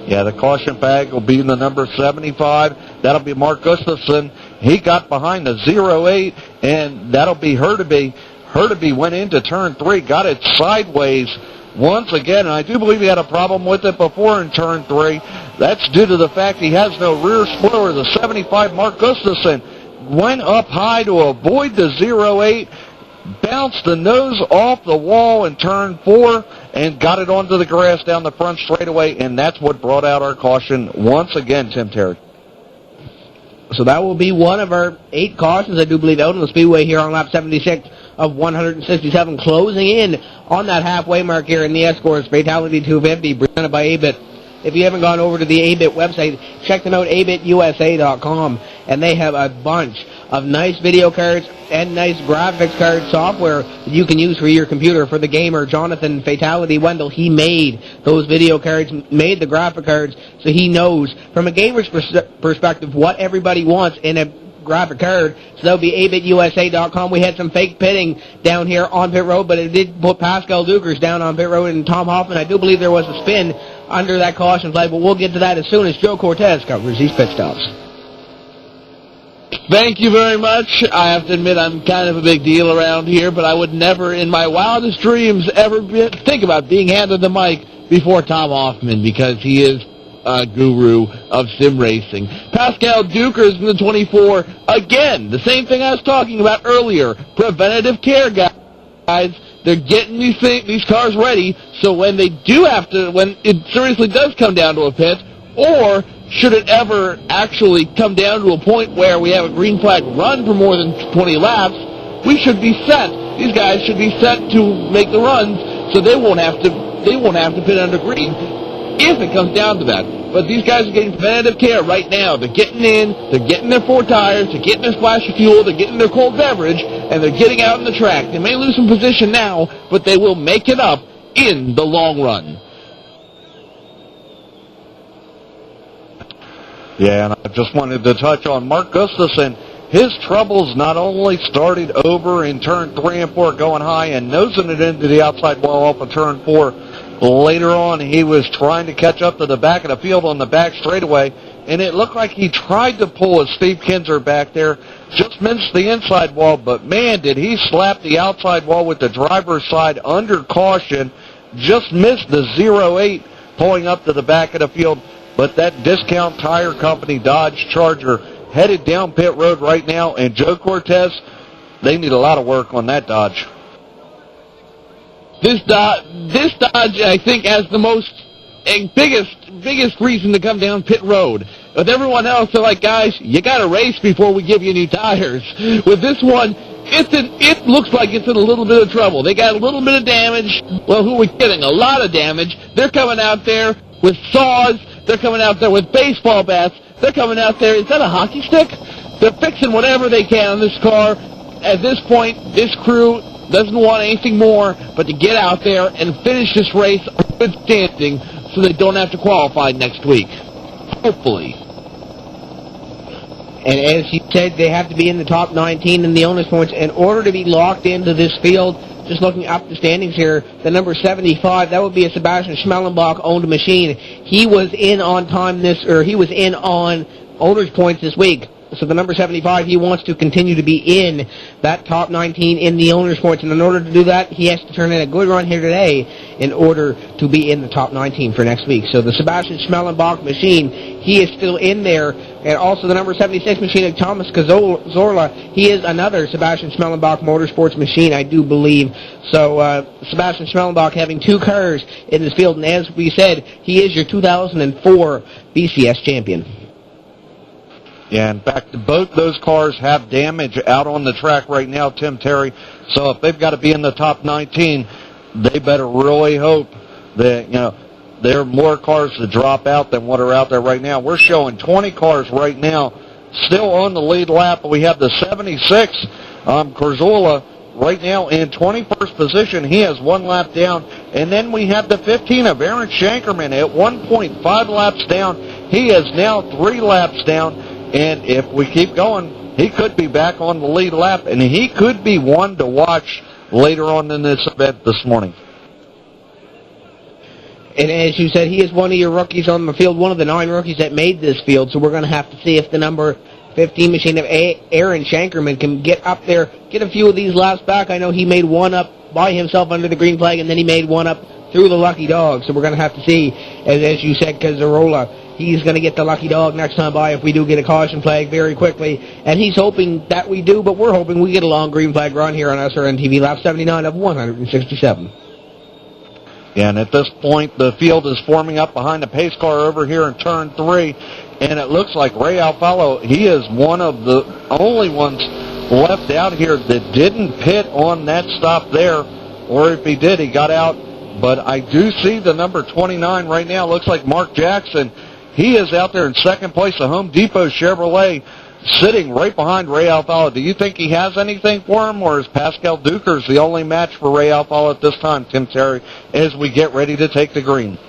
Yeah, the caution flag will be in the number 75. That'll be Mark Gustafson. He got behind the 08, and that'll be Hurtubee. Hurtubee went into turn 3, got it sideways once again, and I do believe he had a problem with it before in turn 3. That's due to the fact he has no rear spoiler. The 75 Mark Gustafson went up high to avoid the 08, bounced the nose off the wall in turn 4, and got it onto the grass down the front straightaway, and that's what brought out our caution once again, Tim Terry. So that will be one of our 8 cautions, I do believe, out on the Speedway here on lap 76 of 167, closing in on that halfway mark here in the ESCORS Fatality 250, presented by ABIT. If you haven't gone over to the ABIT website, check them out, abitusa.com, and they have a bunch of nice video cards and nice graphics card software that you can use for your computer. For the gamer, Jonathan Fatality Wendell, he made those video cards, made the graphic cards, so he knows from a gamer's perspective what everybody wants in a graphic card. So that would be abitusa.com. We had some fake pitting down here on pit road, but it did put Pascal Dukers down on pit road, and Tom Hoffman, I do believe there was a spin under that caution flag, but we'll get to that as soon as Joe Cortez covers these pit stops. Thank you very much. I have to admit I'm kind of a big deal around here, but I would never in my wildest dreams ever think about being handed the mic before Tom Hoffman, because he is a guru of sim racing. Pascal Dukers in the 24. Again, the same thing I was talking about earlier. Preventative care, guys. They're getting these cars ready, so when they do have to, when it seriously does come down to a pit, or should it ever actually come down to a point where we have a green flag run for more than 20 laps, we should be set. These guys should be set to make the runs, so they won't have to pit under green if it comes down to that. But these guys are getting preventative care right now. They're getting in, they're getting their 4 tires, they're getting their splash of fuel, they're getting their cold beverage, and they're getting out in the track. They may lose some position now, but they will make it up in the long run. Yeah, and I just wanted to touch on Mark Gustafson. His troubles not only started over in turn 3 and 4 going high and nosing it into the outside wall off of turn 4. Later on, he was trying to catch up to the back of the field on the back straightaway, and it looked like he tried to pull a Steve Kinzer back there, just missed the inside wall, but man, did he slap the outside wall with the driver's side under caution, just missed the 08 pulling up to the back of the field. But that Discount Tire Company Dodge Charger headed down pit road right now, and Joe Cortez, they need a lot of work on that Dodge. This Dodge, I think, has the most and biggest reason to come down pit road. With everyone else, they're like, guys, you got to race before we give you new tires. With this one, it looks like it's in a little bit of trouble. They got a little bit of damage. Well, who are we kidding? A lot of damage. They're coming out there with saws. They're coming out there with baseball bats. They're coming out there. Is that a hockey stick? They're fixing whatever they can on this car. At this point, this crew doesn't want anything more but to get out there and finish this race on good standing so they don't have to qualify next week. Hopefully. And as you said, they have to be in the top 19 in the onus points in order to be locked into this field. Just looking up the standings here, the number 75, that would be a Sebastian Schmellenbach-owned machine. He was in on owner's points this week. So the number 75, he wants to continue to be in that top 19 in the owner's points. And in order to do that, he has to turn in a good run here today in order to be in the top 19 for next week. So the Sebastian Schmellenbach machine, he is still in there. And also the number 76 machine of Thomas Cazorla, he is another Sebastian Schmellenbach Motorsports machine, I do believe. So Sebastian Schmellenbach having two cars in this field. And as we said, he is your 2004 BCS champion. Yeah, in fact, both those cars have damage out on the track right now, Tim Terry. So if they've got to be in the top 19, they better really hope that, there are more cars to drop out than what are out there right now. We're showing 20 cars right now still on the lead lap. We have the 76, Corzola, right now in 21st position. He has one lap down. And then we have the 15 of Aaron Shankerman at 1.5 laps down. He is now 3 laps down. And if we keep going, he could be back on the lead lap, and he could be one to watch later on in this event this morning. And as you said, he is one of your rookies on the field, one of the 9 rookies that made this field, so we're going to have to see if the number 15 machine of Aaron Shankerman can get up there, get a few of these laps back. I know he made one up by himself under the green flag, and then he made one up through the lucky dog, so we're going to have to see, as you said, Cazzarola, he's going to get the lucky dog next time by if we do get a caution flag very quickly. And he's hoping that we do, but we're hoping we get a long green flag run here on SRN TV, lap 79 of 167. Yeah, and at this point, the field is forming up behind the pace car over here in turn 3. And it looks like Ray Alfalo, he is one of the only ones left out here that didn't pit on that stop there. Or if he did, he got out. But I do see the number 29 right now. Looks like Mark Jackson. He is out there in second place, the Home Depot Chevrolet, sitting right behind Ray Alfalo. Do you think he has anything for him, or is Pascal Dukers the only match for Ray Alfalo at this time, Tim Terry, as we get ready to take the green?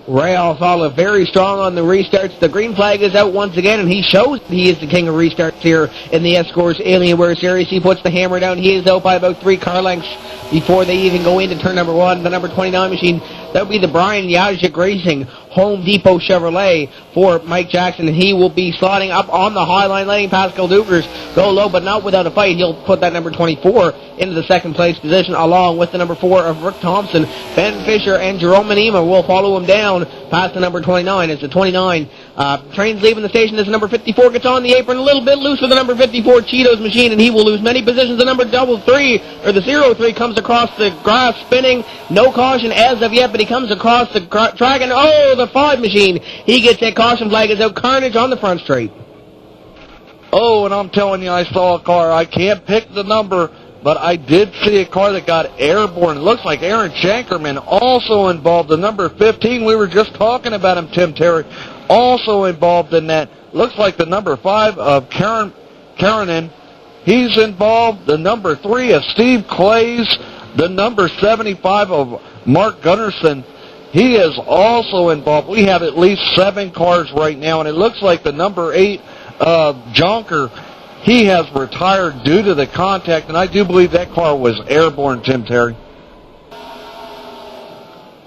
Ray Alfalo very strong on the restarts. The green flag is out once again, and he shows he is the king of restarts here in the ESCORS Alienware Series. He puts the hammer down. He is out by about 3 car lengths before they even go into turn number 1. The number 29 machine, that would be the Brian Yajic Racing Home Depot Chevrolet for Mike Jackson, and he will be sliding up on the high line, letting Pascal Dukers go low, but not without a fight. He'll put that number 24 into the second place position, along with the number 4 of Rick Thompson. Ben Fisher and Jerome Manima will follow him down past the number 29. As the 29 train's leaving the station, as the number 54 gets on the apron, a little bit loose with the number 54 Cheetos machine, and he will lose many positions. The number 3, or the 03, comes across the grass spinning. No caution as of yet, but he comes across the track, and the 5 machine, he gets that caution flag. Is out. Carnage on the front straight. Oh, and I'm telling you, I saw a car. I can't pick the number, but I did see a car that got airborne. It looks like Aaron Shankerman also involved. The number 15, we were just talking about him, Tim Terry, also involved in that. Looks like the number 5 of Karanen, he's involved. The number 3 of Steve Clays. The number 75 of Mark Gunnarsson, he is also involved. We have at least 7 cars right now, and it looks like the number 8 of Jonker, he has retired due to the contact, and I do believe that car was airborne, Tim Terry.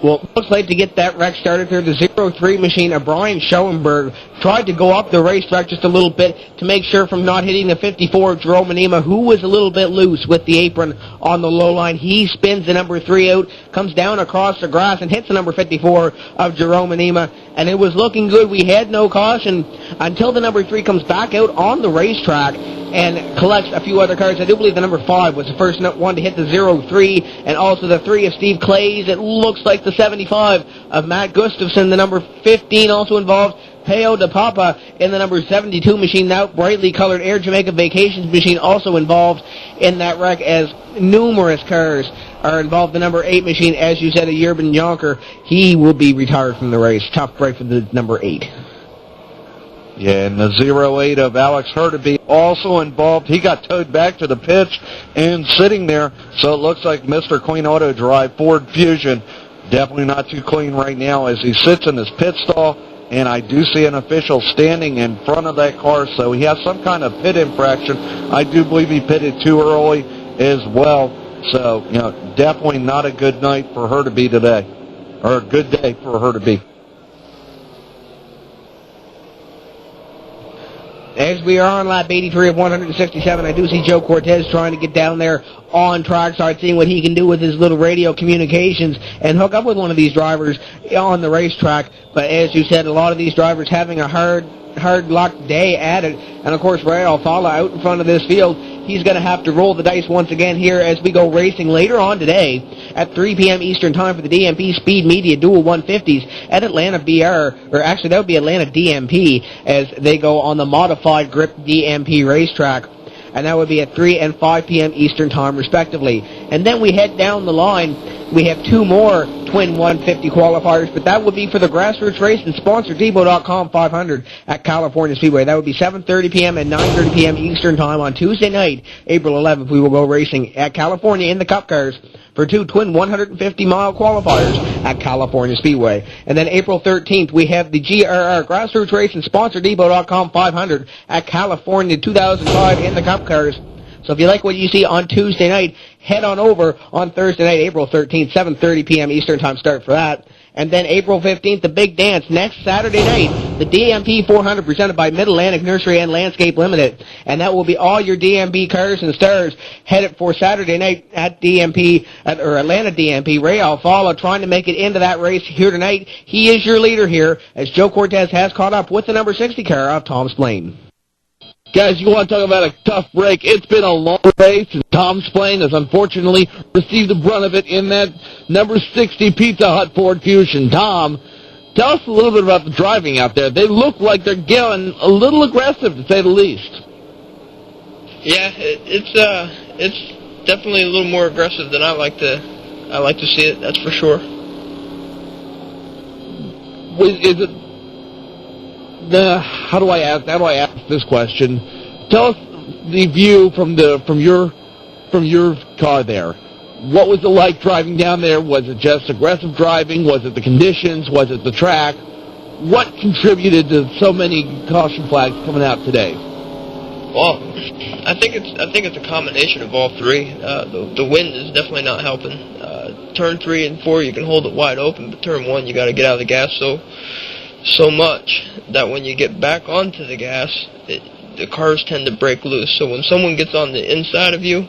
Well, it looks like to get that wreck started there, the 03 machine of Brian Schoenberg tried to go up the racetrack just a little bit to make sure from not hitting the 54 of Jerome Manima, who was a little bit loose with the apron on the low line. He spins the number 3 out, comes down across the grass, and hits the number 54 of Jerome Manima, and it was looking good. We had no caution until the number 3 comes back out on the racetrack and collects a few other cars. I do believe the number 5 was the first one to hit the 03, and also the 3 of Steve Clays. It looks like the 75 of Matt Gustafson, the number 15 also involved. Peo de Papa in the number 72 machine, now brightly colored Air Jamaica Vacations machine, also involved in that wreck, as numerous cars are involved. The number 8 machine, as you said, a Yerban Jonker, he will be retired from the race. Tough break for the number 8. Yeah, and the 08 of Alex Hurtubise also involved. He got towed back to the pits and sitting there, so it looks like Mr. Clean Auto Drive Ford Fusion definitely not too clean right now as he sits in his pit stall, and I do see an official standing in front of that car, so he has some kind of pit infraction. I do believe he pitted too early as well, so, definitely not a good night for Hurtubise today, or a good day for Hurtubise. As we are on lap 83 of 167, I do see Joe Cortez trying to get down there on trackside, seeing what he can do with his little radio communications and hook up with one of these drivers on the racetrack. But as you said, a lot of these drivers having a hard luck day at it. And of course, Ray Alfala out in front of this field. He's going to have to roll the dice once again here as we go racing later on today at 3 p.m. Eastern Time for the DMP Speed Media Dual 150s at Atlanta BR, or actually that would be Atlanta DMP, as they go on the modified grip DMP racetrack. And that would be at 3 and 5 p.m. Eastern Time, respectively. And then we head down the line. We have two more Twin 150 qualifiers, but that would be for the grassroots race and sponsor Depot.com 500 at California Speedway. That would be 7:30 p.m. and 9:30 p.m. Eastern Time on Tuesday night, April 11th. We will go racing at California in the Cup Cars for two Twin 150-mile qualifiers at California Speedway. And then April 13th, we have the GRR Grassroots Race and sponsor Depot.com 500 at California 2005 in the Cup Cars. So if you like what you see on Tuesday night, head on over on Thursday night, April 13th, 7:30 p.m. Eastern Time start for that. And then April 15th, the big dance. Next Saturday night, the DMP 400 presented by Mid-Atlantic Nursery and Landscape Limited. And that will be all your DMP cars and stars headed for Saturday night at DMP, or Atlanta DMP. Ray Alfala trying to make it into that race here tonight. He is your leader here as Joe Cortez has caught up with the number 60 car of Tom Splane. Guys, you want to talk about a tough break. It's been a long race, and Tom Splane has unfortunately received the brunt of it in that number 60 Pizza Hut Ford Fusion. Tom, tell us a little bit about the driving out there. They look like they're getting a little aggressive, to say the least. Yeah, it's definitely a little more aggressive than I like to see it, that's for sure. Is it... How do I ask this question? Tell us the view from your car there. What was it like driving down there? Was it just aggressive driving? Was it the conditions? Was it the track? What contributed to so many caution flags coming out today? Well, I think it's a combination of all three. The wind is definitely not helping. Turn 3 and 4 you can hold it wide open, but turn 1 you got to get out of the gas so much that when you get back onto the gas, the cars tend to break loose. So when someone gets on the inside of you,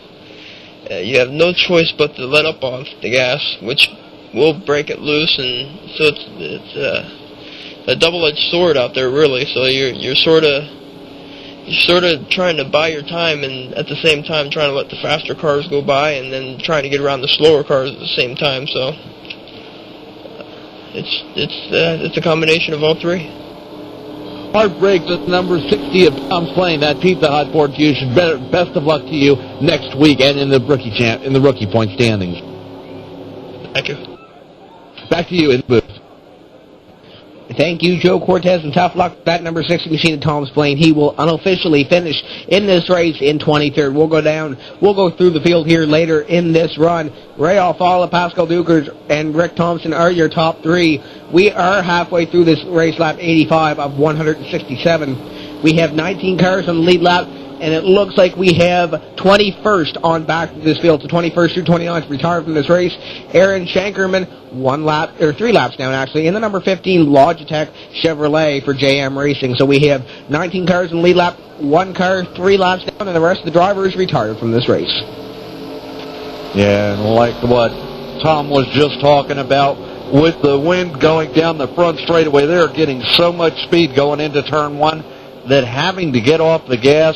you have no choice but to let up off the gas, which will break it loose. And so it's a double-edged sword out there, really. So you're sort of trying to buy your time, and at the same time trying to let the faster cars go by, and then trying to get around the slower cars at the same time. So it's a combination of all three. Hard break with number 60 of Tom Splane, that Pizza Hut Ford Fusion. Best of luck to you next week and in the rookie point standings. Thank you. Back to you in the booth. Thank you, Joe Cortez, and tough luck with that number 60 machine of Tom Splane. He will unofficially finish in this race in 23rd. We'll go through the field here later in this run. Ray Alfala, Pascal Dukers, and Rick Thompson are your top three. We are halfway through this race, lap 85 of 167. We have 19 cars on the lead lap, and it looks like we have 21st on back to this field. So 21st through 29th retired from this race. Aaron Shankerman, 3 laps down actually, in the number 15 Logitech Chevrolet for JM Racing. So we have 19 cars in the lead lap, 1 car 3 laps down, and the rest of the drivers retired from this race. Yeah, and like what Tom was just talking about, with the wind going down the front straightaway, they're getting so much speed going into turn 1 that having to get off the gas,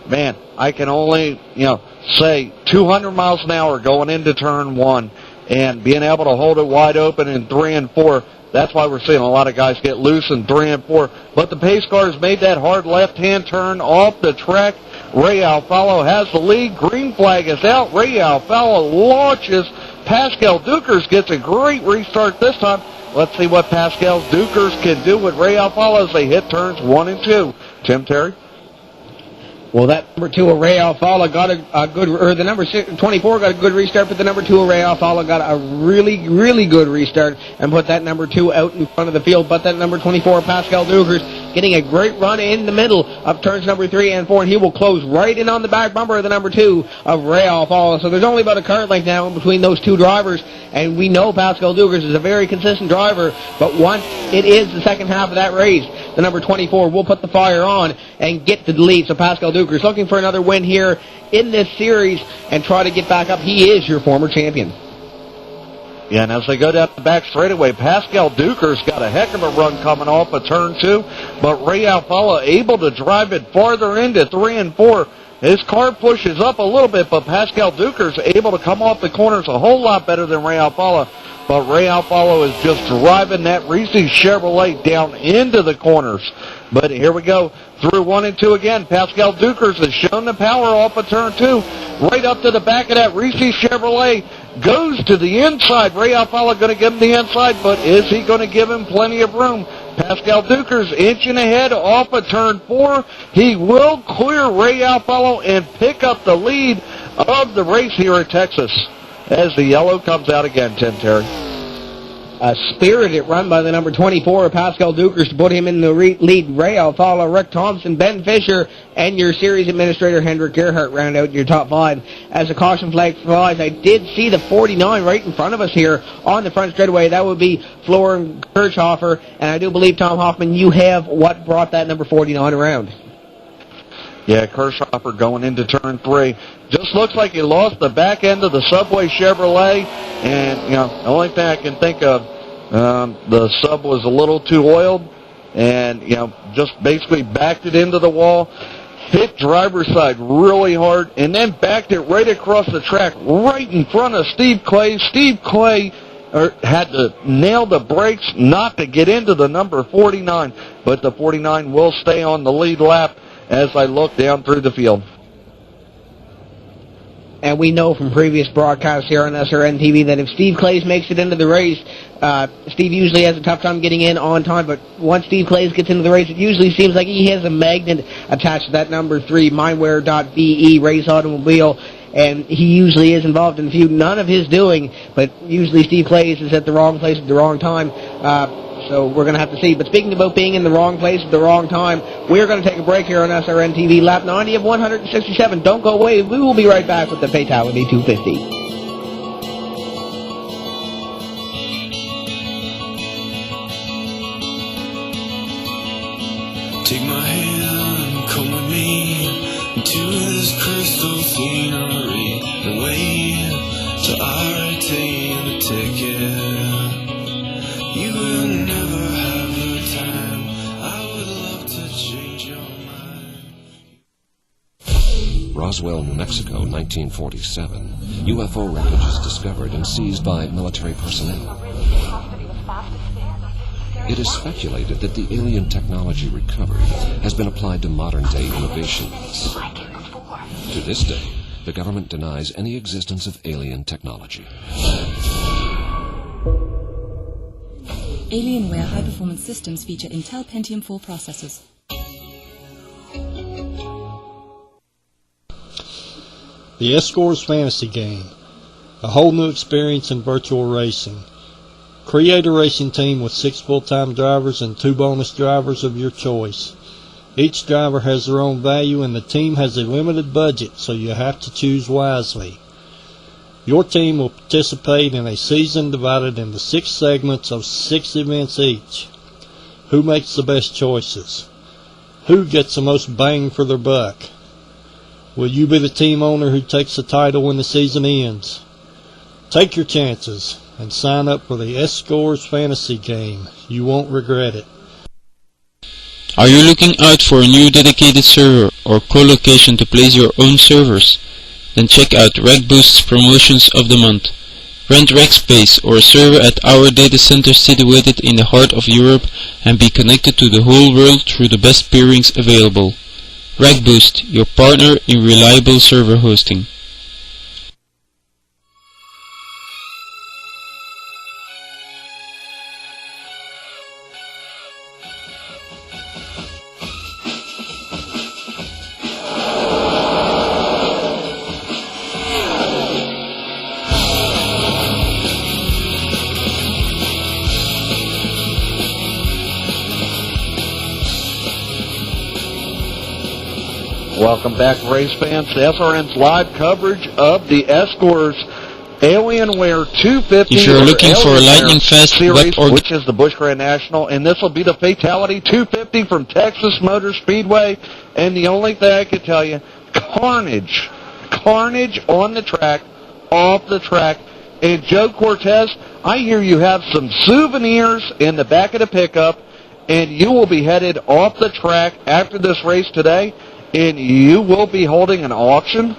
man, I can only, say 200 miles an hour going into turn 1, and being able to hold it wide open in 3 and 4. That's why we're seeing a lot of guys get loose in 3 and 4. But the pace cars made that hard left-hand turn off the track. Ray Alfala has the lead. Green flag is out. Ray Alfala launches. Pascal Dukers gets a great restart this time. Let's see what Pascal Dukers can do with Ray Alfala as they hit turns 1 and 2. Tim Terry? Well, that number 2, Ray Alfala, got a good, or the number 24 got a good restart, but the number 2, Ray Alfala, got a really, really good restart and put that number 2 out in front of the field. But that number 24, Pascal Dukers, getting a great run in the middle of turns number 3 and 4, and he will close right in on the back bumper of the number 2 of Ray Alfalla. So there's only about a car length now in between those two drivers, and we know Pascal Dukers is a very consistent driver, but once it is the second half of that race, the number 24 will put the fire on and get to the lead. So Pascal Dukers looking for another win here in this series and try to get back up. He is your former champion. Yeah, and as they go down the back straightaway, Pascal Dukers got a heck of a run coming off of turn 2, but Ray Alfalla able to drive it farther into 3 and 4. His car pushes up a little bit, but Pascal Dukers able to come off the corners a whole lot better than Ray Alfalla. But Ray Alfalla is just driving that Reese Chevrolet down into the corners. But here we go through 1 and 2 again. Pascal Dukers has shown the power off of turn 2. Right up to the back of that Reese Chevrolet. Goes to the inside. Ray Alfalla going to give him the inside, but is he going to give him plenty of room? Pascal Dukers inching ahead off of turn 4. He will clear Ray Alfalla and pick up the lead of the race here at Texas as the yellow comes out again, Tim Terry. A spirited run by the number 24 of Pascal Dukers to put him in the lead. Ray Alfalla, Rick Thompson, Ben Fisher, and your series administrator Hendrik Gerhardt round out your top 5. As a caution flag flies, I did see the 49 right in front of us here on the front straightaway. That would be Florian Kirchhofer, and I do believe, Tom Hoffman, you have what brought that number 49 around. Yeah, Kirchhofer going into turn 3. Just looks like he lost the back end of the Subway Chevrolet, and, the only thing I can think of, the sub was a little too oiled, and, just basically backed it into the wall, hit driver's side really hard, and then backed it right across the track, right in front of Steve Clay. Steve Clay had to nail the brakes not to get into the number 49, but the 49 will stay on the lead lap as I look down through the field. And we know from previous broadcasts here on SRN TV that if Steve Clays makes it into the race, Steve usually has a tough time getting in on time, but once Steve Clays gets into the race, it usually seems like he has a magnet attached to that number 3, mindware.be race automobile, and he usually is involved in a few, none of his doing, but usually Steve Clays is at the wrong place at the wrong time. So we're going to have to see. But speaking about being in the wrong place at the wrong time, we're going to take a break here on SRN TV. Lap 90 of 167. Don't go away. We will be right back with the Fital1ty 250. Take my hand, come with me to this crystal scenery and wait till I retain the ticket. You will never have the time. I would love to change your mind. Roswell, New Mexico, 1947. UFO wreckage is discovered and seized by military personnel. It is speculated that the alien technology recovered has been applied to modern-day innovations. To this day, the government denies any existence of alien technology. Alienware high-performance systems feature Intel Pentium 4 processors. The ESCORS Fantasy Game. A whole new experience in virtual racing. Create a racing team with 6 full-time drivers and 2 bonus drivers of your choice. Each driver has their own value and the team has a limited budget, so you have to choose wisely. Your team will participate in a season divided into 6 segments of 6 events each. Who makes the best choices? Who gets the most bang for their buck? Will you be the team owner who takes the title when the season ends? Take your chances and sign up for the ESCORS Fantasy Game. You won't regret it. Are you looking out for a new dedicated server or co-location to place your own servers? Then check out RegBoost's promotions of the month. Rent rec space or a server at our data center situated in the heart of Europe and be connected to the whole world through the best peerings available. RegBoost, your partner in reliable server hosting. Welcome back, race fans, to SRN's live coverage of the ESCORS Alienware 250. If you're looking for a lightning-fast series, which is the Busch Grand National, and this will be the Fital1ty 250 from Texas Motor Speedway. And the only thing I can tell you, carnage on the track, off the track. And Joe Cortez, I hear you have some souvenirs in the back of the pickup, and you will be headed off the track after this race today, and you will be holding an auction.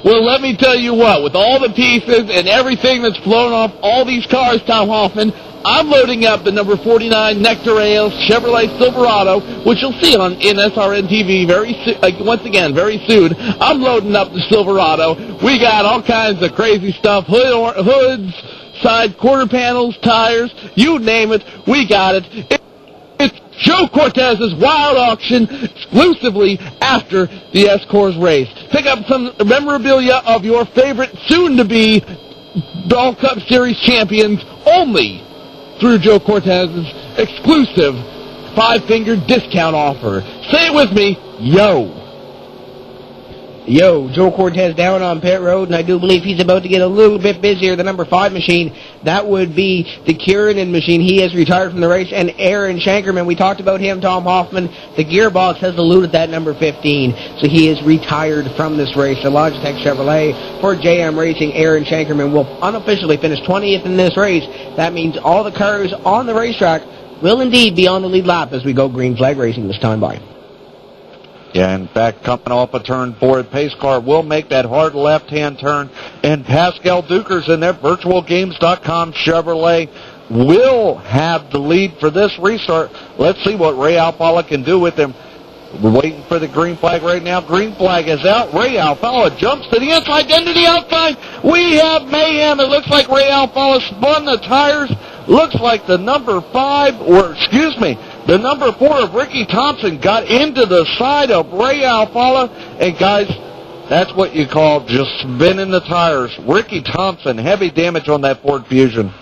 Well, let me tell you what, with all the pieces and everything that's flown off all these cars, Tom Hoffman, I'm loading up the number 49 Nectar Ales Chevrolet Silverado, which you'll see on in SRN TV very soon. I'm loading up the Silverado. We got all kinds of crazy stuff, hoods, side quarter panels, tires, you name it, we got it. It's Joe Cortez's Wild Auction exclusively after the ESCORS race. Pick up some memorabilia of your favorite soon-to-be Ball Cup Series champions only through Joe Cortez's exclusive 5-finger discount offer. Say it with me, yo. Yo, Joe Cortez down on pit road, and I do believe he's about to get a little bit busier. The number 5 machine, that would be the Kiernan machine. He has retired from the race, and Aaron Shankerman, we talked about him, Tom Hoffman. The gearbox has eluded that number 15, so he is retired from this race. The Logitech Chevrolet for JM Racing, Aaron Shankerman will unofficially finish 20th in this race. That means all the cars on the racetrack will indeed be on the lead lap as we go green flag racing this time by. Yeah, in fact, coming off a turn 4, pace car will make that hard left-hand turn, and Pascal Dukers in their virtualgames.com Chevrolet will have the lead for this restart. Let's see what Ray Alfala can do with him. We're waiting for the green flag right now. Green flag is out. Ray Alfala jumps to the inside, then to the outside. We have mayhem. It looks like Ray Alfala spun the tires. Looks like the number 4 of Ricky Thompson got into the side of Ray Alfala. And guys, that's what you call just spinning the tires. Ricky Thompson, heavy damage on that Ford Fusion.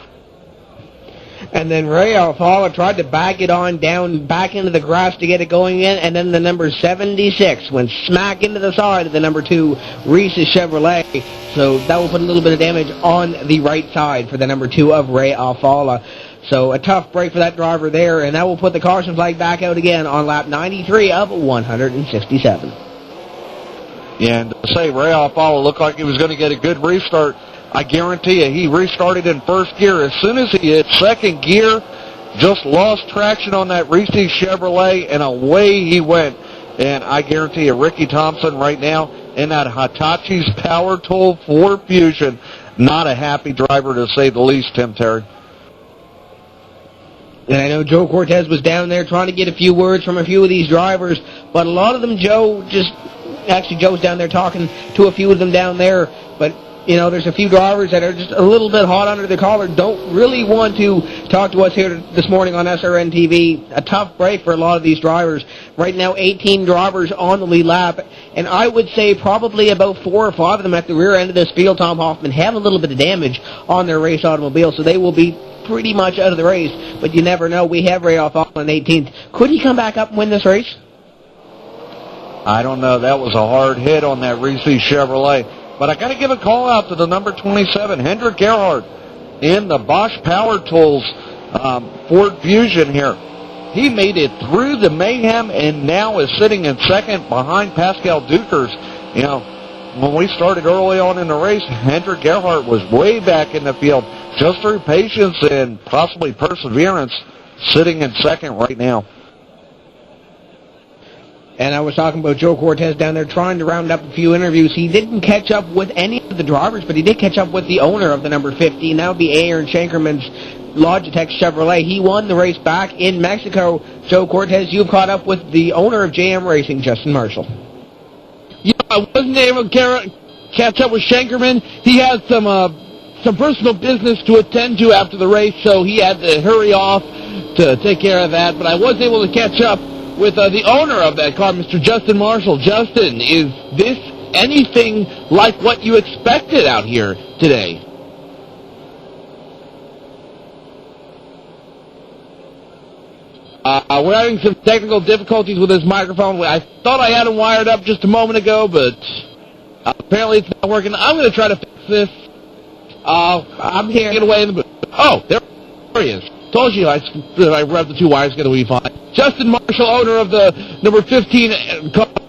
And then Ray Alfala tried to back it on down back into the grass to get it going in, and then the number 76 went smack into the side of the number 2 Reese's Chevrolet. So that will put a little bit of damage on the right side for the number 2 of Ray Alfala. So a tough break for that driver there, and that will put the caution flag back out again on lap 93 of 167. Yeah, and to say Ray Alfala looked like he was going to get a good restart, I guarantee you he restarted in first gear. As soon as he hit second gear, just lost traction on that Reese's Chevrolet, and away he went. And I guarantee you, Ricky Thompson right now in that Hitachi's Power Tool Ford Fusion, not a happy driver to say the least, Tim Terry. And I know Joe Cortez was down there trying to get a few words from a few of these drivers, but a lot of them, Joe's down there talking to a few of them down there, but you know, there's a few drivers that are just a little bit hot under the collar, don't really want to talk to us here this morning on SRN TV. A tough break for a lot of these drivers. Right now, 18 drivers on the lead lap, and I would say probably about 4 or 5 of them at the rear end of this field, Tom Hoffman, have a little bit of damage on their race automobile, so they will be pretty much out of the race, but you never know. We have Ray Alfala on 18th. Could he come back up and win this race? I don't know. That was a hard hit on that Reese's Chevrolet. But I got to give a call out to the number 27, Hendrik Gerhardt, in the Bosch Power Tools Ford Fusion here. He made it through the mayhem and now is sitting in second behind Pascal Dukers. You know, when we started early on in the race, Hendrik Gerhardt was way back in the field, just through patience and possibly perseverance, sitting in second right now. And I was talking about Joe Cortez down there trying to round up a few interviews. He didn't catch up with any of the drivers, but he did catch up with the owner of the number 50, and that would be Aaron Shankerman's Logitech Chevrolet. He won the race back in Mexico. Joe Cortez, you've caught up with the owner of JM Racing, Justin Marshall. Yeah, I wasn't able to catch up with Shankerman. He had some personal business to attend to after the race, so he had to hurry off to take care of that. But I was able to catch up with the owner of that car, Mr. Justin Marshall. Justin, is this anything like what you expected out here today? We're having some technical difficulties with his microphone. I thought I had him wired up just a moment ago, but apparently it's not working. I'm going to try to fix this. I'm here. Get away in the booth. Oh, there he is. Told you I rubbed the two wires, going to be fine. Justin Marshall, owner of the number 15,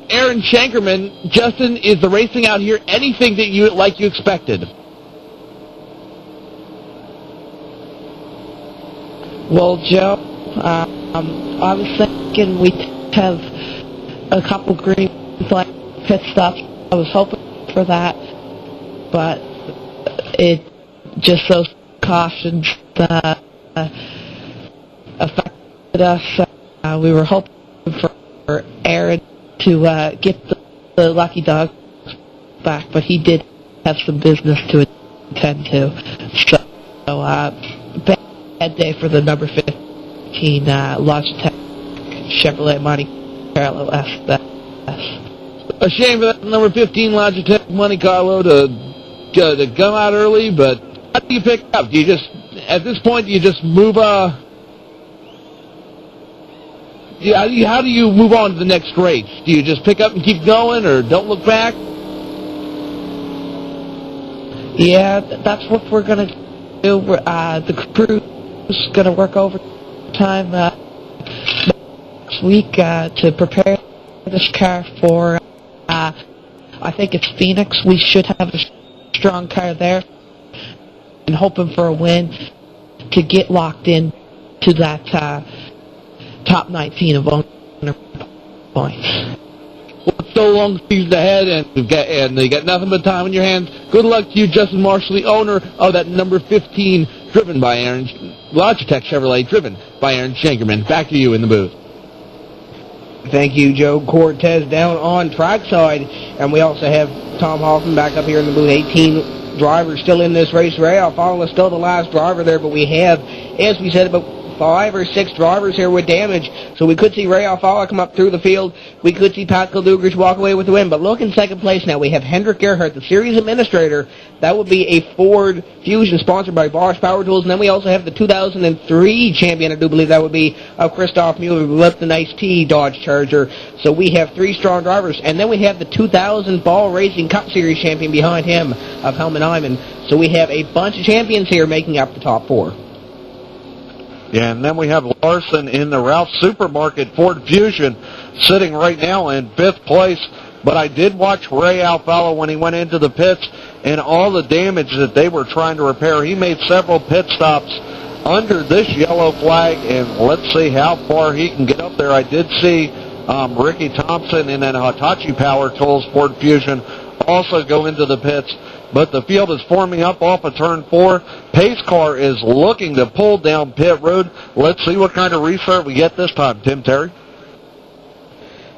Aaron Shankerman. Justin, is the racing out here anything that you expected? Well, Joe, I was thinking we'd have a couple green flag pit stops. I was hoping for that, but it just those cautions affected us. We were hoping for Aaron to get the lucky dog back, but he did have some business to attend to. So bad day for the number 15 Logitech Chevrolet Monte Carlo S. A shame for that number 15 Logitech Monte Carlo to come out early, but how do you pick up? Do you just, at this point, do you just move, how do you move on to the next race? Do you just pick up and keep going, or don't look back? Yeah, that's what we're going to do. The crew's going to work overtime next week to prepare this car for, I think it's Phoenix. We should have a strong car there, and hoping for a win to get locked in to that top 19 of owner points. Well, it's so long season ahead, and you got nothing but time in your hands. Good luck to you, Justin Marshall, the owner of that number 15, driven by Aaron Logitech Chevrolet, driven by Aaron Shankerman. Back to you in the booth. Thank you, Joe Cortez, down on trackside. And we also have Tom Hoffman back up here in the booth. 18 drivers still in this race. Ray Alfala is still the last driver there, but we have, as we said, about 5 or 6 drivers here with damage. So we could see Ray Alfala come up through the field. We could see Pascal Dugers walk away with the win. But look, in second place now, we have Hendrik Gerhardt, the series administrator. That would be a Ford Fusion sponsored by Bosch Power Tools. And then we also have the 2003 champion, I do believe that would be Christoph Mueller, who left the nice T Dodge Charger. So we have 3 strong drivers. And then we have the 2000 Ball Racing Cup Series champion behind him of Helmut Iman. So we have a bunch of champions here making up the top 4. Yeah, and then we have Larson in the Ralph Supermarket Ford Fusion sitting right now in 5th place. But I did watch Ray Alfala when he went into the pits and all the damage that they were trying to repair. He made several pit stops under this yellow flag, and let's see how far he can get up there. I did see Ricky Thompson in that Hitachi Power Tools Ford Fusion also go into the pits. But the field is forming up off of turn 4. Pace car is looking to pull down pit road. Let's see what kind of restart we get this time, Tim Terry.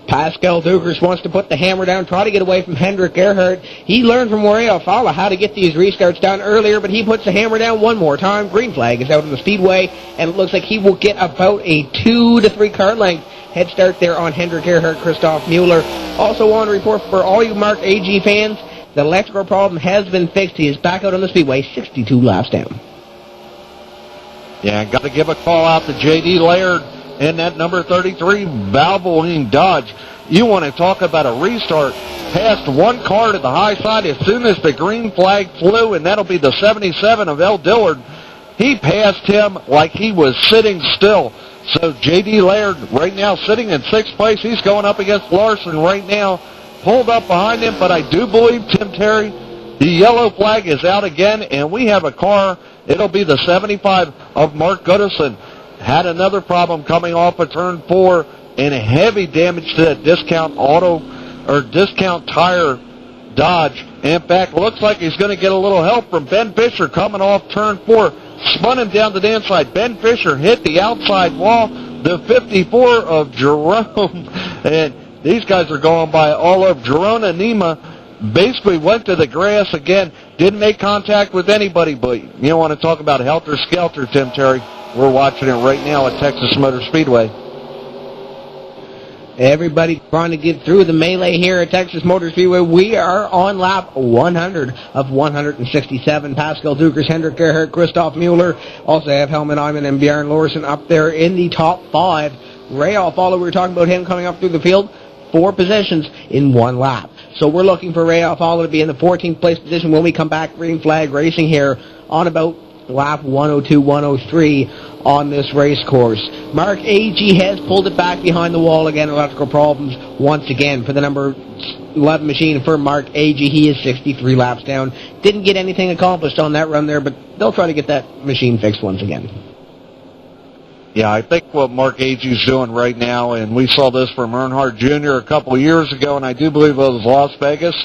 Pascal Dugers wants to put the hammer down, try to get away from Hendrik Gerhardt. He learned from Ray Alfala how to get these restarts down earlier, but he puts the hammer down one more time. Green flag is out on the Speedway, and it looks like he will get about a 2 to 3 car length head start there on Hendrik Gerhardt, Christoph Mueller. Also on report for all you Mark AG fans, the electrical problem has been fixed. He is back out on the Speedway, 62 laps down. Yeah, got to give a call out to J.D. Laird and that number 33 Valvoline Dodge. You want to talk about a restart. Passed one car to the high side as soon as the green flag flew, and that'll be the 77 of L. Dillard. He passed him like he was sitting still. So J.D. Laird right now sitting in 6th place. He's going up against Larson right now. Pulled up behind him, but I do believe, Tim Terry, the yellow flag is out again, and we have a car. It'll be the 75 of Mark Goodison. Had another problem coming off of turn 4, and heavy damage to that discount tire Dodge. In fact, looks like he's going to get a little help from Ben Fisher coming off turn 4. Spun him down the damn side. Ben Fisher hit the outside wall. The 54 of Jerome, and these guys are going by all of Jerona Nima. Basically went to the grass again. Didn't make contact with anybody, but you don't want to talk about helter-skelter, Tim Terry. We're watching it right now at Texas Motor Speedway. Everybody trying to get through the melee here at Texas Motor Speedway. We are on lap 100 of 167. Pascal Dukers, Hendrik Gerhardt, Christoph Mueller. Also have Helmut Iman and Bjorn Larsen up there in the top 5. Ray Alfalo, we were talking about him coming up through the field. 4 positions in 1 lap. So we're looking for Ray Alfalo to be in the 14th place position when we come back. Green flag racing here on about lap 102, 103 on this race course. Mark Agee has pulled it back behind the wall again. Electrical problems once again for the number 11 machine for Mark Agee. He is 63 laps down. Didn't get anything accomplished on that run there, but they'll try to get that machine fixed once again. Yeah, I think what Mark Agee's doing right now, and we saw this from Earnhardt Jr. a couple years ago, and I do believe it was Las Vegas,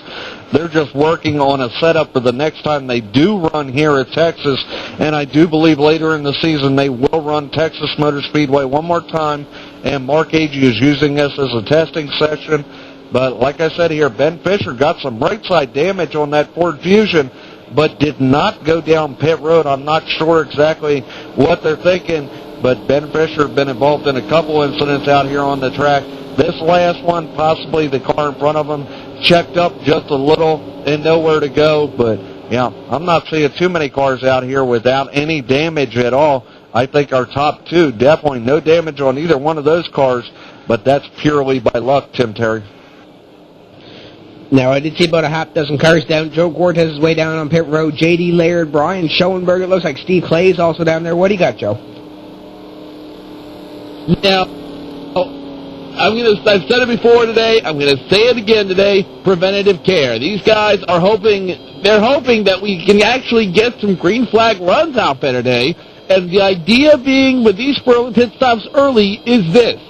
they're just working on a setup for the next time they do run here at Texas, and I do believe later in the season they will run Texas Motor Speedway one more time, and Mark Agee is using this as a testing session. But like I said here, Ben Fisher got some right side damage on that Ford Fusion, but did not go down pit road. I'm not sure exactly what they're thinking, but Ben Fisher has been involved in a couple incidents out here on the track. This last one, possibly the car in front of him checked up just a little and nowhere to go. But, yeah, I'm not seeing too many cars out here without any damage at all. I think our top 2, definitely no damage on either one of those cars, but that's purely by luck, Tim Terry. Now, I did see about a half dozen cars down. Joe Cortez is way down on pit road. J.D. Laird, Brian Schoenberg. It looks like Steve Clay's also down there. What do you got, Joe? Now, I've said it before today, I'm going to say it again today, preventative care. These guys are hoping that we can actually get some green flag runs out there today, and the idea being with these pit stops early is this.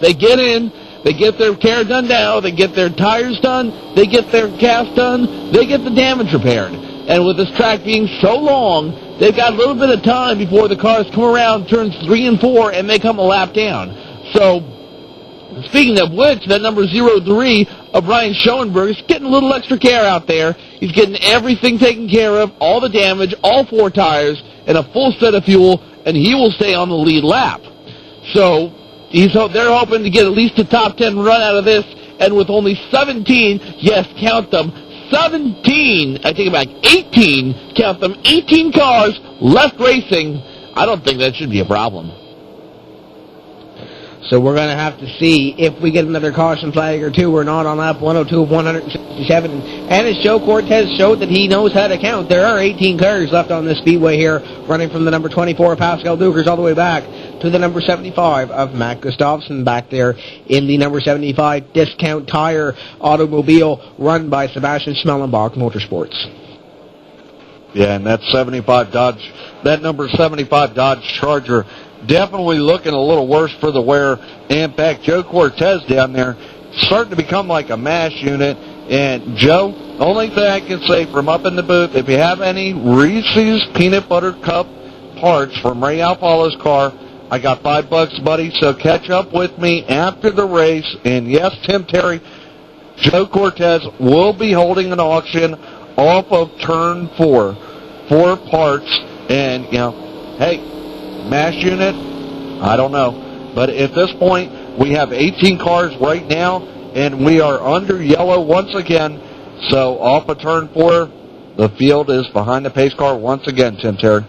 They get in, they get their care done now, they get their tires done, they get their gas done, they get the damage repaired. And with this track being so long, they've got a little bit of time before the cars come around, turns 3 and 4, and they come a lap down. So, speaking of which, that number 03 of Brian Schoenberg is getting a little extra care out there. He's getting everything taken care of, all the damage, all 4 tires, and a full set of fuel, and he will stay on the lead lap. So, they're hoping to get at least a top 10 run out of this, and with only 17, yes, count them, 17, I take it back, 18, count them, 18 cars left racing. I don't think that should be a problem. So we're going to have to see if we get another caution flag or 2. We're not on lap 102 of 167. And as Joe Cortez showed that he knows how to count, there are 18 cars left on this speedway here, running from the number 24 of Pascal Dukers all the way back to the number 75 of Matt Gustafsson back there in the number 75 Discount Tire automobile run by Sebastian Schmellenbach Motorsports. Yeah, and that number 75 Dodge Charger definitely looking a little worse for the wear. And in fact, Joe Cortez down there starting to become like a mash unit. And Joe, only thing I can say from up in the booth, if you have any Reese's Peanut Butter Cup parts from Ray Alfalo's car, I got $5, buddy, so catch up with me after the race. And yes, Tim Terry, Joe Cortez will be holding an auction off of turn 4 for parts. And, hey, mash unit, I don't know. But at this point, we have 18 cars right now, and we are under yellow once again. So off of turn 4, the field is behind the pace car once again, Tim Terry.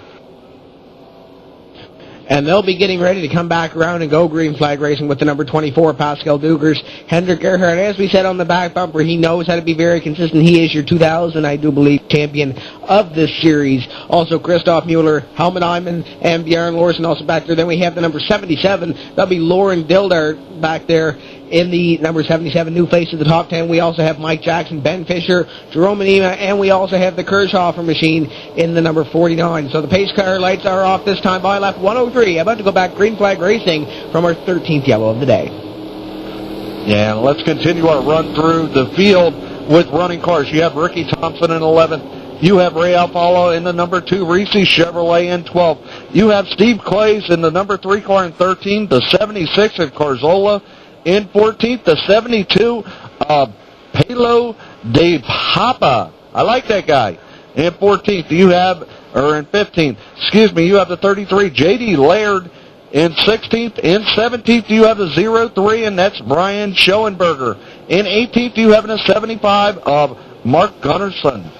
And they'll be getting ready to come back around and go green flag racing with the number 24, Pascal Dukers. Hendrik Gerhardt, as we said on the back bumper, he knows how to be very consistent. He is your 2000, I do believe, champion of this series. Also, Christoph Mueller, Helmut Iman, and Bjorn Larsen also back there. Then we have the number 77. That'll be Lauren Dildart back there in the number 77, new face of the top 10. We also have Mike Jackson, Ben Fisher, Jerome Anima, and we also have the Kirchhofer machine in the number 49. So the pace car lights are off this time by lap 103. About to go back green flag racing from our 13th yellow of the day. Yeah, let's continue our run through the field with running cars. You have Ricky Thompson in 11. You have Ray Alfalo in the number 2, Reese Chevrolet in 12. You have Steve Clays in the number 3 car in 13, the 76 at Carzola. In 14th, the 72, Palo de Papa. I like that guy. In 14th, you have the 33, J.D. Laird In 16th and 17th, you have a 0-3, and that's Brian Schoenberger. In 18th, you have a 75 of Mark Gunnarsson.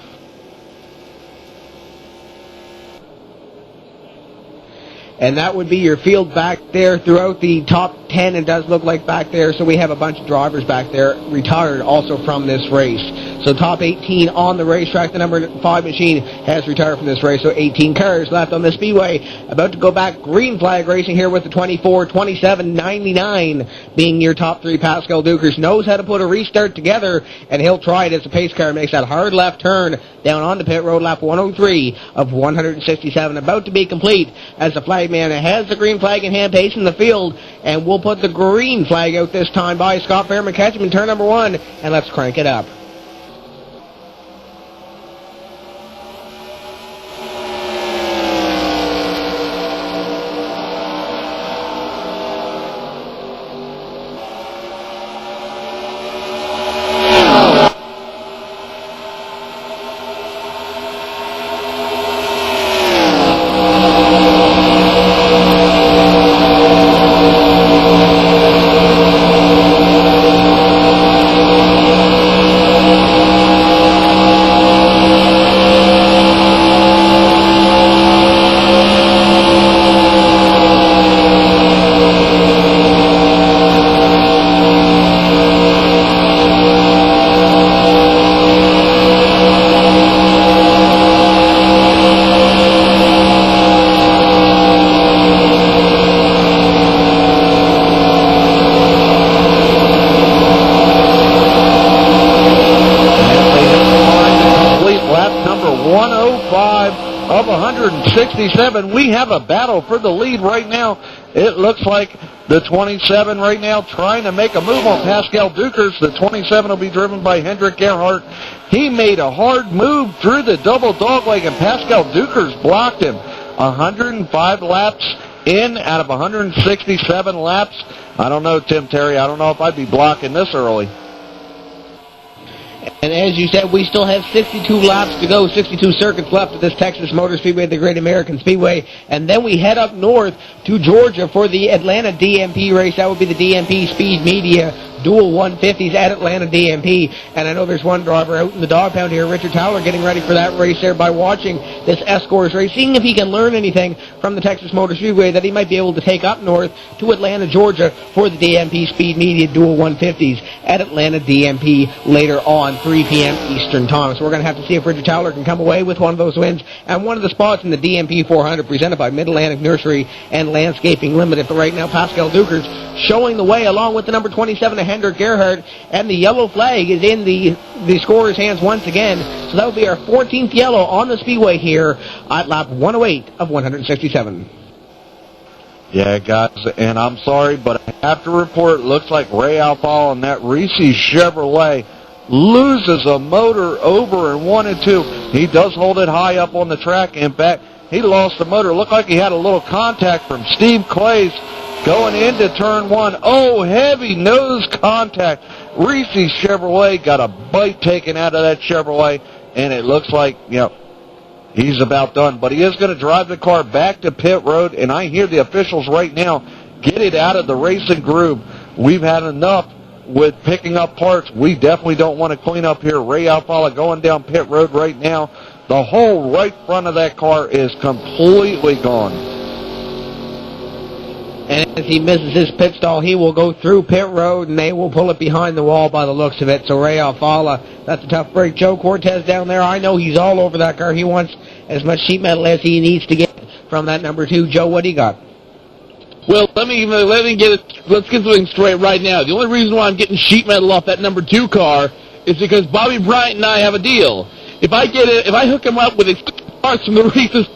And that would be your field back there throughout the top 10, it does look like back there. So we have a bunch of drivers back there retired also from this race. So top 18 on the racetrack. The number 5 machine has retired from this race. So 18 cars left on the Speedway. About to go back green flag racing here with the 24, 27, 99 being your top 3. Pascal Dukers knows how to put a restart together, and he'll try it as the pace car makes that hard left turn down onto pit road. Lap 103 of 167 about to be complete as the flag man has the green flag in hand, pacing the field, and we'll put the green flag out this time by Scott Fairman. Catch him in turn number 1, and let's crank it up. Of 167, we have a battle for the lead right now. It looks like the 27 right now trying to make a move on Pascal Dukers. The 27 will be driven by Hendrik Gerhardt. He made a hard move through the double dogleg, and Pascal Dukers blocked him. 105 laps in out of 167 laps. I don't know, Tim Terry. I don't know if I'd be blocking this early. And as you said, we still have 62 laps to go, 62 circuits left of this Texas Motor Speedway, the Great American Speedway. And then we head up north to Georgia for the Atlanta DMP race. That would be the DMP Speed Media Dual 150s at Atlanta DMP. And I know there's one driver out in the dog pound here, Richard Towler, getting ready for that race there by watching this ESCORS race, seeing if he can learn anything from the Texas Motor Speedway that he might be able to take up north to Atlanta, Georgia for the DMP Speed Media Dual 150s at Atlanta DMP later on, 3 p.m. Eastern Time. So we're going to have to see if Richard Towler can come away with one of those wins and one of the spots in the DMP 400 presented by Mid-Atlantic Nursery and Landscaping Limited. But right now, Pascal Dukers showing the way along with the number 27, Hendrik Gerhardt, and the yellow flag is in the scorer's hands once again. So that will be our 14th yellow on the Speedway here at lap 108 of 167. Yeah, guys, and I'm sorry, but I have to report, it looks like Ray Alfal and that Reese Chevrolet loses a motor over in 1 and 2. He does hold it high up on the track. In fact, he lost the motor. Looked like he had a little contact from Steve Clays going into turn 1. Oh, heavy nose contact. Reese Chevrolet got a bite taken out of that Chevrolet, and it looks like, he's about done. But he is going to drive the car back to pit road, and I hear the officials right now get it out of the racing groove. We've had enough with picking up parts. We definitely don't want to clean up here. Ray Alfala going down pit road right now. The whole right front of that car is completely gone. And as he misses his pit stall, he will go through pit road, and they will pull it behind the wall by the looks of it. So Ray Alfala, that's a tough break. Joe Cortez down there, I know he's all over that car. He wants as much sheet metal as he needs to get from that number 2. Joe, what do you got? Well, let's get something straight right now. The only reason why I'm getting sheet metal off that number 2 car is because Bobby Bryant and I have a deal. If I hook him up with parts from the Reese's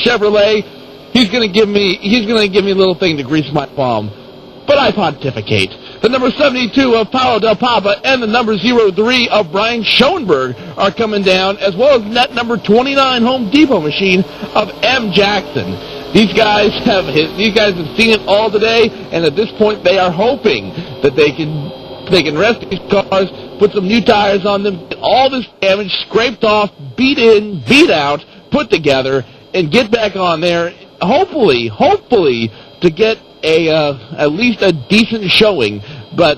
Chevrolet, he's gonna give me a little thing to grease my palm. But I pontificate. The number 72 of Paolo Del Papa and the number 03 of Brian Schoenberg are coming down, as well as that number 29 Home Depot machine of M. Jackson. These guys have seen it all today, and at this point they are hoping that they can rest these cars, put some new tires on them, get all this damage scraped off, beat in, beat out, put together, and get back on there. Hopefully, to get at least a decent showing. But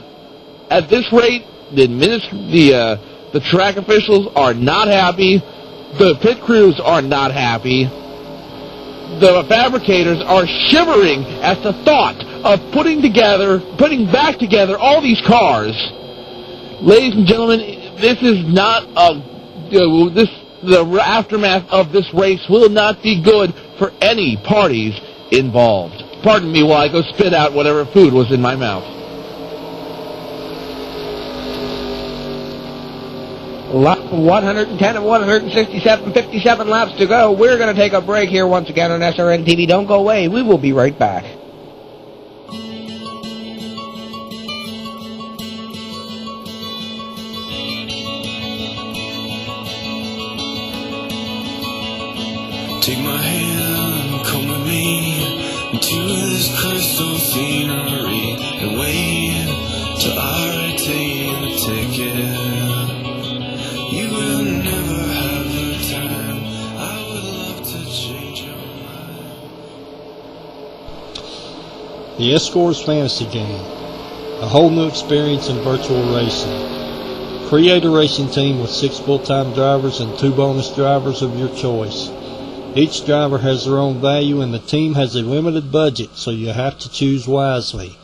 at this rate, the track officials are not happy. The pit crews are not happy. The fabricators are shivering at the thought of putting back together all these cars. Ladies and gentlemen, this is not the aftermath of this race will not be good for any parties involved. Pardon me while I go spit out whatever food was in my mouth. 110 and 167, 57 laps to go. We're going to take a break here once again on SRN TV. Don't go away. We will be right back. Take my hand, come with me into this crystal scenery and wait till I retain the ticket. You will never have the time. I would love to change your mind. The ESCORS Fantasy Game. A whole new experience in virtual racing. Create a racing team with 6 full-time drivers and 2 bonus drivers of your choice. Each driver has their own value and the team has a limited budget, so you have to choose wisely.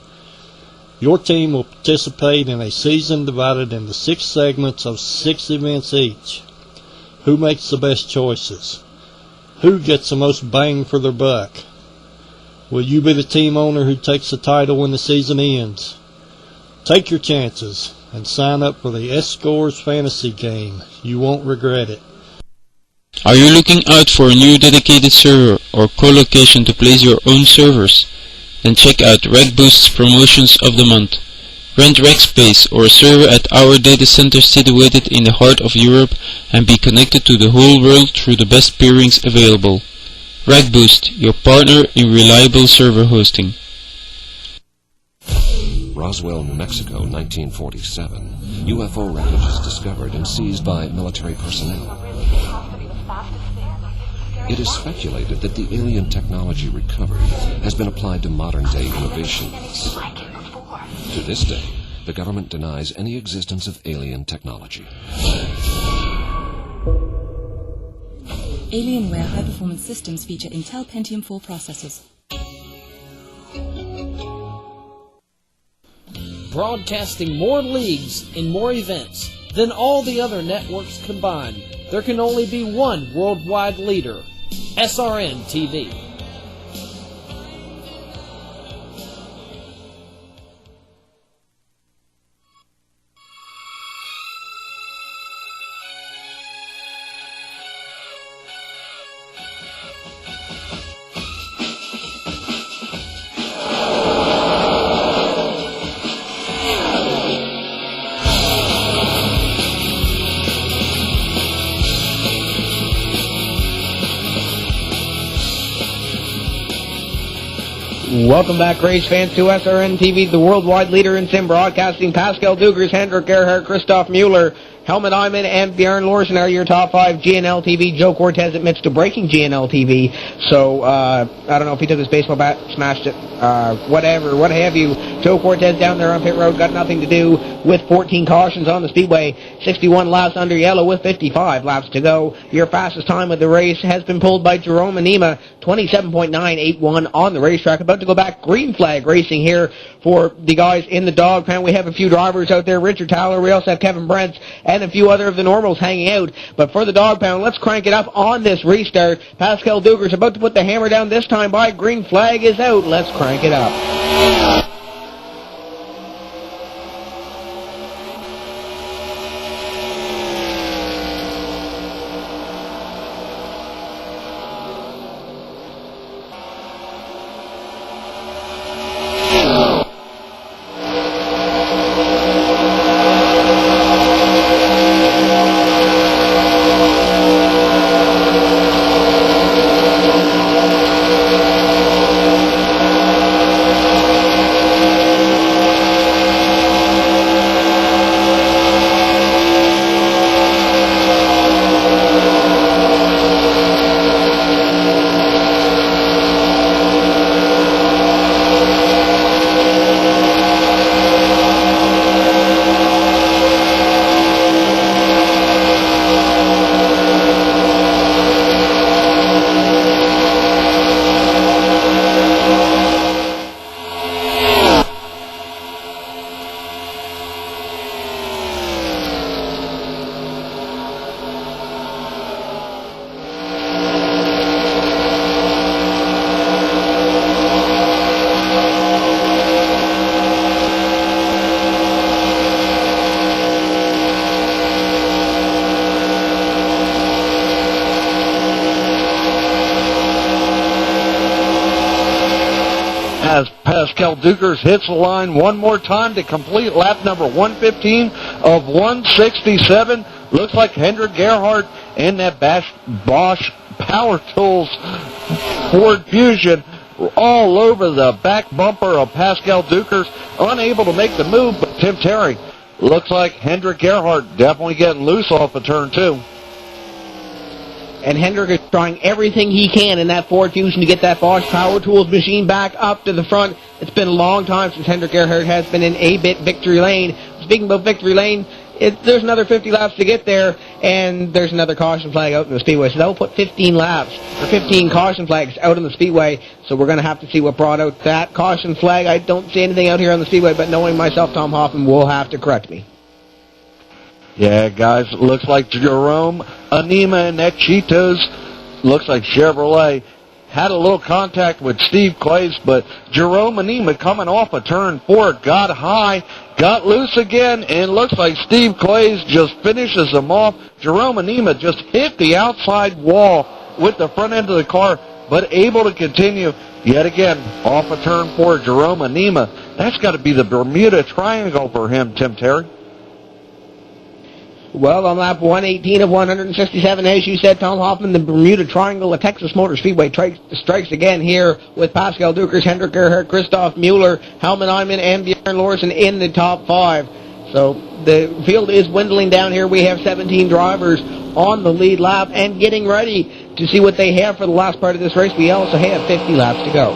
Your team will participate in a season divided into 6 segments of 6 events each. Who makes the best choices? Who gets the most bang for their buck? Will you be the team owner who takes the title when the season ends? Take your chances and sign up for the ESCORS Fantasy Game. You won't regret it. Are you looking out for a new dedicated server or co-location to place your own servers? Then check out RegBoost's promotions of the month. Rent rec space or a server at our data center situated in the heart of Europe and be connected to the whole world through the best peerings available. RegBoost, your partner in reliable server hosting. Roswell, New Mexico, 1947. UFO wreckage is discovered and seized by military personnel. It is speculated that the alien technology recovered has been applied to modern-day innovations. To this day, the government denies any existence of alien technology. Alienware high-performance systems feature Intel Pentium 4 processors. Broadcasting more leagues and more events than all the other networks combined. There can only be one worldwide leader, SRN TV. Welcome back, race fans, to SRN TV, the worldwide leader in sim broadcasting. Pascal Dugers, Hendrik Gerhardt, Christoph Mueller, Helmut Eyman, and Bjorn Larsen are your top 5. GNL TV, Joe Cortez admits to breaking GNL TV. So, I don't know if he took his baseball bat, smashed it, whatever, what have you. Joe Cortez down there on pit road, got nothing to do with 14 cautions on the Speedway. 61 laps under yellow with 55 laps to go. Your fastest time of the race has been pulled by Jerome Anima, 27.981 on the racetrack. About to go back, green flag racing here for the guys in the dog pound. We have a few drivers out there, Richard Tyler, we also have Kevin Brents, and a few other of the normals hanging out. But for the dog pound, let's crank it up on this restart. Pascal Dugers about to put the hammer down this time by. Green flag is out. Let's crank it up. as Pascal Dukers hits the line one more time to complete lap number 115 of 167. Looks like Hendrik Gerhardt and that Bosch Power Tools Ford Fusion all over the back bumper of Pascal Dukers, unable to make the move, but Tim Terry looks like Hendrik Gerhardt definitely getting loose off of turn 2. And Hendrik is trying everything he can in that Ford Fusion to get that Bosch Power Tools machine back up to the front. It's been a long time since Hendrik Gerhardt has been in A-bit victory lane. Speaking about victory lane, there's another 50 laps to get there, and there's another caution flag out in the Speedway. So that will put 15 laps, or 15 caution flags out in the Speedway. So we're going to have to see what brought out that caution flag. I don't see anything out here on the Speedway, but knowing myself, Tom Hoffman will have to correct me. Yeah, guys, it looks like Jerome Anima and that Cheetos, looks like Chevrolet, had a little contact with Steve Clays, but Jerome Anima coming off of turn 4 got high, got loose again, and looks like Steve Clays just finishes him off. Jerome Anima just hit the outside wall with the front end of the car, but able to continue yet again off of turn 4. Jerome Anima, that's got to be the Bermuda Triangle for him, Tim Terry. Well, on lap 118 of 167, as you said, Tom Hoffman, the Bermuda Triangle of Texas Motor Speedway strikes again here with Pascal Dukers, Hendrik Gerhardt, Christoph Mueller, Helmut Eyman, and Björn Larsen in the top 5. So the field is dwindling down here. We have 17 drivers on the lead lap and getting ready to see what they have for the last part of this race. We also have 50 laps to go.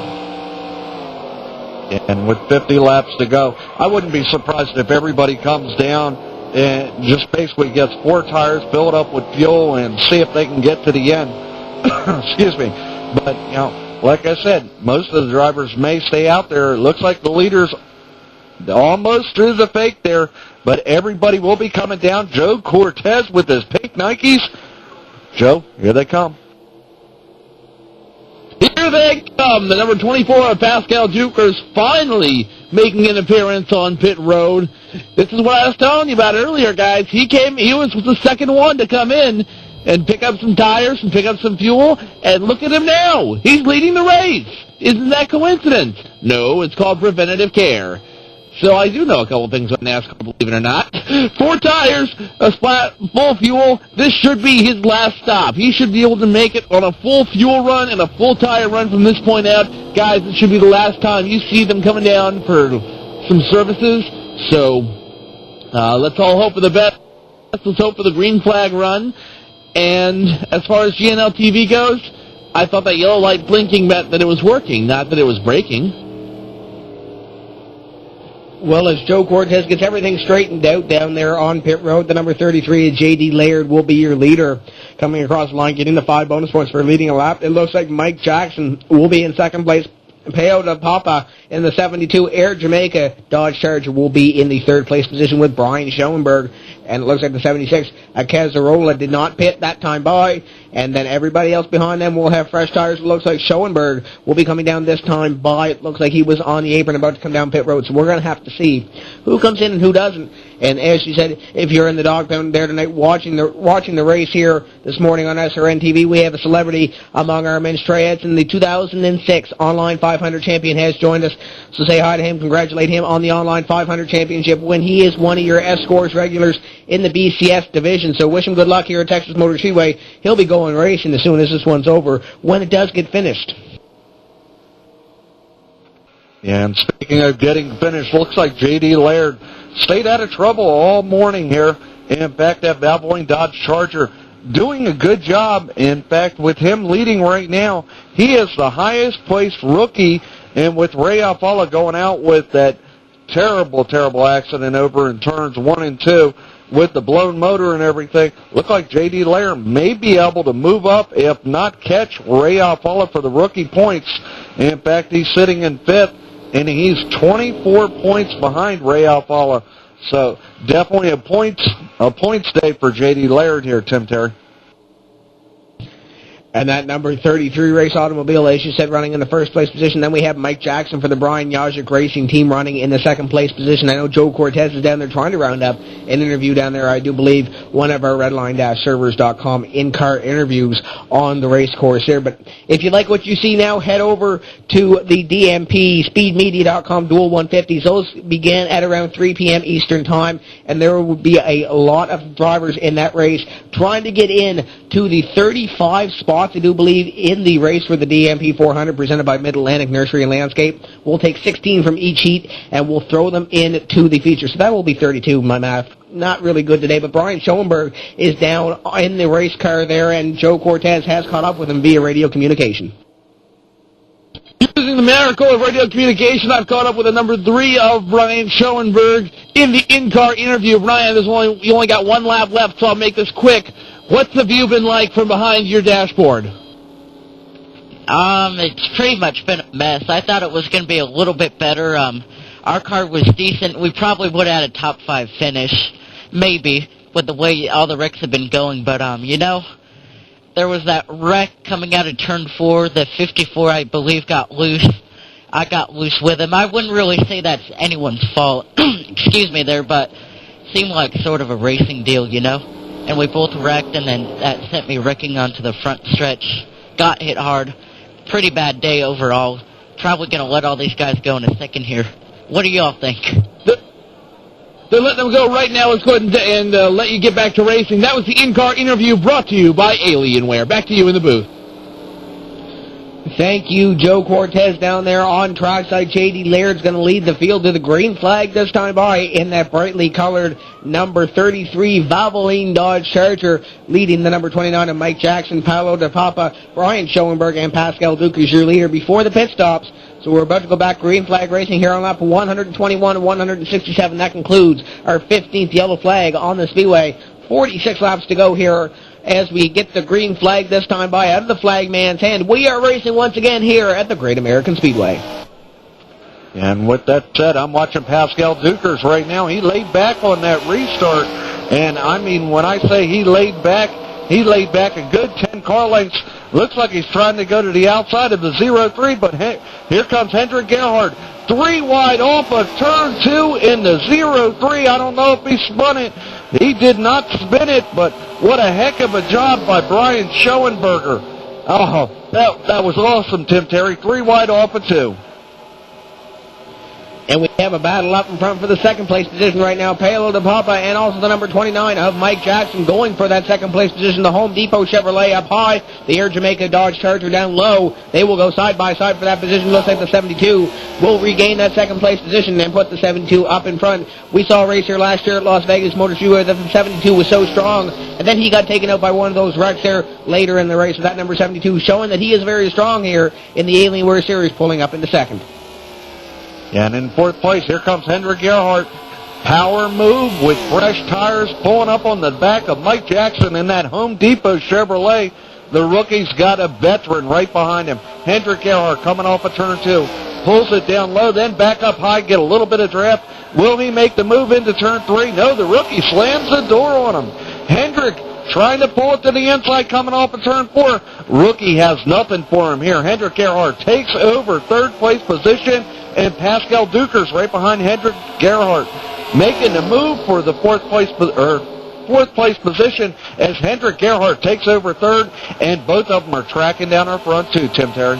And with 50 laps to go, I wouldn't be surprised if everybody comes down and just basically gets 4 tires, fill it up with fuel, and see if they can get to the end. Excuse me. But, you know, like I said, most of the drivers may stay out there. It looks like the leaders almost through the fake there, but everybody will be coming down. Joe Cortez with his pink Nikes. Joe, here they come. Here they come. The number 24 of Pascal Dukers finally making an appearance on pit road. This is what I was telling you about earlier, guys. He was the second one to come in and pick up some tires and pick up some fuel, and look at him now. He's leading the race. Isn't that coincidence? No, it's called preventative care. So I do know a couple things on NASCAR, believe it or not. 4 tires, a full fuel. This should be his last stop. He should be able to make it on a full fuel run and a full tire run from this point out. Guys, it should be the last time you see them coming down for some services. So let's all hope for the best. Let's hope for the green flag run. And as far as GNL TV goes, I thought that yellow light blinking meant that it was working, not that it was braking. Well, as Joe Cortez gets everything straightened out down there on pit road, the number 33, J.D. Laird, will be your leader. Coming across the line, getting the 5 bonus points for leading a lap. It looks like Mike Jackson will be in second place. Peo de Papa in the 72 Air Jamaica Dodge Charger will be in the third place position with Brian Schoenberg. And it looks like the 76 Cazarola did not pit that time by. And then everybody else behind them will have fresh tires. It looks like Schoenberg will be coming down this time by. It looks like he was on the apron about to come down pit road. So we're going to have to see who comes in and who doesn't. And as you said, if you're in the dog pound there tonight watching the race here this morning on SRN TV, we have a celebrity among our men's triads, and the 2006 Online 500 champion has joined us. So say hi to him, congratulate him on the Online 500 championship when he is one of your ESCORS regulars in the BCS division. So wish him good luck here at Texas Motor Speedway. He'll be going racing as soon as this one's over, when it does get finished. Yeah, and speaking of getting finished, looks like J.D. Laird stayed out of trouble all morning here. In fact, that Valvoline Dodge Charger doing a good job. In fact, with him leading right now, he is the highest placed rookie, and with Ray Alfala going out with that terrible accident over in turns 1 and 2 with the blown motor and everything, look like J.D. Laird may be able to move up, if not catch Ray Alfala for the rookie points. In fact, he's sitting in 5th, and he's 24 points behind Ray Alfala. So definitely a points day for J.D. Laird here, Tim Terry. And that number 33 race automobile, as you said, running in the first place position. Then we have Mike Jackson for the Brian Yajic Racing team running in the second place position. I know Joe Cortez is down there trying to round up an interview down there. I do believe one of our redline-servers.com in-car interviews on the race course there. But if you like what you see now, head over to the DMP speedmedia.com dual 150s. Those begin at around 3 p.m. Eastern time, and there will be a lot of drivers in that race trying to get in to the 35 spots, I do believe, in the race for the DMP 400 presented by Mid-Atlantic Nursery and Landscape. We'll take 16 from each heat, and we'll throw them into the feature. So that will be 32, my math. Not really good today, but Brian Schoenberg is down in the race car there, and Joe Cortez has caught up with him via radio communication. Using the Maricola radio communication, I've caught up with the number 3 of Brian Schoenberg in the in-car interview. Brian, you only got one lap left, so I'll make this quick. What's the view been like from behind your dashboard? It's pretty much been a mess. I thought it was going to be a little bit better. Our car was decent. We probably would have had a top 5 finish, maybe, with the way all the wrecks have been going. But, there was that wreck coming out of turn 4. The 54, I believe, got loose. I got loose with him. I wouldn't really say that's anyone's fault. Excuse me there, but it seemed like sort of a racing deal, And we both wrecked, and then that sent me wrecking onto the front stretch. Got hit hard. Pretty bad day overall. Probably going to let all these guys go in a second here. What do y'all think? They're letting them go right now. Let's go ahead and let you get back to racing. That was the in-car interview brought to you by Alienware. Back to you in the booth. Thank you, Joe Cortez down there on trackside. J.D. Laird's going to lead the field to the green flag this time by in that brightly colored number 33 Valvoline Dodge Charger, leading the number 29 of Mike Jackson, Paolo De Papa, Brian Schoenberg, and Pascal Duke is your leader before the pit stops. So we're about to go back green flag racing here on lap 121 and 167. That concludes our 15th yellow flag on the Speedway. 46 laps to go here as we get the green flag this time by out of the flagman's hand. We are racing once again here at the Great American Speedway. And with that said, I'm watching Pascal Dukers right now. He laid back on that restart. And, I mean, when I say he laid back a good 10 car lengths. Looks like he's trying to go to the outside of the 0-3, but here comes Hendrik Gerhardt. 3 wide off of turn 2 in the 0-3. I don't know if he spun it. He did not spin it, but what a heck of a job by Brian Schoenberger. Oh, that was awesome, Tim Terry. 3 wide off of 2. And we have a battle up in front for the second place position right now. Paolo De Papa and also the number 29 of Mike Jackson going for that second place position. The Home Depot Chevrolet up high. The Air Jamaica Dodge Charger down low. They will go side by side for that position. Looks like the 72 will regain that second place position and put the 72 up in front. We saw a race here last year at Las Vegas Motor Speedway that the 72 was so strong, and then he got taken out by one of those wrecks there later in the race with that number 72, showing that he is very strong here in the Alienware Series, pulling up into second. And in fourth place, here comes Hendrik Gerhardt. Power move with fresh tires, pulling up on the back of Mike Jackson in that Home Depot Chevrolet. The rookie's got a veteran right behind him. Hendrik Gerhardt coming off of turn 2. Pulls it down low, then back up high, get a little bit of draft. Will he make the move into turn 3? No, the rookie slams the door on him. Hendrik trying to pull it to the inside, coming off of turn 4. Rookie has nothing for him here. Hendrik Gerhardt takes over third place position, and Pascal Dukers right behind Hendrik Gerhardt, making the move for the fourth place position as Hendrik Gerhardt takes over third, and both of them are tracking down our front too, Tim Terry.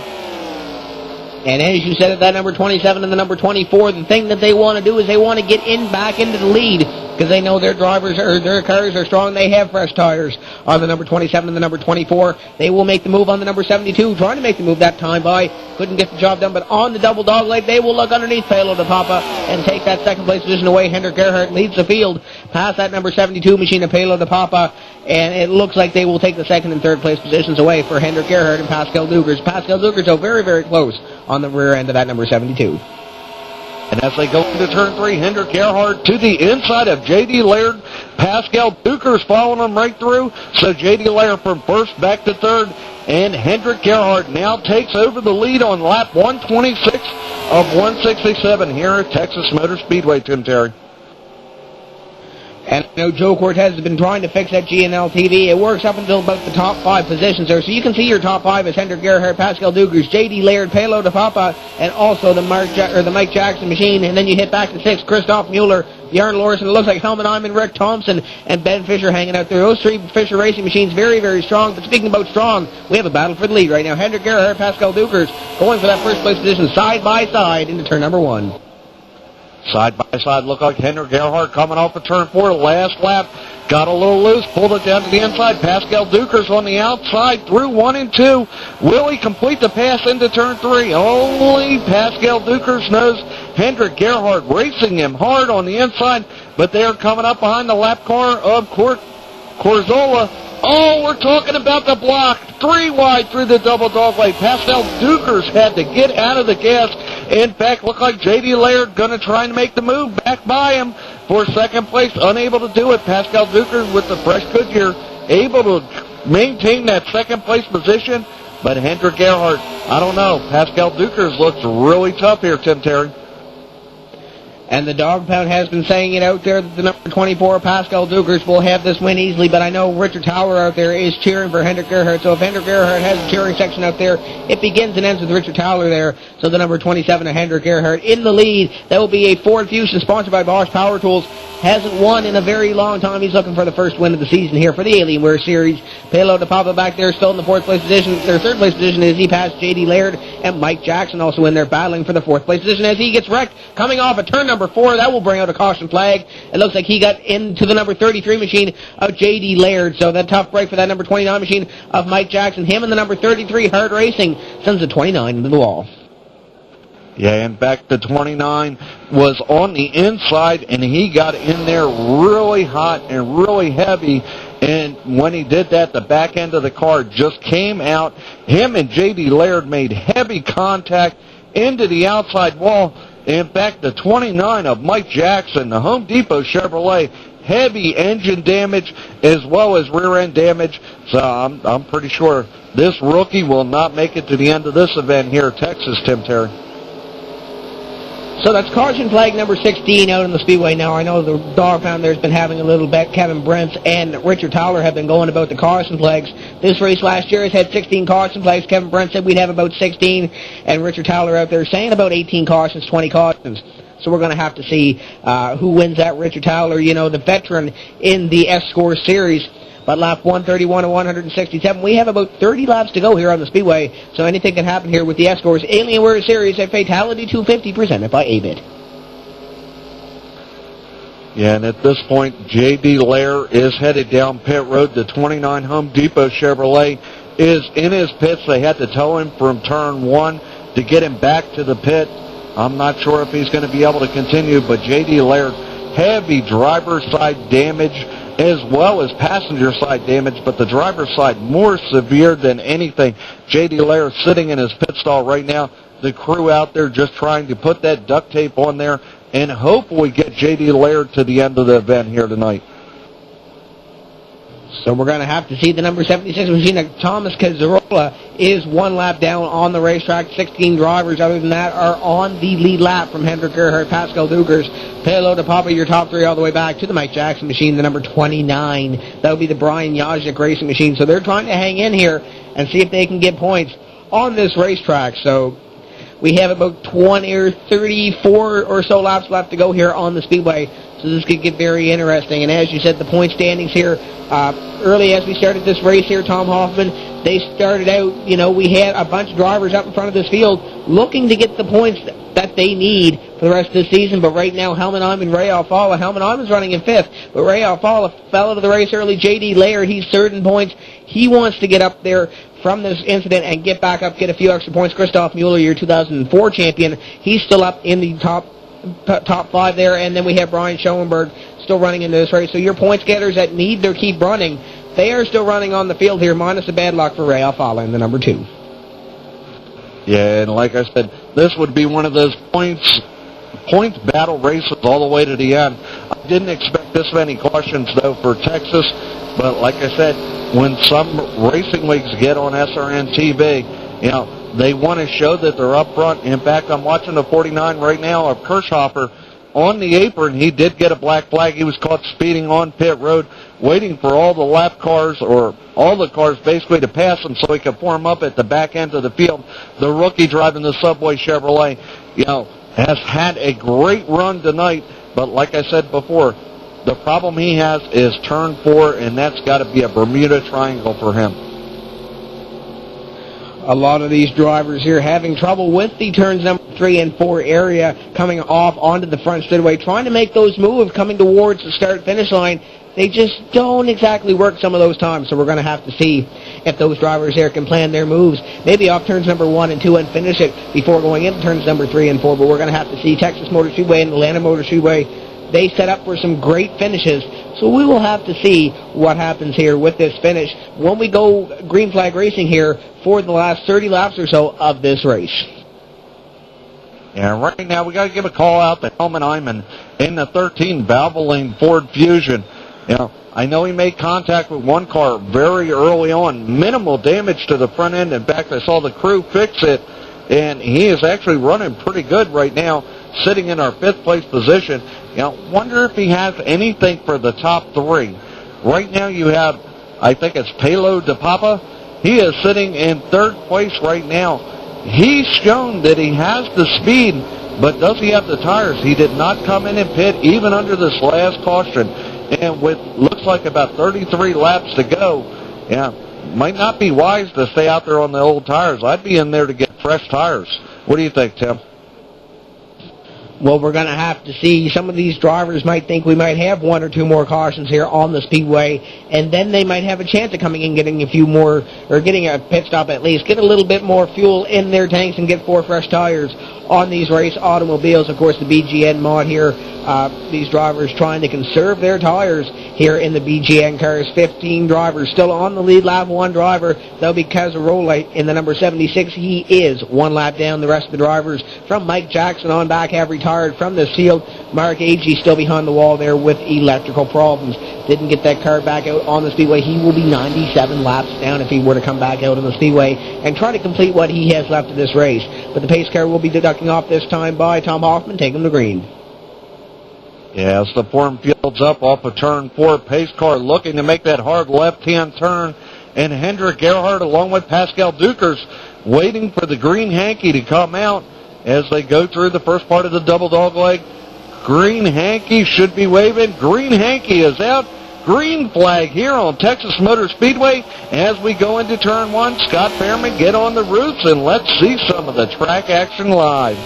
And as you said, at that number 27 and the number 24, the thing that they want to do is they want to get back into the lead because they know their drivers or their cars are strong. They have fresh tires on the number 27 and the number 24. They will make the move on the number 72, trying to make the move that time by. Couldn't get the job done, but on the double dog leg, they will look underneath Paolo De Papa and take that second place position away. Hendrik Gerhardt leads the field past that number 72 machine of Paolo De Papa, and it looks like they will take the second and third place positions away for Hendrik Gerhardt and Pascal Dukers. Pascal Dukers, so very, very close on the rear end of that number 72. And as they go into turn 3, Hendrik Gerhardt to the inside of J.D. Laird. Pascal Dukers following him right through. So J.D. Laird from first back to third. And Hendrik Gerhardt now takes over the lead on lap 126 of 167 here at Texas Motor Speedway, Tim Terry. And I know Joe Cortez has been trying to fix that GNL TV. It works up until about the top 5 positions there. So you can see your top 5 is Hendrik Gerhardt, Pascal Dugers, J.D. Laird, Pelo DePapa, and also the Mike Jackson machine. And then you hit back to 6, Christoph Mueller, Bjorn Lorson. It looks like Helmut Iman, Rick Thompson, and Ben Fisher hanging out there. Those 3 Fisher Racing machines, very, very strong. But speaking about strong, we have a battle for the lead right now. Hendrik Gerhardt, Pascal Dugers going for that first place position side by side into turn number 1. Side by side, look like Hendrik Gerhardt coming off of turn 4. Last lap, got a little loose, pulled it down to the inside. Pascal Dukers on the outside through 1 and 2. Will he complete the pass into turn 3? Only Pascal Dukers knows. Hendrik Gerhardt racing him hard on the inside, but they're coming up behind the lap car of Corzola. Oh, we're talking about the block. 3 wide through the double dogleg. Pascal Dukers had to get out of the gas. In fact, looked like J.D. Laird going to try and make the move back by him for second place. Unable to do it. Pascal Dukers with the fresh Goodyear able to maintain that second place position. But Hendrik Gerhardt, I don't know. Pascal Dukers looks really tough here, Tim Terry. And the dog pound has been saying it out there that the number 24, Pascal Dugers, will have this win easily. But I know Richard Tower out there is cheering for Hendrik Gerhardt. So if Hendrik Gerhardt has a cheering section out there, it begins and ends with Richard Tower there. So the number 27 of Hendrik Gerhardt in the lead. That will be a Ford Fusion sponsored by Bosch Power Tools. Hasn't won in a very long time. He's looking for the first win of the season here for the Alienware Series. Pelo DePapa back there still in the fourth place position. Their third place position is he passed J.D. Laird and Mike Jackson also in there battling for the fourth place position as he gets wrecked coming off at turn number 4. That will bring out a caution flag. It looks like he got into the number 33 machine of J.D. Laird. So that tough break for that number 29 machine of Mike Jackson. Him and the number 33 Hard Racing sends the 29 into the wall. Yeah, and back to 29 was on the inside, and he got in there really hot and really heavy. And when he did that, the back end of the car just came out. Him and J.D. Laird made heavy contact into the outside wall. And back to 29 of Mike Jackson, the Home Depot Chevrolet. Heavy engine damage as well as rear end damage. So I'm pretty sure this rookie will not make it to the end of this event here at Texas, Tim Terry. So that's caution flag number 16 out in the Speedway now. I know the dog pound there's been having a little bet. Kevin Brents and Richard Towler have been going about the caution flags. This race last year has had 16 caution flags. Kevin Brent said we'd have about 16, and Richard Towler out there saying about 18 cautions, 20 cautions. So we're going to have to see who wins that. Richard Towler, you know, the veteran in the ESCORS Series. But lap 131 and 167, we have about 30 laps to go here on the Speedway, so anything can happen here with the ESCORS Alienware Series at Fital1ty presented by ABIT. Yeah, and at this point, J.D. Lair is headed down pit road. The 29 Home Depot Chevrolet is in his pits. They had to tow him from turn 1 to get him back to the pit. I'm not sure if he's going to be able to continue, but J.D. Lair, heavy driver's side damage as well as passenger side damage, but the driver's side more severe than anything. J.D. Lair sitting in his pit stall right now. The crew out there just trying to put that duct tape on there and hopefully get J.D. Laird to the end of the event here tonight. So we're going to have to see the number 76 machine. Thomas Cazzarola is one lap down on the racetrack. 16 drivers other than that are on the lead lap from Hendrik Gerhardt, Pascal Dugers, Pelo DePapa, your top 3 all the way back to the Mike Jackson machine, the number 29. That would be the Brian Yajic racing machine. So they're trying to hang in here and see if they can get points on this racetrack. So we have about 20 or 34 or so laps left to go here on the Speedway. So this could get very interesting. And as you said, the point standings here, early as we started this race here, Tom Hoffman, they started out, you know, we had a bunch of drivers up in front of this field looking to get the points that they need for the rest of the season. But right now, Helmut Iman, Ray Alfala. Helmut Iman's running in 5th, but Ray Alfala fell out of the race early. J.D. Laird, he's third in points. He wants to get up there from this incident and get back up, get a few extra points. Christoph Mueller, your 2004 champion, he's still up in the top 5 there, and then we have Brian Schoenberg still running into this race. So your points getters that need to keep running, they are still running on the field here, minus the bad luck for Ray Alfala in the number 2. Yeah, and like I said, this would be one of those point battle races all the way to the end. I didn't expect this many cautions, though, for Texas, but like I said, when some racing leagues get on SRN TV, you know, they want to show that they're up front. In fact, I'm watching the 49 right now of Kirchhofer. on the apron. He did get a black flag. He was caught speeding on pit road, waiting for all the lap cars, or all the cars basically, to pass him so he could form up at the back end of the field. The rookie driving the Subway Chevrolet, has had a great run tonight, but like I said before, the problem he has is turn 4, and that's got to be a Bermuda Triangle for him. A lot of these drivers here having trouble with the turns number 3 and 4 area, coming off onto the front straightaway, trying to make those moves, coming towards the start-finish line. They just don't exactly work some of those times, so we're going to have to see if those drivers here can plan their moves, maybe off turns number 1 and 2 and finish it before going into turns number 3 and 4, but we're going to have to see. Texas Motor Speedway and Atlanta Motor Speedway, they set up for some great finishes, so we will have to see what happens here with this finish when we go green flag racing here for the last 30 laps or so of this race. And right now we got to give a call out to Helman Iman in the 13 Valvoline Ford Fusion. I know he made contact with one car very early on. Minimal damage to the front end. In fact, I saw the crew fix it, and he is actually running pretty good right now, sitting in our 5th place position. Wonder if he has anything for the top 3. Right now you have, I think it's Fital1ty. He is sitting in 3rd place right now. He's shown that he has the speed, but does he have the tires? He did not come in and pit even under this last caution. And with looks like about 33 laps to go, might not be wise to stay out there on the old tires. I'd be in there to get fresh tires. What do you think, Tim? Well, we're going to have to see. Some of these drivers might think we might have 1 or 2 more cautions here on the speedway, and then they might have a chance of coming in, getting a few more, or getting a pit stop at least, get a little bit more fuel in their tanks and get 4 fresh tires on these race automobiles. Of course, the BGN mod here, these drivers trying to conserve their tires here in the BGN cars. 15 drivers still on the lead lap. 1 driver, that'll be Casarola in the number 76. He is 1 lap down. The rest of the drivers from Mike Jackson on back have retired from this field. Mark Agee still behind the wall there with electrical problems. Didn't get that car back out on the speedway. He will be 97 laps down if he were to come back out on the speedway and try to complete what he has left of this race. But the pace car will be deducting off this time by Tom Hoffman, taking him to green. As the form fields up off of turn 4, pace car looking to make that hard left-hand turn, and Hendrik Gerhardt along with Pascal Dukers waiting for the green hanky to come out as they go through the first part of the double dog leg. Green hanky should be waving. Green hanky is out. Green flag here on Texas Motor Speedway as we go into turn 1. Scott Fairman, get on the roofs and let's see some of the track action live.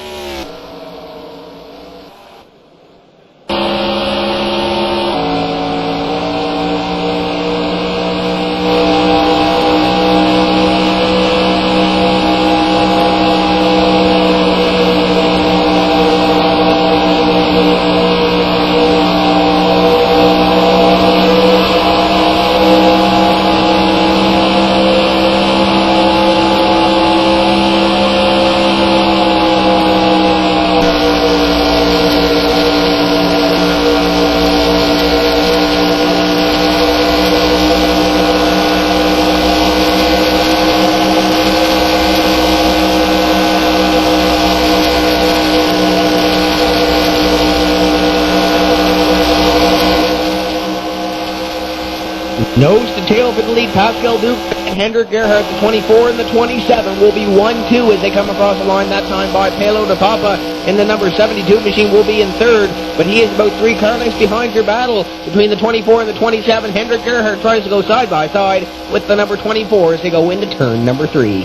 Nose to tail for the lead, Pascal Duke and Hendrik Gerhardt. The 24 and the 27 will be 1-2 as they come across the line, that time by Fital1ty. And the number 72 machine will be in 3rd, but he is about 3 car lengths behind your battle between the 24 and the 27. Hendrik Gerhardt tries to go side by side with the number 24 as they go into turn number 3.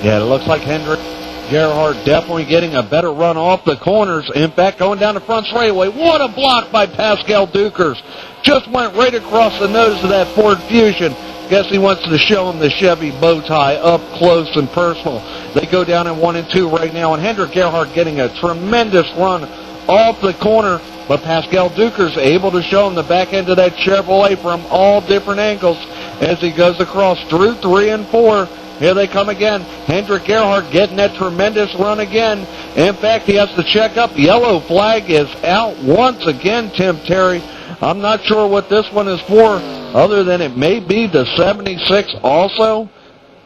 Yeah, it looks like Hendrik Gerhardt definitely getting a better run off the corners. In fact, going down the front straightaway, what a block by Pascal Dukers. Just went right across the nose of that Ford Fusion. Guess he wants to show him the Chevy bow tie up close and personal. They go down in 1 and 2 right now, and Hendrik Gerhardt getting a tremendous run off the corner, but Pascal Dukers able to show him the back end of that Chevrolet from all different angles as he goes across through 3 and 4. Here they come again. Hendrik Gerhardt getting that tremendous run again. In fact, he has to check up. Yellow flag is out once again, Tim Terry. I'm not sure what this one is for, other than it may be the 76 also.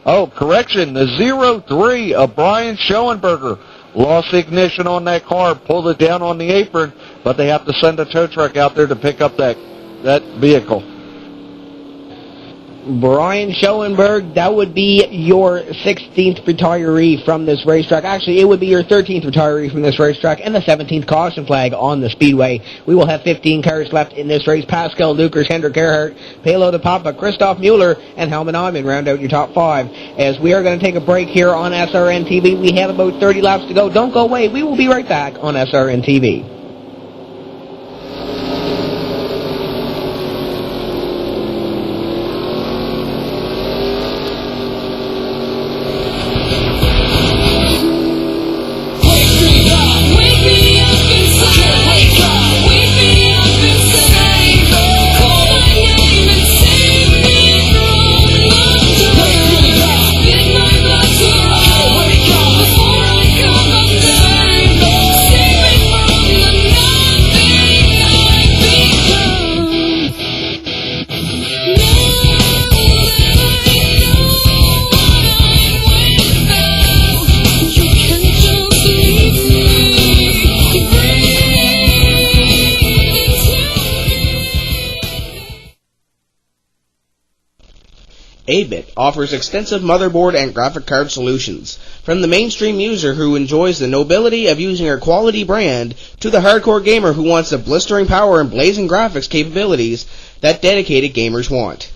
Oh, correction, the 03 of Brian Schoenberger lost the ignition on that car, pulled it down on the apron, but they have to send a tow truck out there to pick up that vehicle. Brian Schoenberg, that would be your 16th retiree from this racetrack. Actually, it would be your 13th retiree from this racetrack and the 17th caution flag on the Speedway. We will have 15 cars left in this race. Pascal Dukers, Hendrik Gerhardt, Palo de Papa, Christoph Mueller, and Helmut Neumann round out your top 5. As we are going to take a break here on SRN TV. We have about 30 laps to go. Don't go away. We will be right back on SRN TV. A-Bit offers extensive motherboard and graphic card solutions. From the mainstream user who enjoys the nobility of using a quality brand to the hardcore gamer who wants the blistering power and blazing graphics capabilities that dedicated gamers want.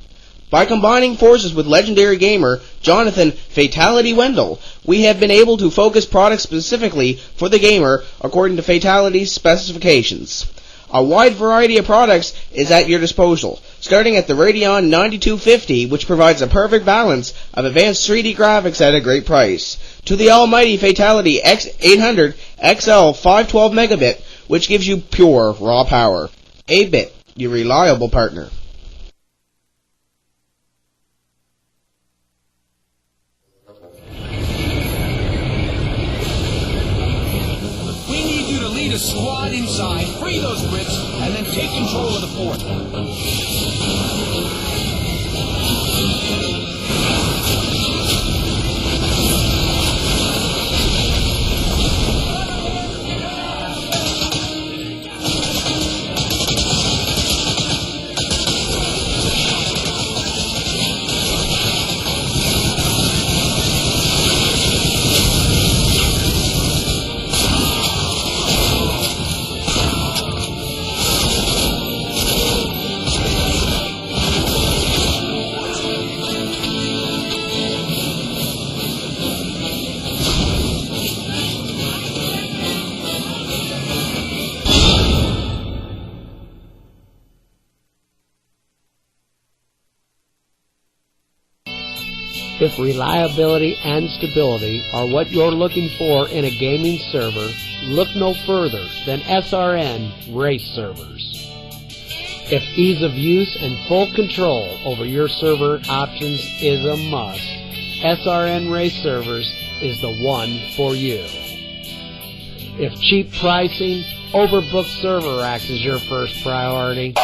By combining forces with legendary gamer Jonathan Fital1ty Wendell, we have been able to focus products specifically for the gamer according to Fital1ty's specifications. A wide variety of products is at your disposal, starting at the Radeon 9250, which provides a perfect balance of advanced 3D graphics at a great price, to the almighty Fital1ty X800 XL 512 megabit, which gives you pure raw power. A-Bit, your reliable partner. We need you to lead a squad inside, free those Brits, and then take control of the fort. If reliability and stability are what you're looking for in a gaming server, look no further than SRN Race Servers. If ease of use and full control over your server options is a must, SRN Race Servers is the one for you. If cheap pricing, overbooked server racks is your first priority,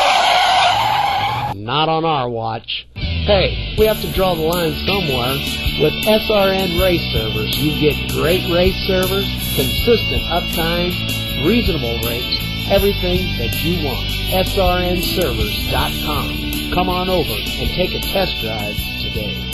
not on our watch. Hey, we have to draw the line somewhere. With SRN Race Servers, you get great race servers, consistent uptime, reasonable rates, everything that you want. SRNservers.com. Come on over and take a test drive today.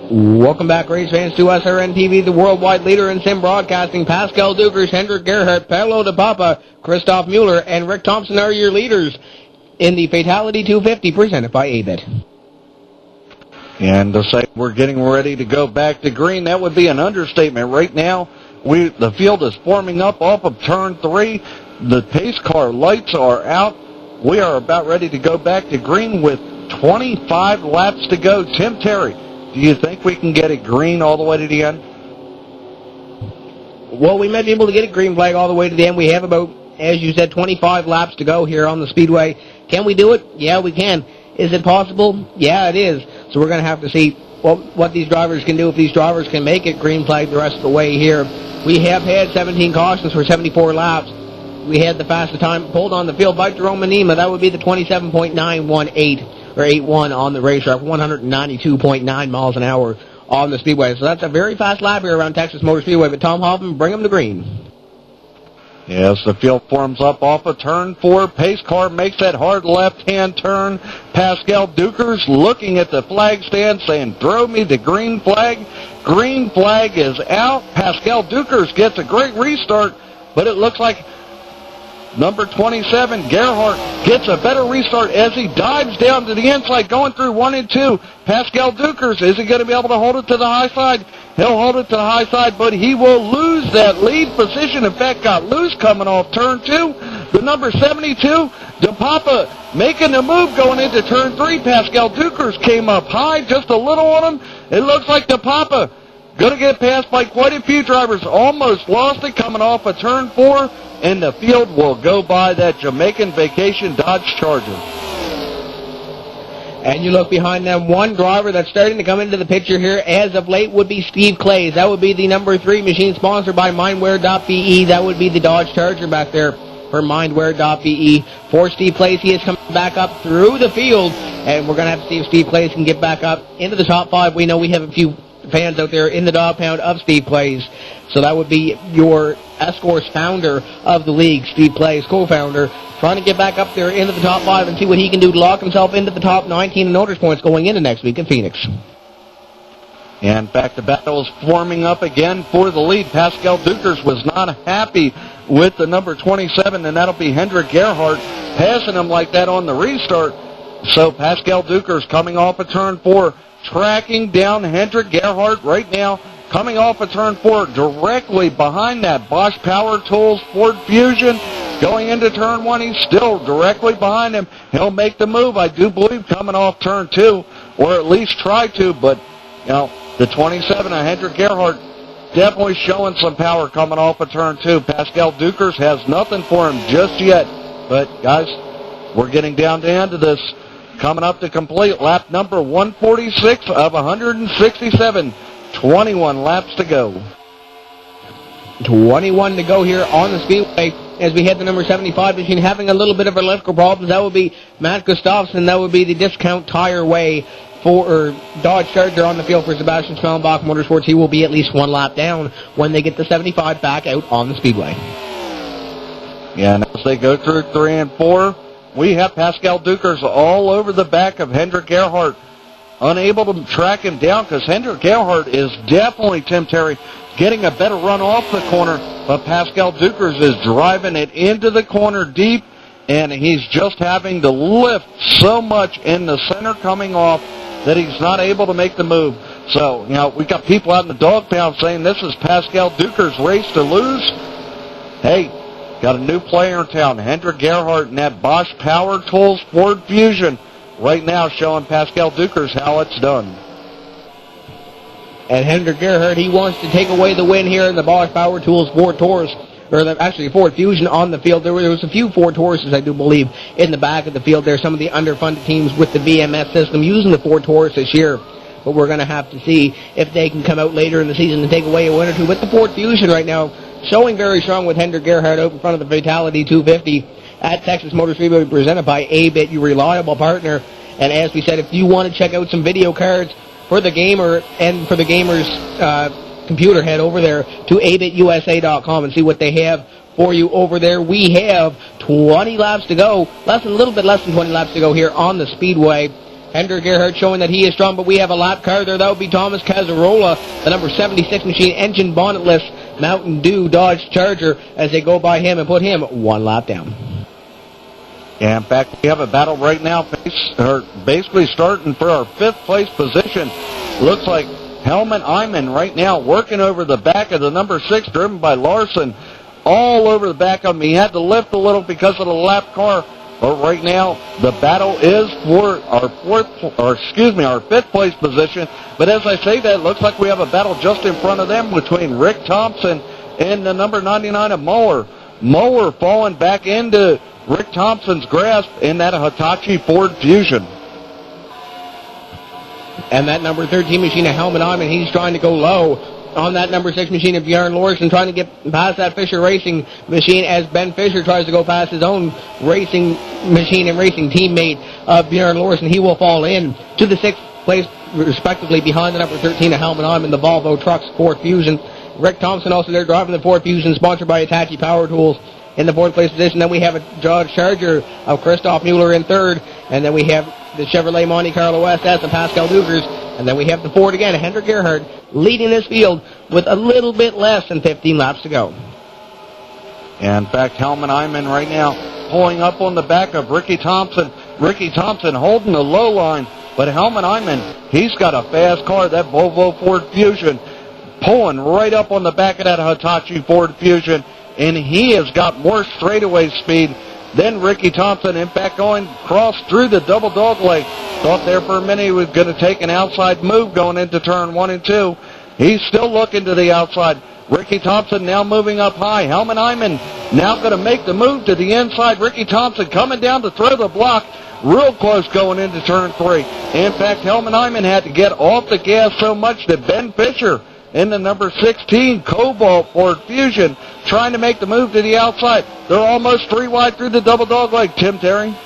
Welcome back, race fans, to SRN TV, the worldwide leader in sim broadcasting. Pascal Dukers, Hendrik Gerhardt, Palo de Papa, Christoph Mueller, and Rick Thompson are your leaders in the Fital1ty 250 presented by A-Bit. And to say we're getting ready to go back to green, that would be an understatement. Right now, the field is forming up off of turn 3. The pace car lights are out. We are about ready to go back to green with 25 laps to go. Tim Terry Do you think we can get it green all the way to the end? Well, we might be able to get a green flag all the way to the end. We have about, as you said, 25 laps to go here on the Speedway. Can we do it? Yeah, we can. Is it possible? Yeah, it is. So we're going to have to see what these drivers can do, if these drivers can make it green flag the rest of the way here. We have had 17 cautions for 74 laps. We had the fastest time pulled on the field by Jerome Manima. That would be the 27.918 or 81 on the racetrack, 192.9 miles an hour on the Speedway. So that's a very fast lap here around Texas Motor Speedway. But Tom Hoffman, bring them to green. Yes, the field forms up off of turn 4. Pace car makes that hard left-hand turn. Pascal Dukers looking at the flag stand saying, throw me the green flag. Green flag is out. Pascal Dukers gets a great restart, but it looks like number 27, Gerhardt, gets a better restart as he dives down to the inside, going through 1 and 2. Pascal Dukers, is he going to be able to hold it to the high side? He'll hold it to the high side, but he will lose that lead position. In fact, got loose coming off turn 2. The number 72, DePapa, making the move going into turn 3. Pascal Dukers came up high, just a little on him. It looks like DePapa going to get passed by quite a few drivers. Almost lost it coming off of turn 4. And the field will go by that Jamaican Vacation Dodge Charger. And you look behind them, one driver that's starting to come into the picture here as of late would be Steve Clays. That would be the number 3 machine sponsored by Mindware.be. That would be the Dodge Charger back there for Mindware.be. For Steve Clays, he is coming back up through the field. And we're going to have to see if Steve Clays can get back up into the top 5. We know we have a few fans out there in the dog pound of Steve Clays. So that would be your ESCORS founder of the league, Steve Clays, co-founder, trying to get back up there into the top 5 and see what he can do to lock himself into the top 19 in notice points going into next week in Phoenix. And back to battle is forming up again for the lead. Pascal Dukers was not happy with the number 27, and that'll be Hendrik Gerhardt passing him like that on the restart. So Pascal Dukers coming off of turn 4, tracking down Hendrik Gerhardt right now. Coming off of turn 4, directly behind that Bosch Power Tools Ford Fusion. Going into turn 1, he's still directly behind him. He'll make the move, I do believe, coming off turn 2, or at least try to. But, you know, the 27 of Hendrik Gerhardt definitely showing some power coming off of turn 2. Pascal Dukers has nothing for him just yet. But, guys, we're getting down to the end of this. Coming up to complete lap number 146 of 167. 21 laps to go. 21 to go here on the Speedway as we head to number 75 machine, having a little bit of electrical problems. That would be Matt Gustafson. That would be the Discount Tire Way for Dodge Charger on the field for Sebastian Schmellenbach Motorsports. He will be at least 1 lap down when they get the 75 back out on the Speedway. Yeah, and as they go through 3 and 4, we have Pascal Dukers all over the back of Hendrik Gerhardt. Unable to track him down because Hendrik Gerhardt is definitely, Tim Terry, getting a better run off the corner, but Pascal Dukers is driving it into the corner deep, and he's just having to lift so much in the center coming off that he's not able to make the move. So, you know, we got people out in the dog pound saying this is Pascal Dukers' race to lose. Hey, got a new player in town, Hendrik Gerhardt, and that Bosch Power Tools Ford Fusion. Right now showing Pascal Dukers how it's done. And Hendrik Gerhardt, he wants to take away the win here in the Bosch Power Tools Ford Taurus, or actually Ford Fusion on the field. There was a few Ford Tauruses, I do believe, in the back of the field there. Some of the underfunded teams with the VMS system using the Ford Taurus this year. But we're going to have to see if they can come out later in the season and take away a win or two. With the Ford Fusion right now, showing very strong with Hendrik Gerhardt out in front of the Fital1ty 250 at Texas Motor Speedway, presented by A-Bit, your reliable partner. And as we said, if you want to check out some video cards for the gamer and for the gamer's computer, head over there to abitusa.com and see what they have for you over there. We have 20 laps to go, a little bit less than 20 laps to go here on the Speedway. Hendrik Gerhardt showing that he is strong, but we have a lap car there. That would be Thomas Cazarola, the number 76 machine, engine bonnetless Mountain Dew Dodge Charger, as they go by him and put him 1 lap down. Yeah, in fact, we have a battle right now, basically starting for our 5th place position. Looks like Helmut Eyman right now working over the back of the number 6, driven by Larson, all over the back of him. He had to lift a little because of the lap car. But right now, the battle is for our fifth place position. But as I say that, it looks like we have a battle just in front of them between Rick Thompson and the number 99 of Mower. Mower falling back into Rick Thompson's grasp in that Hitachi Ford Fusion. And that number 13 machine of Helmut Hyman, he's trying to go low on that number 6 machine of Bjorn Larson, trying to get past that Fisher Racing machine as Ben Fisher tries to go past his own racing machine and racing teammate of Bjorn Larson. He will fall in to the 6th place, respectively, behind the number 13 of Helmut Hyman, the Volvo Trucks Ford Fusion. Rick Thompson also there driving the Ford Fusion, sponsored by Hitachi Power Tools, in the 4th place position. Then we have a Dodge Charger of Christoph Mueller in 3rd, and then we have the Chevrolet Monte Carlo SS of Pascal Dukers, and then we have the Ford again, Hendrik Gerhardt, leading this field with a little bit less than 15 laps to go. And in fact, Helmut Hyman right now pulling up on the back of Ricky Thompson. Ricky Thompson holding the low line, but Helmut Hyman, he's got a fast car, that Volvo Ford Fusion, pulling right up on the back of that Hitachi Ford Fusion, and he has got more straightaway speed than Ricky Thompson. In fact, going cross through the double dog leg. Thought there for a minute he was going to take an outside move going into turn 1 and 2. He's still looking to the outside. Ricky Thompson now moving up high. Helmut Hyman now going to make the move to the inside. Ricky Thompson coming down to throw the block. Real close going into turn 3. In fact, Helmut Hyman had to get off the gas so much that Ben Fisher in the number 16 Cobalt Ford Fusion trying to make the move to the outside. They're almost 3 wide through the double dog leg, Tim Terry.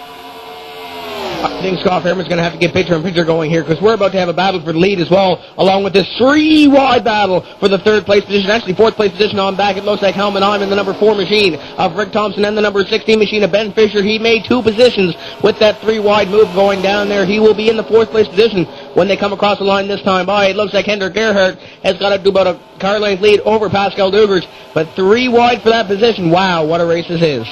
I think Scott Fairman's going to have to get picture-in-picture going here, because we're about to have a battle for the lead as well, along with this 3-wide battle for the 3rd place position, actually 4th place position on back. It looks like Helmut Hyman, the number 4 machine of Rick Thompson, and the number 16 machine of Ben Fisher. He made 2 positions with that 3-wide move going down there. He will be in the 4th place position when they come across the line this time by. It looks like Hendrik Gerhardt has got up to about a car length lead over Pascal Dugers, but 3 wide for that position. Wow, what a race this is.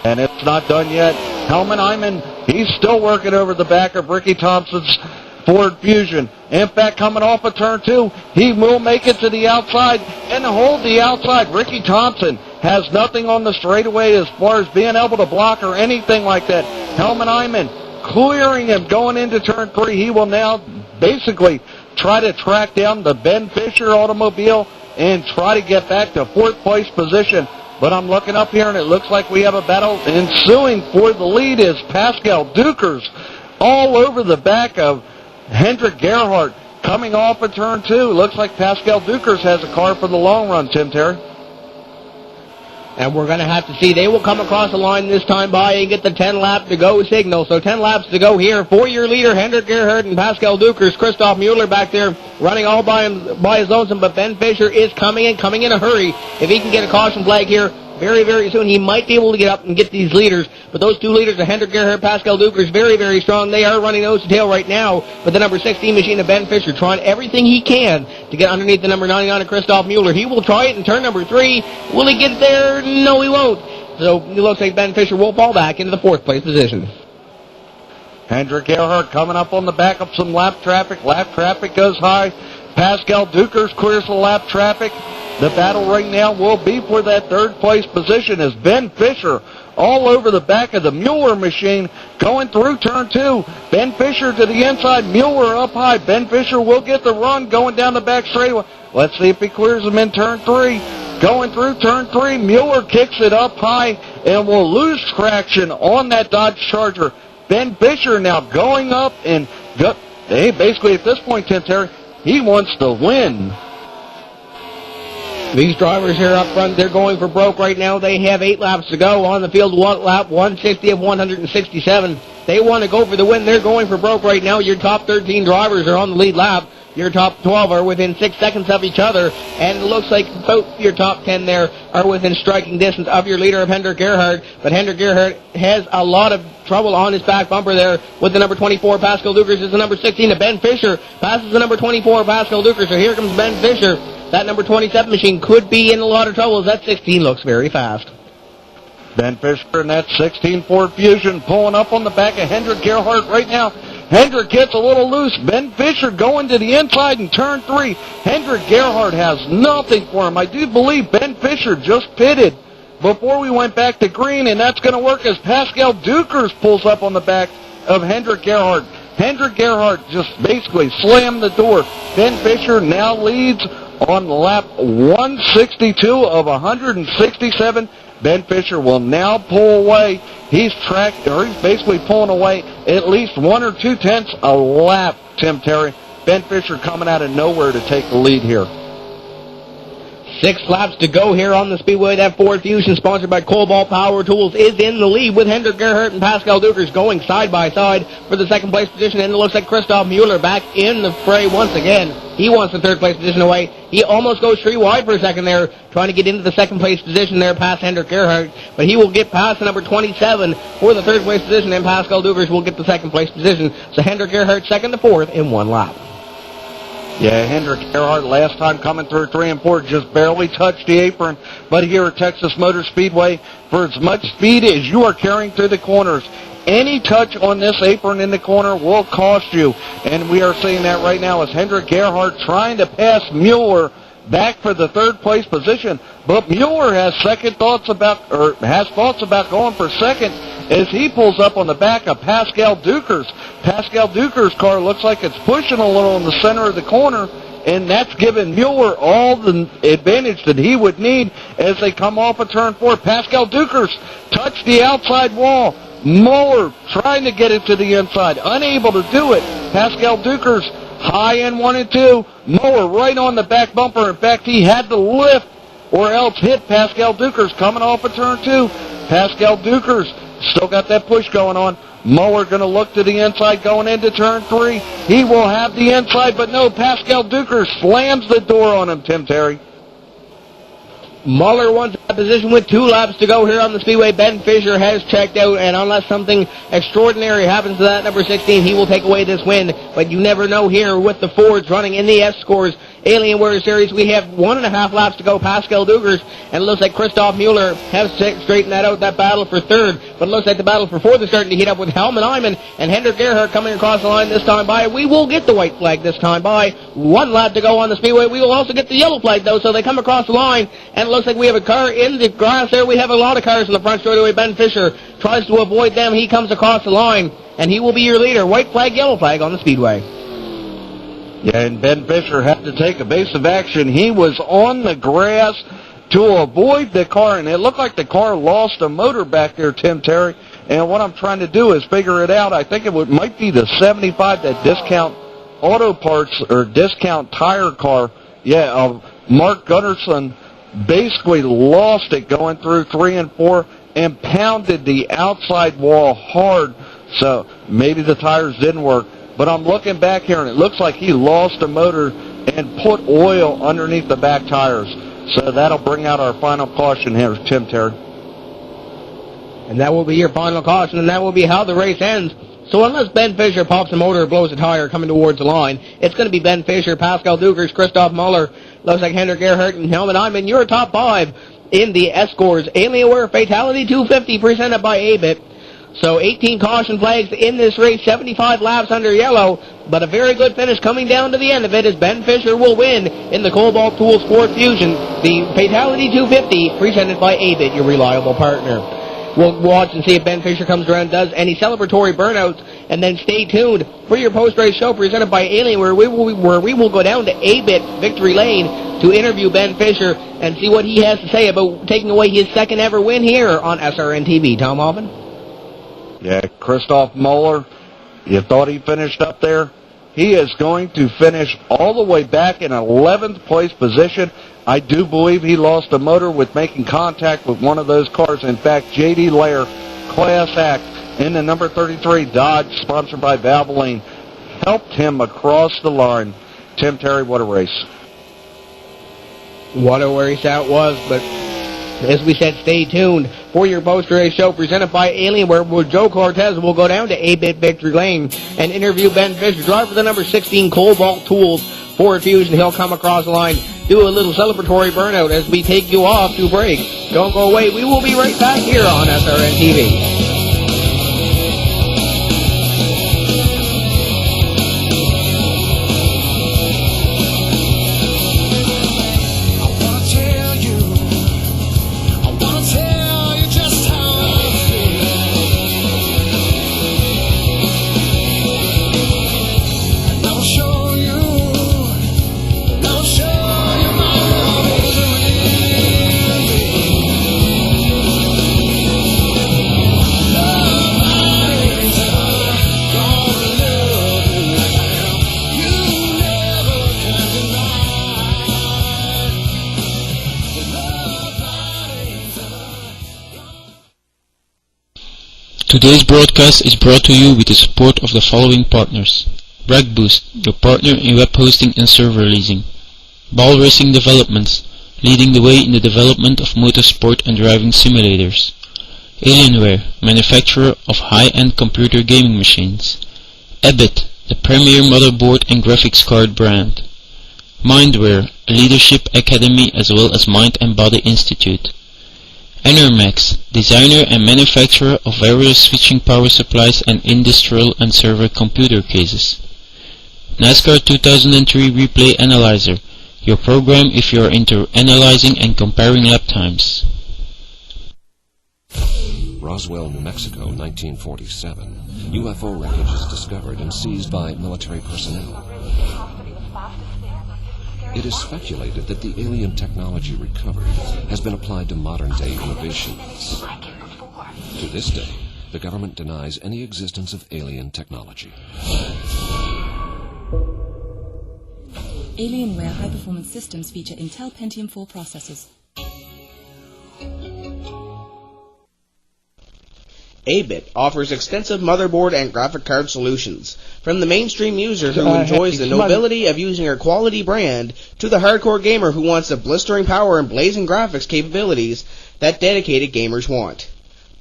And it's not done yet. Helmut Hyman, he's still working over the back of Ricky Thompson's Ford Fusion. In fact, coming off of turn 2, he will make it to the outside and hold the outside. Ricky Thompson has nothing on the straightaway as far as being able to block or anything like that. Helmut Hyman clearing him going into turn 3. He will now basically try to track down the Ben Fisher automobile and try to get back to 4th place position. But I'm looking up here, and it looks like we have a battle ensuing for the lead is Pascal Dukers all over the back of Hendrik Gerhardt coming off of turn 2. Looks like Pascal Dukers has a car for the long run, Tim Terry. And we're going to have to see. They will come across the line this time by and get the 10-lap to go signal. So 10 laps to go here for your leader, Hendrik Gerhardt and Pascal Dukers. Christoph Mueller back there running all by his lonesome, but Ben Fisher is coming in a hurry. If he can get a caution flag here very, very soon, he might be able to get up and get these leaders. But those 2 leaders are Hendrik Gerhardt, Pascal Dukers, very, very strong. They are running nose to tail right now. But the number 16 machine of Ben Fisher trying everything he can to get underneath the number 99 of Christoph Mueller. He will try it in turn number 3. Will he get there? No, he won't. So it looks like Ben Fisher will fall back into the 4th place position. Hendrik Gerhardt coming up on the back of some lap traffic. Lap traffic goes high. Pascal Dukers clears the lap traffic. The battle right now will be for that 3rd place position as Ben Fisher all over the back of the Mueller machine going through turn 2. Ben Fisher to the inside, Mueller up high. Ben Fisher will get the run going down the back straightaway. Let's see if he clears them in turn 3. Going through turn 3, Mueller kicks it up high and will lose traction on that Dodge Charger. Ben Fisher now going up and basically at this point, Tim Terry, he wants to win. These drivers here up front, they're going for broke right now. They have 8 laps to go on the field. Lap 160 of 167. They want to go for the win. They're going for broke right now. Your top 13 drivers are on the lead lap. Your top 12 are within 6 seconds of each other. And it looks like both your top 10 there are within striking distance of your leader of Hendrik Gerhardt. But Hendrik Gerhardt has a lot of trouble on his back bumper there with the number 24, Pascal Dukers. Is the number 16 of Ben Fisher. Passes the number 24, Pascal Dukers. So here comes Ben Fisher. That number 27 machine could be in a lot of trouble as that 16 looks very fast. Ben Fisher and that 16 Ford Fusion pulling up on the back of Hendrik Gerhardt right now. Hendrik gets a little loose. Ben Fisher going to the inside in turn 3. Hendrik Gerhardt has nothing for him. I do believe Ben Fisher just pitted before we went back to green, and that's going to work as Pascal Dukers pulls up on the back of Hendrik Gerhardt. Hendrik Gerhardt just basically slammed the door. Ben Fisher now leads on lap 162 of 167. Ben Fisher will now pull away. He's basically pulling away at least 1 or 2 tenths a lap, Tim Terry. Ben Fisher coming out of nowhere to take the lead here. 6 laps to go here on the Speedway. That Ford Fusion, sponsored by Cobalt Power Tools, is in the lead with Hendrik Gerhardt and Pascal Dukers going side by side for the second place position. And it looks like Christoph Mueller back in the fray once again. He wants the third place position away. He almost goes 3 wide for a second there, trying to get into the second place position there past Hendrik Gerhardt. But he will get past the number 27 for the third place position, and Pascal Dukers will get the second place position. So Hendrik Gerhardt second to fourth in 1 lap. Yeah, Hendrik Gerhardt last time coming through 3 and 4 just barely touched the apron. But here at Texas Motor Speedway, for as much speed as you are carrying through the corners, any touch on this apron in the corner will cost you. And we are seeing that right now as Hendrik Gerhardt trying to pass Mueller back for the third place position. But Mueller has thoughts about going for second as he pulls up on the back of Pascal Dukers. Pascal Dukers' car looks like it's pushing a little in the center of the corner, and that's giving Mueller all the advantage that he would need as they come off of turn 4. Pascal Dukers touched the outside wall. Mueller trying to get it to the inside, unable to do it. Pascal Dukers high in 1 and 2. Mueller right on the back bumper. In fact, he had to lift or else hit Pascal Dukers coming off of turn 2. Pascal Dukers still got that push going on. Mueller going to look to the inside going into turn 3. He will have the inside, but no, Pascal Dukers slams the door on him, Tim Terry. Mueller wants that position with 2 laps to go here on the Speedway. Ben Fisher has checked out, and unless something extraordinary happens to that number 16, he will take away this win. But you never know here with the Fords running in the ESCORS Alienware Series. We have 1.5 laps to go. Pascal Dukers, and it looks like Christoph Mueller has straightened that out, that battle for third. But it looks like the battle for fourth is starting to heat up with Helmut Hyman and Hendrik Gerhardt coming across the line this time by. We will get the white flag this time by. 1 lap to go on the Speedway. We will also get the yellow flag, though, so they come across the line, and it looks like we have a car in the grass there. We have a lot of cars in the front straightaway. Ben Fisher tries to avoid them. He comes across the line, and he will be your leader. White flag, yellow flag on the Speedway. Yeah, and Ben Fisher had to take evasive action. He was on the grass to avoid the car, and it looked like the car lost a motor back there, Tim Terry. And what I'm trying to do is figure it out. I think might be the 75, that Discount Auto Parts or Discount Tire car. Yeah, Mark Gunnarsson basically lost it going through 3 and 4 and pounded the outside wall hard. So maybe the tires didn't work. But I'm looking back here, and it looks like he lost a motor and put oil underneath the back tires. So that'll bring out our final caution here, Tim Terry. And that will be your final caution, and that will be how the race ends. So unless Ben Fisher pops a motor or blows a tire coming towards the line, it's going to be Ben Fisher, Pascal Dukers, Christoph Mueller, looks like Hendrik Gerhardt, and Helmut Hyman, your top 5 in the ESCORS Alienware Fatality 250 presented by ABIT. So 18 caution flags in this race, 75 laps under yellow, but a very good finish coming down to the end of it as Ben Fisher will win in the Cobalt Tools Ford Fusion, the Fatality 250 presented by ABIT, your reliable partner. We'll watch and see if Ben Fisher comes around and does any celebratory burnouts, and then stay tuned for your post-race show presented by Alienware, where we will go down to ABIT Victory Lane to interview Ben Fisher and see what he has to say about taking away his second ever win here on SRN TV. Tom Hoffman? Yeah, Christoph Mueller, you thought he finished up there? He is going to finish all the way back in 11th place position. I do believe he lost a motor with making contact with one of those cars. In fact, J.D. Lair, Class Act, in the number 33 Dodge, sponsored by Valvoline, helped him across the line. Tim Terry, what a race. What a race that was, but as we said, stay tuned for your post-race show presented by Alienware, where Joe Cortez will go down to ABIT Victory Lane and interview Ben Fisher, driver for the number 16 Cobalt Tools Ford Fusion. He'll come across the line, do a little celebratory burnout as we take you off to break. Don't go away. We will be right back here on SRN TV. I wanna tell Today's broadcast is brought to you with the support of the following partners. RagBoost, your partner in web hosting and server leasing. Ball Racing Developments, leading the way in the development of motorsport and driving simulators. Alienware, manufacturer of high-end computer gaming machines. EBIT, the premier motherboard and graphics card brand. Mindware, a leadership academy as well as Mind and Body Institute. Enermax, designer and manufacturer of various switching power supplies and industrial and server computer cases. NASCAR 2003 Replay Analyzer, your program if you are into analyzing and comparing lap times. Roswell, New Mexico, 1947. UFO wreckage is discovered and seized by military personnel. It is speculated that the alien technology recovered has been applied to modern-day innovations. To this day, the government denies any existence of alien technology. Alienware high-performance systems feature Intel Pentium 4 processors. ABIT offers extensive motherboard and graphic card solutions. From the mainstream user who enjoys the nobility of using a quality brand, to the hardcore gamer who wants the blistering power and blazing graphics capabilities that dedicated gamers want.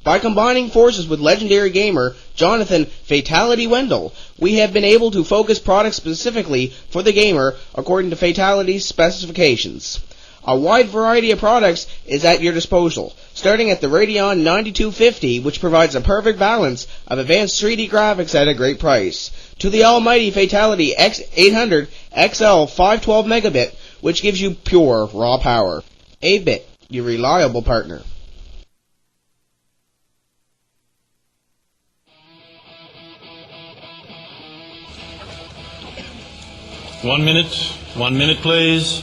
By combining forces with legendary gamer Jonathan Fital1ty Wendell, we have been able to focus products specifically for the gamer according to Fital1ty's specifications. A wide variety of products is at your disposal, starting at the Radeon 9250, which provides a perfect balance of advanced 3D graphics at a great price, to the almighty Fital1ty X800 XL 512 megabit, which gives you pure raw power. ABIT, your reliable partner. One minute please.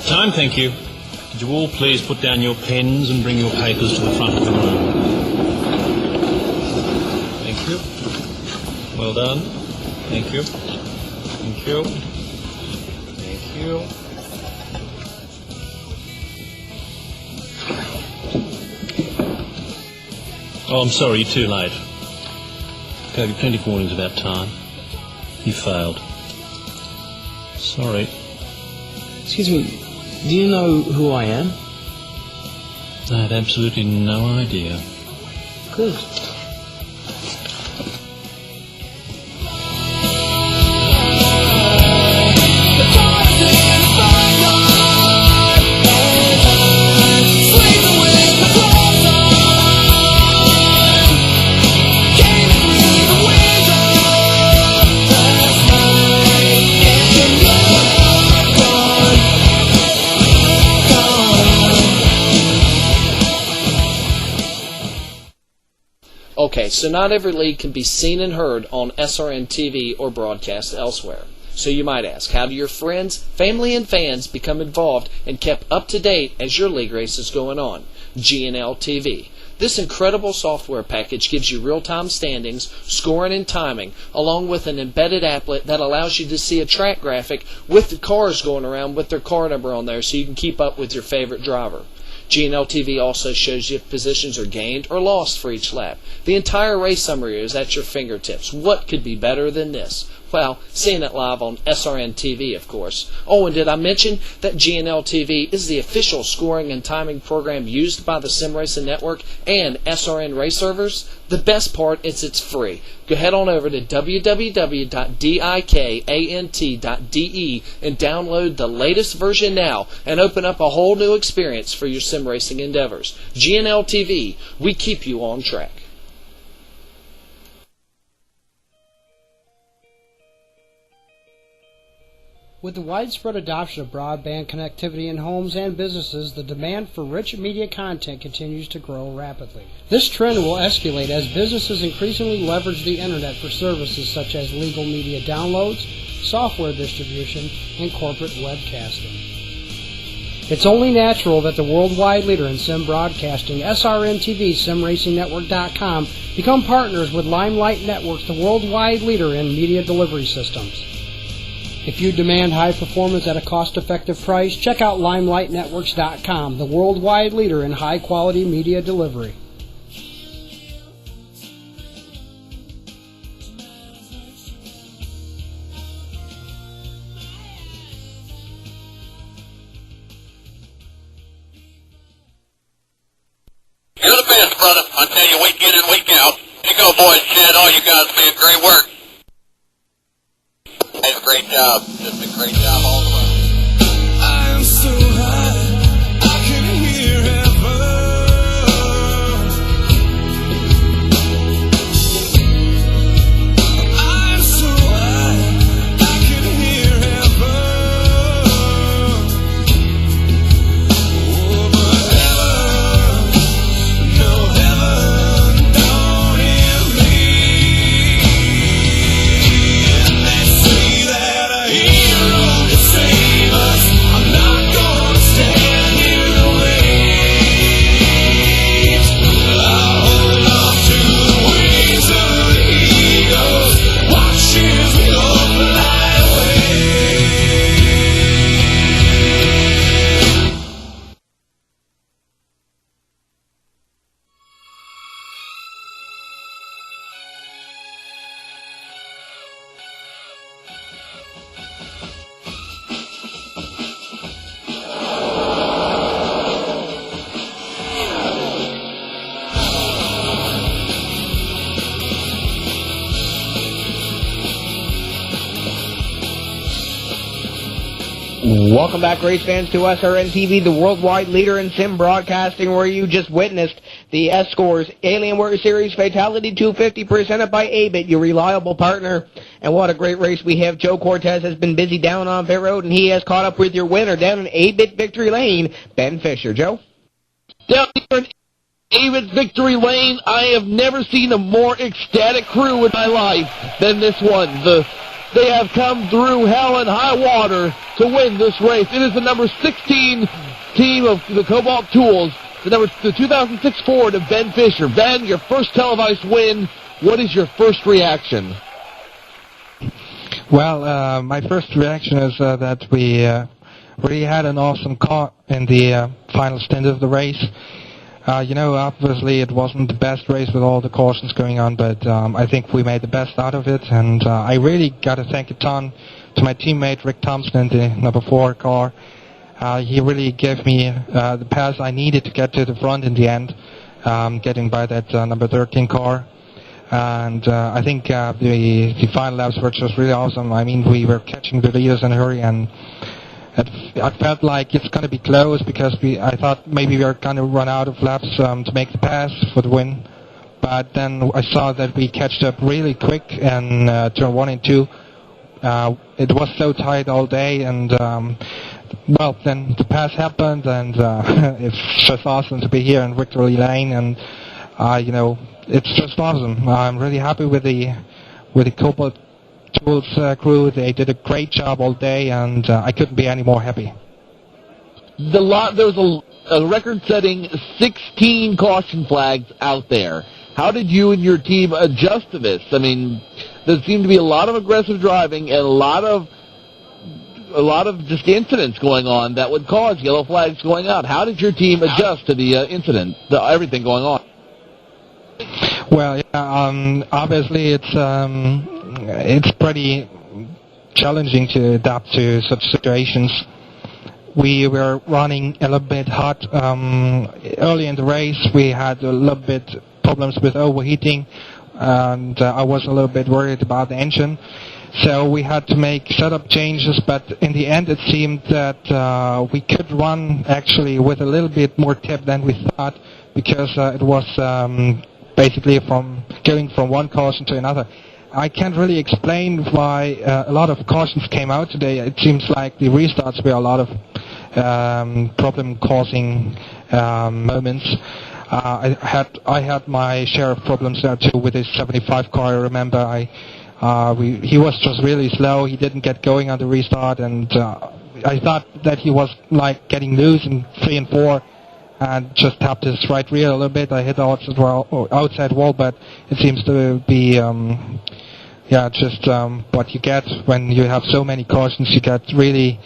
Time, thank you. Could you all please put down your pens and bring your papers to the front of the room? Thank you. Well done. Thank you. Thank you. Thank you. Oh, I'm sorry, you're too late. Gave you plenty of warnings about time. You failed. Sorry. Excuse me, do you know who I am? I had absolutely no idea. Good. Okay, so not every league can be seen and heard on SRN TV or broadcast elsewhere. So you might ask, how do your friends, family, and fans become involved and kept up to date as your league race is going on? GNL TV. This incredible software package gives you real-time standings, scoring, and timing, along with an embedded applet that allows you to see a track graphic with the cars going around with their car number on there so you can keep up with your favorite driver. GNL TV also shows you if positions are gained or lost for each lap. The entire race summary is at your fingertips. What could be better than this? Well, seeing it live on SRN TV, of course. Oh, and did I mention that GNL TV is the official scoring and timing program used by the SimRacing Network and SRN race servers? The best part is it's free. Go head on over to www.dikant.de and download the latest version now and open up a whole new experience for your SimRacing endeavors. GNL TV, we keep you on track. With the widespread adoption of broadband connectivity in homes and businesses, the demand for rich media content continues to grow rapidly. This trend will escalate as businesses increasingly leverage the internet for services such as legal media downloads, software distribution, and corporate webcasting. It's only natural that the worldwide leader in sim broadcasting, SRN TV, SimRacingNetwork.com, become partners with Limelight Networks, the worldwide leader in media delivery systems. If you demand high performance at a cost-effective price, check out LimelightNetworks.com, the worldwide leader in high-quality media delivery. You're the best, brother. I tell you, week in and week out. You go, boys. Chad, all you guys did great work. Hey, a great job. Just a great job all the way. I am so high, I can hear heaven. I'm so high, I can hear heaven. Oh, but heaven, no heaven down in me. And they say that a hero can save us. I'm not gonna stand here and wait. I'll hold on to the wings of the eagles, watch as we all fly away. Welcome back, race fans, to SRN TV, the worldwide leader in sim broadcasting, where you just witnessed the ESCORS Alienware Series Fatality 250 presented by ABIT, your reliable partner. And what a great race we have. Joe Cortez has been busy down on pit road, and he has caught up with your winner down in ABIT Victory Lane, Ben Fisher. Joe? Down here in ABIT Victory Lane, I have never seen a more ecstatic crew in my life than this one. They have come through hell and high water to win this race. It is the number 16 team of the Cobalt Tools, the 2006 Ford of Ben Fisher. Ben, your first televised win. What is your first reaction? Well, my first reaction is that we really had an awesome car in the final stint of the race. Obviously it wasn't the best race with all the cautions going on, but I think we made the best out of it, and I really got to thank a ton to my teammate Rick Thompson in the number 4 car. He really gave me the pass I needed to get to the front in the end, getting by that number 13 car. And I think the final laps were just really awesome. I mean, we were catching the leaders in a hurry, and I felt like it's going to be close because I thought maybe we were going to run out of laps to make the pass for the win. But then I saw that we catched up really quick in turn 1 and 2. It was so tight all day, and well, then the pass happened, and it's just awesome to be here in Victory Lane, and it's just awesome. I'm really happy with the Cobalt Tools crew. They did a great job all day, and I couldn't be any more happy. There was a record-setting 16 caution flags out there. How did you and your team adjust to this? I mean, there seemed to be a lot of aggressive driving and a lot of just incidents going on that would cause yellow flags going out. How did your team adjust to the incident, everything going on? Well, yeah, obviously it's pretty challenging to adapt to such situations. We were running a little bit hot early in the race. We had a little bit problems with overheating, and I was a little bit worried about the engine. So we had to make setup changes, but in the end it seemed that we could run actually with a little bit more tip than we thought, because it was basically from going from one caution to another. I can't really explain why a lot of cautions came out today. It seems like the restarts were a lot of problem-causing moments. I had my share of problems there too with his 75 car. I remember he was just really slow. He didn't get going on the restart, and I thought that he was like getting loose in 3 and 4. And just tapped his right rear a little bit. I hit the outside wall, but it seems to be just what you get when you have so many cautions. You get really,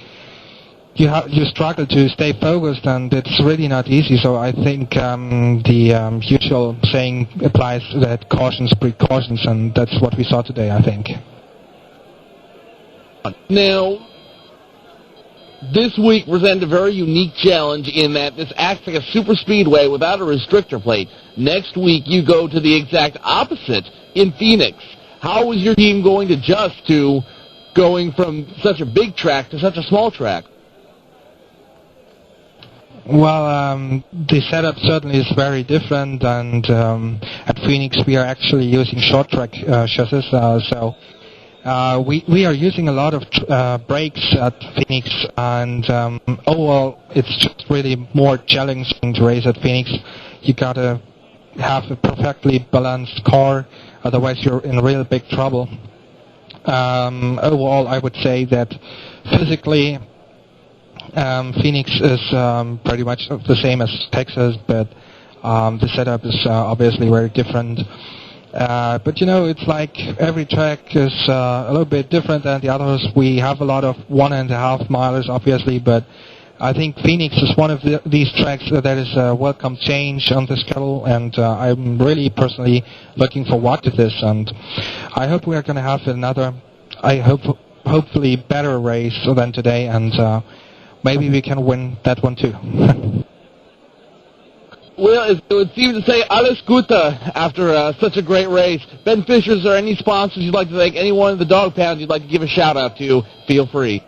you struggle to stay focused, and it's really not easy. So I think the usual saying applies that cautions breed cautions, and that's what we saw today, I think. Now, this week presented a very unique challenge in that this acts like a super speedway without a restrictor plate. Next week, you go to the exact opposite in Phoenix. How is your team going to adjust to going from such a big track to such a small track? Well, the setup certainly is very different, and at Phoenix we are actually using short track chassis, so we are using a lot of brakes at Phoenix, and overall it's just really more challenging to race at Phoenix. You gotta have a perfectly balanced car, otherwise you're in real big trouble. Overall, I would say that physically Phoenix is pretty much the same as Texas, but the setup is obviously very different. But it's like every track is a little bit different than the others. We have a lot of 1.5 milers, obviously, but I think Phoenix is one of these tracks that is a welcome change on the schedule, and I'm really personally looking forward to this. And I hope we are going to have another, hopefully better race than today, and maybe we can win that one too. Well, it would seem to say alles Gute after such a great race. Ben Fisher, is there any sponsors you'd like to thank? Anyone in the dog pound you'd like to give a shout-out to? Feel free.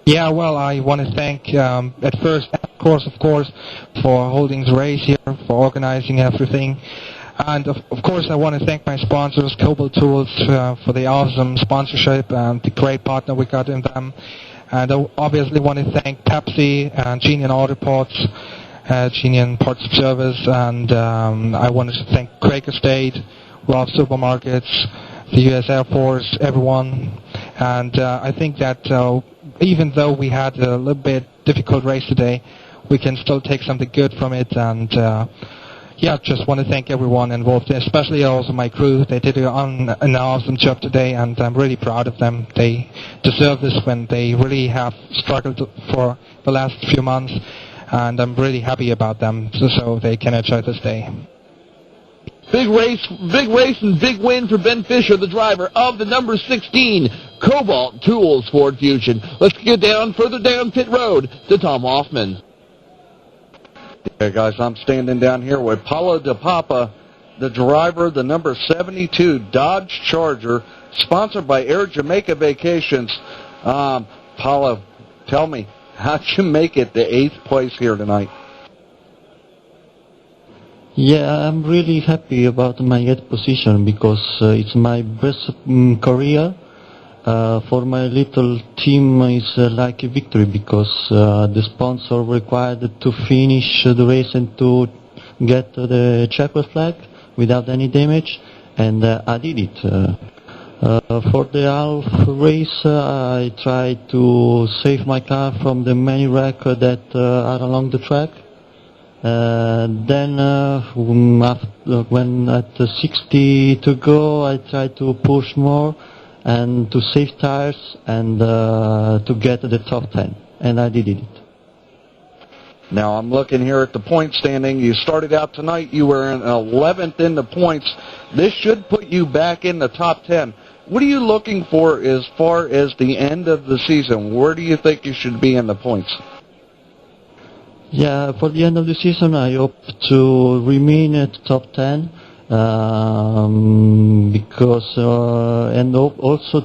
Yeah, well, I want to thank, at first, of course, for holding the race here, for organizing everything. And, of course, I want to thank my sponsors, Cobalt Tools, for the awesome sponsorship and the great partner we got in them. And I obviously want to thank Pepsi and Genian Auto Parts, Genian Parts of Service, and I wanted to thank Quaker State, Rob Supermarkets, the U.S. Air Force, everyone. And I think that even though we had a little bit difficult race today, we can still take something good from it. And just want to thank everyone involved, especially also my crew. They did an awesome job today, and I'm really proud of them. They deserve this when they really have struggled for the last few months, and I'm really happy about them, so they can enjoy this day. Big race and big win for Ben Fisher, the driver of the number 16 Cobalt Tools Ford Fusion. Let's get further down pit road to Tom Hoffman. Okay, guys, I'm standing down here with Paulo De Papa, the driver, the number 72 Dodge Charger, sponsored by Air Jamaica Vacations. Paulo, tell me, how'd you make it to 8th place here tonight? Yeah, I'm really happy about my 8th position because it's my best career. For my little team, it's like a victory because the sponsor required to finish the race and to get the checkered flag without any damage, and I did it. For the half race, I tried to save my car from the many wrecks that are along the track. Then when at 60 to go, I tried to push more and to save tires and to get to the top 10, and I did it. Now I'm looking here at the point standing. You started out tonight, you were in 11th in the points. This should put you back in the top 10. What are you looking for as far as the end of the season? Where do you think you should be in the points? Yeah, for the end of the season, I hope to remain at top 10. Because and also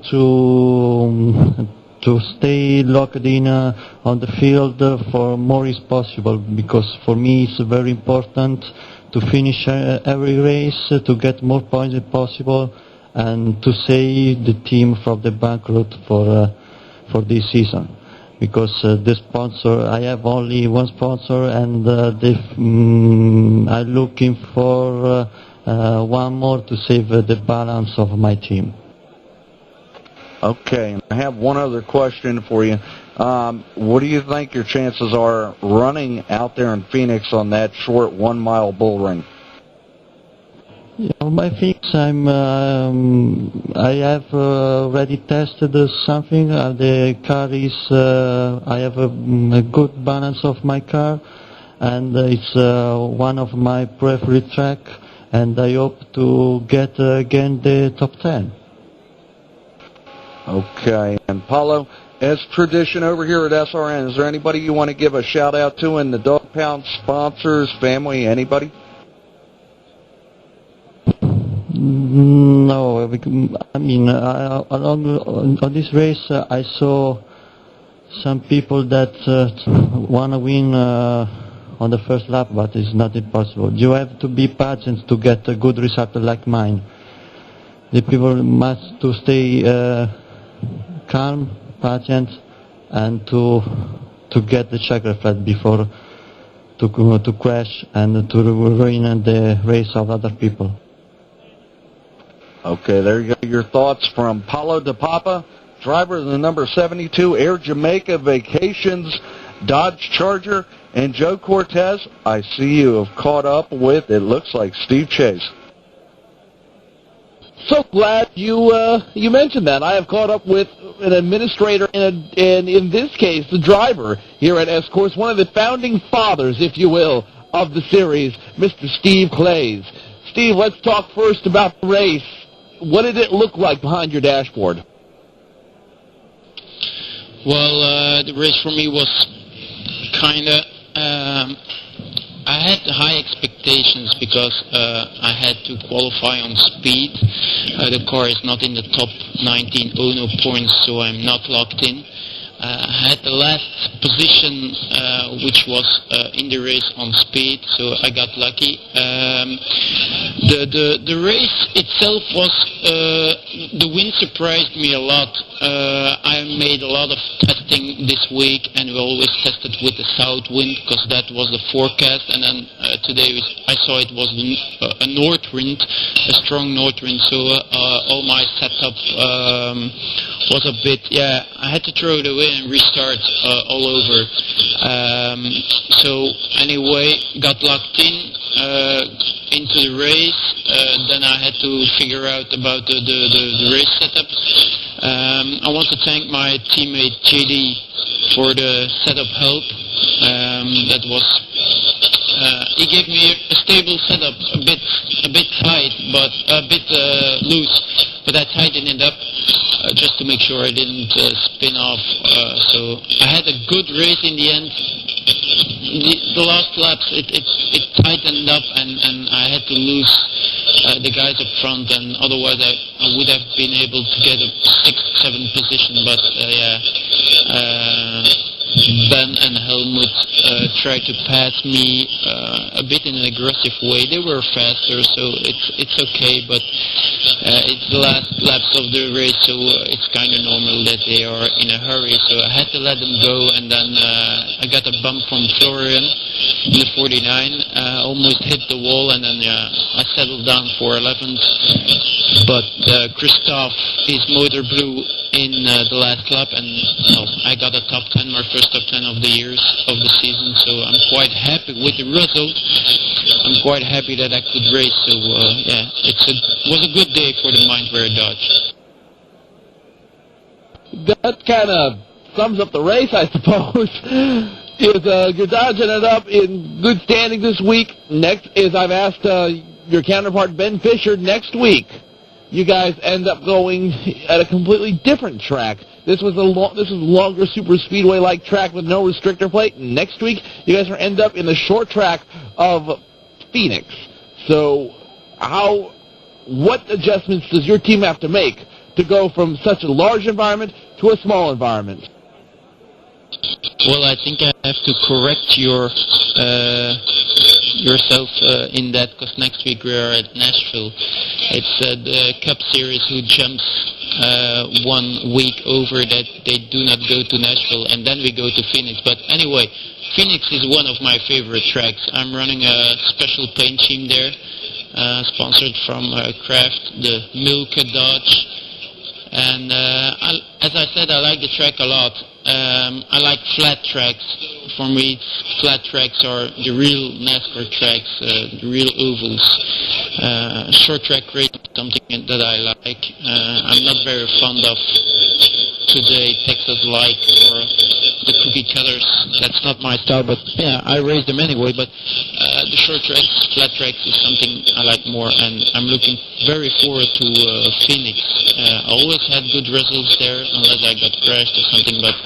to stay locked in on the field for more is possible, because for me it's very important to finish every race, to get more points as possible, and to save the team from the bankrupt for this season. Because the sponsor, I have only one sponsor, and I'm looking for one more to save the balance of my team. Okay, I have one other question for you. What do you think your chances are running out there in Phoenix on that short 1 mile bull ring? Yeah, my things, I have already tested something. The car is, I have a good balance of my car, and it's one of my preferred track, and I hope to get again the top 10. Okay, and Paulo, as tradition over here at SRN, is there anybody you want to give a shout out to in the Dog Pound sponsors, family, anybody? No, I mean, on this race, I saw some people that want to win on the first lap, but it's not impossible. You have to be patient to get a good result like mine. The people must to stay calm, patient, and to get the checker flat before to crash and to ruin the race of other people. Okay, there you go. Your thoughts from Paulo de Papa, driver of the number 72 Air Jamaica Vacations Dodge Charger, and Joe Cortez. I see you have caught up with, it looks like, Steve Chase. So glad you mentioned that. I have caught up with an administrator and in this case the driver here at ESCORS, one of the founding fathers, if you will, of the series, Mr. Steve Clays. Steve, let's talk first about the race. What did it look like behind your dashboard? Well, the race for me was kind of... I had high expectations because I had to qualify on speed. The car is not in the top 19 Ono points, so I'm not locked in. I had the last position, which was in the race on speed, so I got lucky. The race itself was, the wind surprised me a lot. I made a lot of testing this week, and we always tested with the south wind because that was the forecast. And then today I saw it was a north wind, a strong north wind. So all my setup was a bit, I had to throw it away and restart all over. So anyway, got locked into the race. Then I had to figure out about the race setup. I want to thank my teammate JD for the setup help. That was he gave me a stable setup, a bit tight, but a bit loose. But I tightened it up just to make sure I didn't spin off. So I had a good race in the end. The last laps it tightened up, and I had to lose the guys up front, and otherwise I would have been able to get a 6th, 7th position. But Ben and Helmut tried to pass me a bit in an aggressive way. They were faster, so it's okay, but it's the last laps of the race, so it's kind of normal that they are in a hurry. So I had to let them go, and then I got a bump from Florian in the 49, almost hit the wall, and then I settled down for 11th. But Christoph, his motor blew in the last lap, and I got a top 10, my first top 10 of the season, so I'm quite happy with the result. I'm quite happy that I could race, so it was a good day for the Mindware Dodge. That kind of sums up the race, I suppose. Your Dodge ended up in good standing this week. Next is, I've asked your counterpart Ben Fisher, next week you guys end up going at a completely different track. This was a longer super speedway like track with no restrictor plate. Next week you guys end up in the short track of Phoenix. So what adjustments does your team have to make to go from such a large environment to a small environment? Well, I think I have to correct yourself in that, because next week we are at Nashville. It's the Cup Series who jumps 1 week over that they do not go to Nashville, and then we go to Phoenix. But anyway, Phoenix is one of my favorite tracks. I'm running a special paint scheme there, sponsored from Kraft, the Milka Dodge. And as I said, I like the track a lot. I like flat tracks. For me, flat tracks are the real NASCAR tracks, the real ovals. Short track race is something that I like. I'm not very fond of today Texas-like or the cookie cutters. That's not my style, but yeah, I race them anyway. But the short tracks, flat tracks is something I like more, and I'm looking very forward to Phoenix. I always had good results there, unless I got crashed or something, but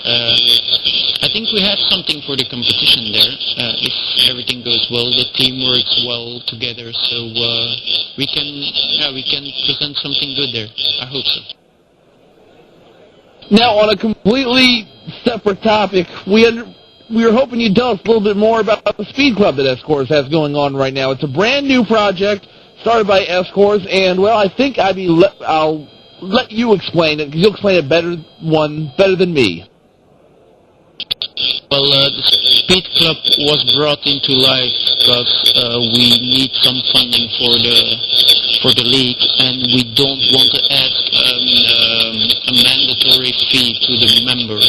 I think we have something for the competition there. If everything goes well, the team works well together, so we can present something good there. I hope so. Now, on a completely separate topic, we were hoping you'd tell us a little bit more about the Speed Club that ESCORS has going on right now. It's a brand new project started by ESCORS, and, well, I think I'll let you explain it, because you'll explain it better than me. Well, the Speed Club was brought into life because we need some funding for the league, and we don't want to add a mandatory fee to the members.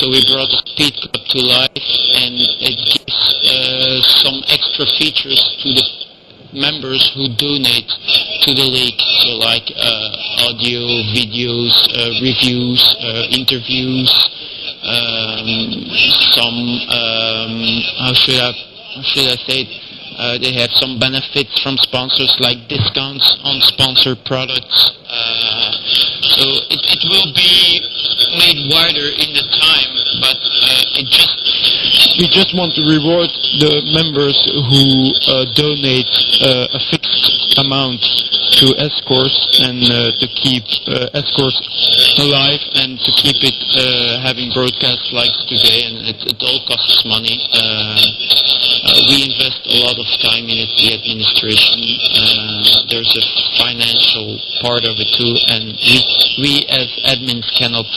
So we brought the Speed Club to life, and it gives some extra features to the members who donate to the league, so like audio, videos, reviews, interviews. How should I say it? They have some benefits from sponsors, like discounts on sponsored products. So it will be made wider in the time, but we just want to reward the members who donate a fixed amount to ESCORS and to keep ESCORS alive and to keep it having broadcasts like today, and it all costs money. We invest a lot of time in it, the administration. There's a financial part of it too, and we as admins cannot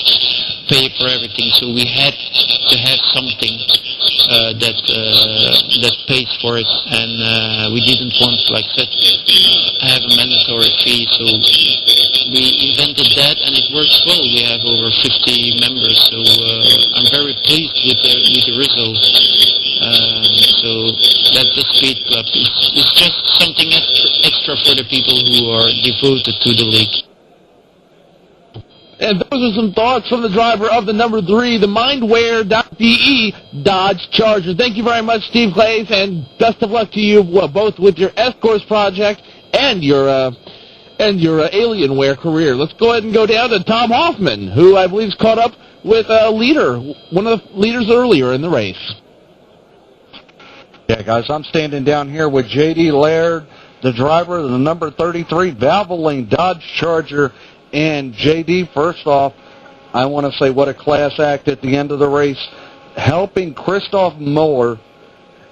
pay for everything, so we had to have something that pays for it, and we didn't want, like I said, have a mandatory fee, so we invented that, and it works well. We have over 50 members, so I'm very pleased with the results. So that's the Speed Club. It's just something extra for the people who are devoted to the league. And those are some thoughts from the driver of the number 3, the Mindware.de Dodge Charger. Thank you very much, Steve Clays, and best of luck to you both with your ESCORS project and your Alienware career. Let's go ahead and go down to Tom Hoffman, who I believe is caught up with a leader, one of the leaders earlier in the race. Yeah, guys, I'm standing down here with J.D. Laird, the driver of the number 33 Valvoline Dodge Charger. And, J.D., first off, I want to say what a class act at the end of the race, helping Christoph Muller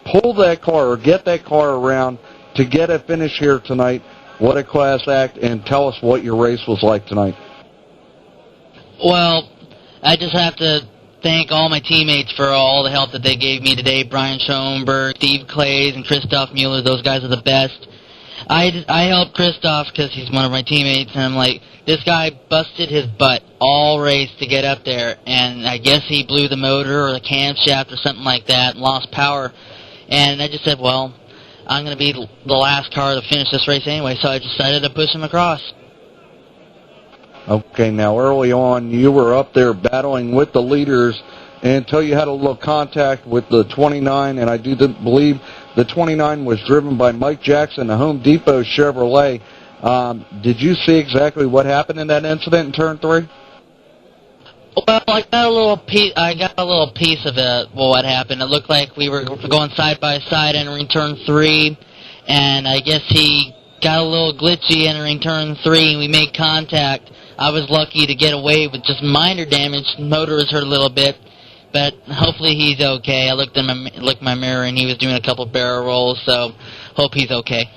pull that car or get that car around to get a finish here tonight. What a class act, and tell us what your race was like tonight. Well, I just have to thank all my teammates for all the help that they gave me today. Brian Schoenberg, Steve Clays, and Christoph Mueller. Those guys are the best. I helped Christoph because he's one of my teammates, and I'm like, this guy busted his butt all race to get up there, and I guess he blew the motor or the camshaft or something like that and lost power. And I just said, well, I'm going to be the last car to finish this race anyway, so I decided to push him across. Okay, now early on, you were up there battling with the leaders until you had a little contact with the 29, and I do believe the 29 was driven by Mike Jackson, the Home Depot Chevrolet. Did you see exactly what happened in that incident in Turn 3? Well, I got a little piece of it. Well, what happened? It looked like we were going side by side entering Turn 3, and I guess he got a little glitchy entering Turn 3, and we made contact. I was lucky to get away with just minor damage. The motor was hurt a little bit, but hopefully he's okay. I looked in my mirror, and he was doing a couple barrel rolls, so hope he's okay.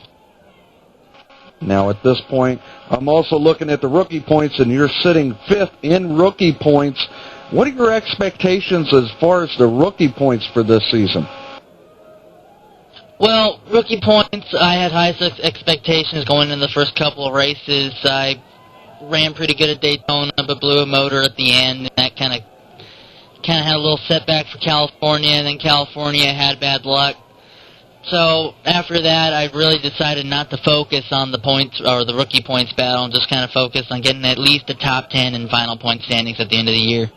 Now, at this point, I'm also looking at the rookie points, and you're sitting 5th in rookie points. What are your expectations as far as the rookie points for this season? Well, rookie points, I had high expectations going in the first couple of races. I ran pretty good at Daytona, but blew a motor at the end, and that kind of had a little setback for California, and then California had bad luck. So after that, I really decided not to focus on the points or the rookie points battle and just kind of focus on getting at least the top 10 in final point standings at the end of the year.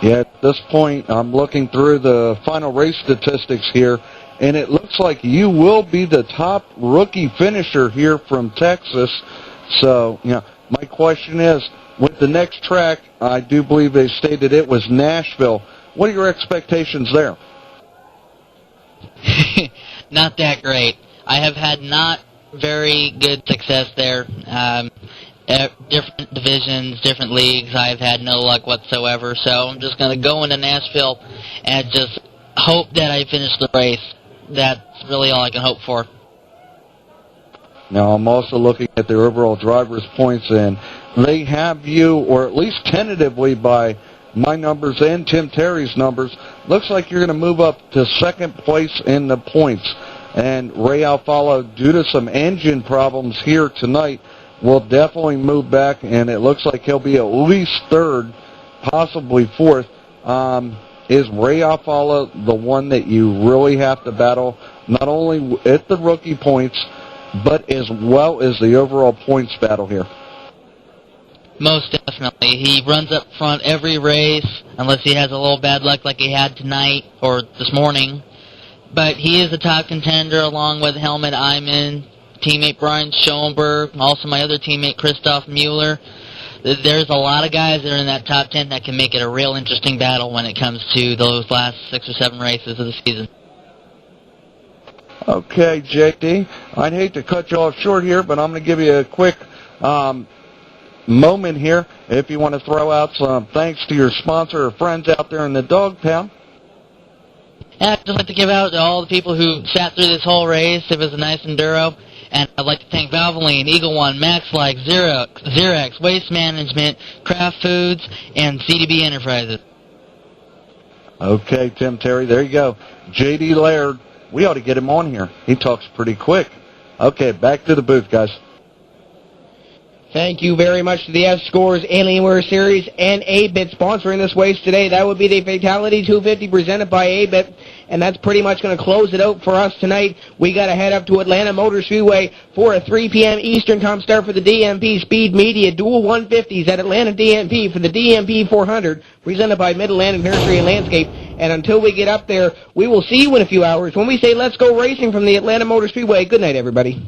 Yeah, at this point, I'm looking through the final race statistics here, and it looks like you will be the top rookie finisher here from Texas. So, my question is, with the next track, I do believe they stated it was Nashville. What are your expectations there? Not that great. I have had not very good success there. Different divisions, different leagues, I've had no luck whatsoever. So I'm just going to go into Nashville and just hope that I finish the race. That's really all I can hope for. Now, I'm also looking at their overall driver's points, and they have you, or at least tentatively by my numbers and Tim Terry's numbers, looks like you're going to move up to second place in the points. And Ray Alfalo, due to some engine problems here tonight, will definitely move back, and it looks like he'll be at least third, possibly fourth. Is Ray Alfalo the one that you really have to battle, not only at the rookie points, but as well as the overall points battle here? Most definitely. He runs up front every race, unless he has a little bad luck like he had tonight or this morning. But he is a top contender along with Helmut Eyman, teammate Brian Schoenberg, also my other teammate Christoph Mueller. There's a lot of guys that are in that top 10 that can make it a real interesting battle when it comes to those last 6 or 7 races of the season. Okay, JD, I'd hate to cut you off short here, but I'm going to give you a quick moment here if you want to throw out some thanks to your sponsor or friends out there in the dog pound. I'd just like to give out to all the people who sat through this whole race. It was a nice enduro. And I'd like to thank Valvoline, Eagle One, Max-Like, Xerox, Waste Management, Kraft Foods, and CDB Enterprises. Okay, Tim Terry, there you go. J.D. Laird, we ought to get him on here. He talks pretty quick. Okay, back to the booth, guys. Thank you very much to the ESCORS Alienware Series and A-Bit sponsoring this race today. That would be the Fital1ty 250 presented by A-Bit, and that's pretty much going to close it out for us tonight. We got to head up to Atlanta Motor Speedway for a 3 p.m. Eastern Time start for the DMP Speed Media Dual 150s at Atlanta DMP for the DMP 400 presented by Mid-Atlantic Nursery and Landscape. And until we get up there, we will see you in a few hours when we say let's go racing from the Atlanta Motor Speedway. Good night, everybody.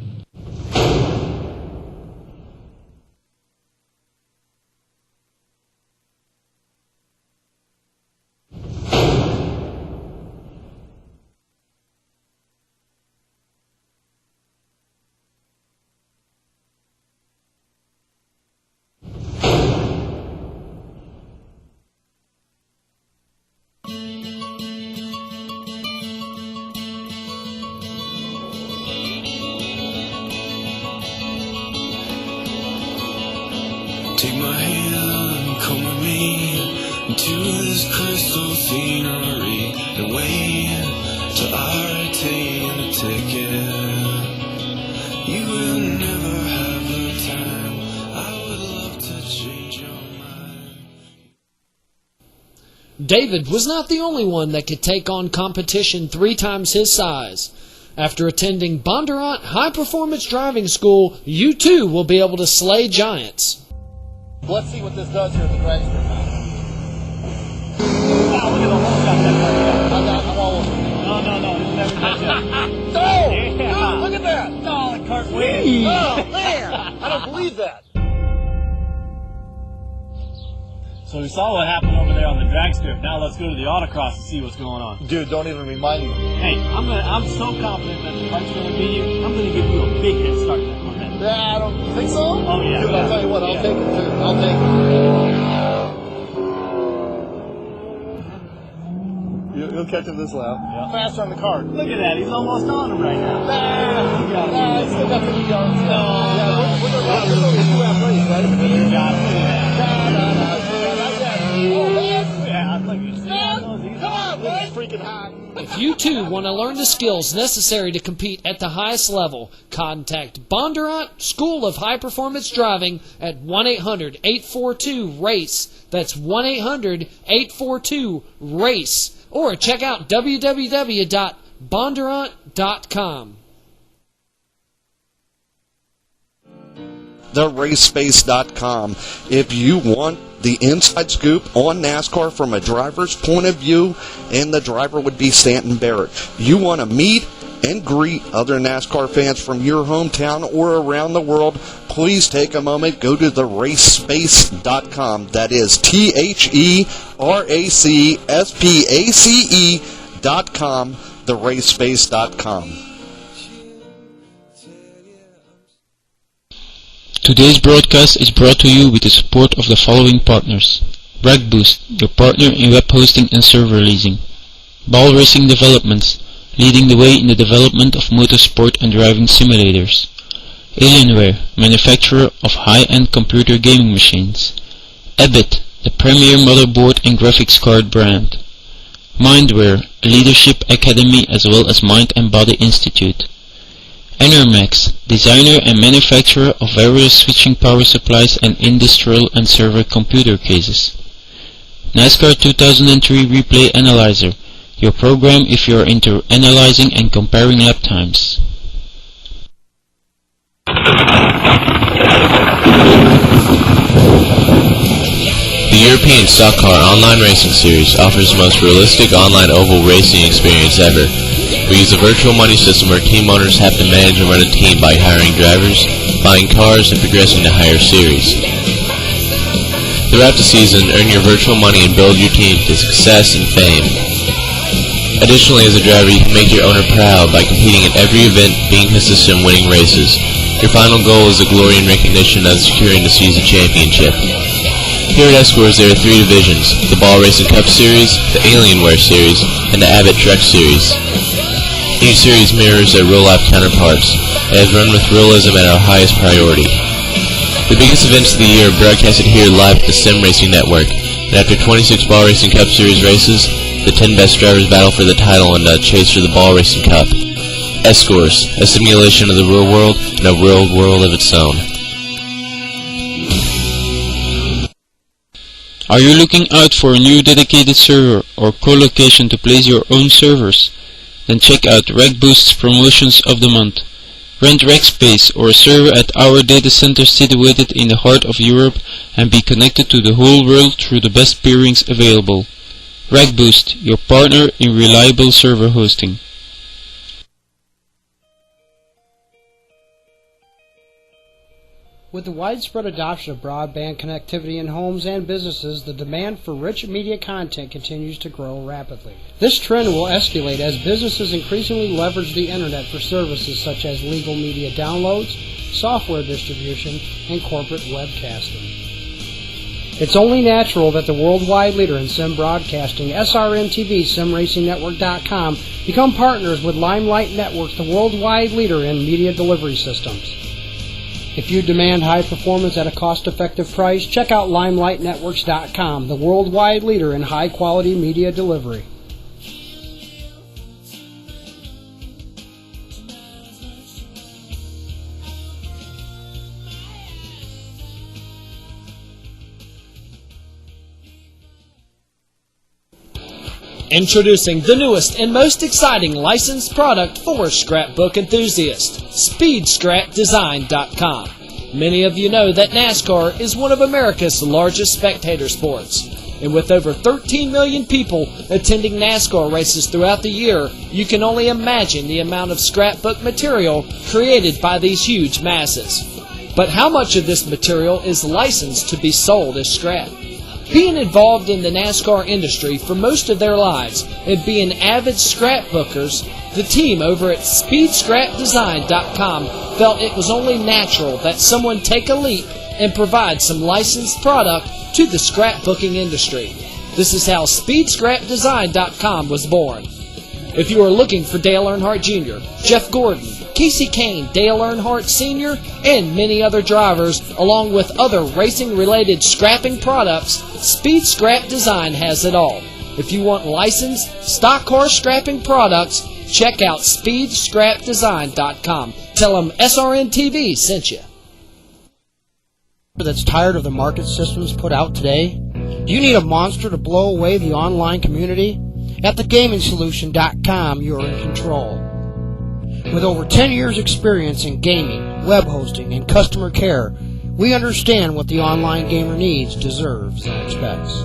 Take my hand, come with me to this crystal scenery and wait till I retain a ticket. You will never have the time. I would love to change your mind. David was not the only one that could take on competition 3 times his size. After attending Bondurant High Performance Driving School, you too will be able to slay giants. Let's see what this does here at the drag strip now. Wow, look at the hole shot that I'm all over. No, it's never done yet. No! Look at that! Oh, the cart's winning. Oh, man! I don't believe that. So we saw what happened over there on the drag strip. Now let's go to the autocross and see what's going on. Dude, don't even remind me. Hey, I'm so confident that the cart's going to beat you. I'm going to give you a big head start in that Corvette. I don't think so. Oh, yeah. Dude, I'll tell you what, I'll take it, too. I'll take it. You'll catch him this lap. Yeah. Faster on the cart. Look at that. He's almost on him right now. Nah, still got 50 yards. No. Yeah, we're going to go 2-lap race, right? You got it. Oh, man. Yeah, look at this. Come on, boy. It's freaking hot. If you too want to learn the skills necessary to compete at the highest level, contact Bondurant School of High Performance Driving at 1-800-842-RACE. That's 1-800-842-RACE. Or check out www.bondurant.com. Bondurant.com. TheRaceSpace.com. If you want the inside scoop on NASCAR from a driver's point of view, and the driver would be Stanton Barrett. You want to meet and greet other NASCAR fans from your hometown or around the world, please take a moment, go to TheRaceSpace.com. That is TheRaceSpace.com, TheRaceSpace.com. Today's broadcast is brought to you with the support of the following partners: RagBoost, your partner in web hosting and server leasing; Ball Racing Developments, leading the way in the development of motorsport and driving simulators; Alienware, manufacturer of high-end computer gaming machines; Ebit, the premier motherboard and graphics card brand; Mindware, a leadership academy as well as Mind and Body Institute; Enermax, designer and manufacturer of various switching power supplies and industrial and server computer cases; NASCAR 2003 Replay Analyzer, your program if you are into analyzing and comparing lap times. The European Stock Car Online Racing Series offers the most realistic online oval racing experience ever. We use a virtual money system where team owners have to manage and run a team by hiring drivers, buying cars, and progressing to higher series. Throughout the season, earn your virtual money and build your team to success and fame. Additionally, as a driver, you can make your owner proud by competing in every event, being his system, winning races. Your final goal is the glory and recognition of securing the season championship. Here at ESCORS, there are 3 divisions: the Ball Racing Cup Series, the Alienware Series, and the Abbott Truck Series. Each series mirrors their real-life counterparts and is run with realism at our highest priority. The biggest events of the year are broadcasted here live at the SimRacing Network, and after 26 Ball Racing Cup Series races, the 10 best drivers battle for the title in the chase for the Ball Racing Cup. ESCORS, a simulation of the real world and a real world of its own. Are you looking out for a new dedicated server or co-location to place your own servers? Then check out RagBoost's promotions of the month. Rent rack space or a server at our data center situated in the heart of Europe and be connected to the whole world through the best peerings available. RagBoost, your partner in reliable server hosting. With the widespread adoption of broadband connectivity in homes and businesses, the demand for rich media content continues to grow rapidly. This trend will escalate as businesses increasingly leverage the internet for services such as legal media downloads, software distribution, and corporate webcasting. It's only natural that the worldwide leader in sim broadcasting, SRN-TV, SimRacingNetwork.com, become partners with Limelight Networks, the worldwide leader in media delivery systems. If you demand high performance at a cost-effective price, check out LimelightNetworks.com, the worldwide leader in high-quality media delivery. Introducing the newest and most exciting licensed product for scrapbook enthusiasts, SpeedScrapDesign.com. Many of you know that NASCAR is one of America's largest spectator sports. And with over 13 million people attending NASCAR races throughout the year, you can only imagine the amount of scrapbook material created by these huge masses. But how much of this material is licensed to be sold as scrap? Being involved in the NASCAR industry for most of their lives and being avid scrapbookers, the team over at SpeedScrapDesign.com felt it was only natural that someone take a leap and provide some licensed product to the scrapbooking industry. This is how SpeedScrapDesign.com was born. If you are looking for Dale Earnhardt Jr., Jeff Gordon, Casey Kane, Dale Earnhardt Sr., and many other drivers, along with other racing-related scrapping products, Speed Scrap Design has it all. If you want licensed, stock car scrapping products, check out SpeedScrapDesign.com. Tell them SRN-TV sent you. That's tired of the market systems put out today? Do you need a monster to blow away the online community? At thegamingsolution.com, you're in control. With over 10 years' experience in gaming, web hosting, and customer care, we understand what the online gamer needs, deserves, and expects.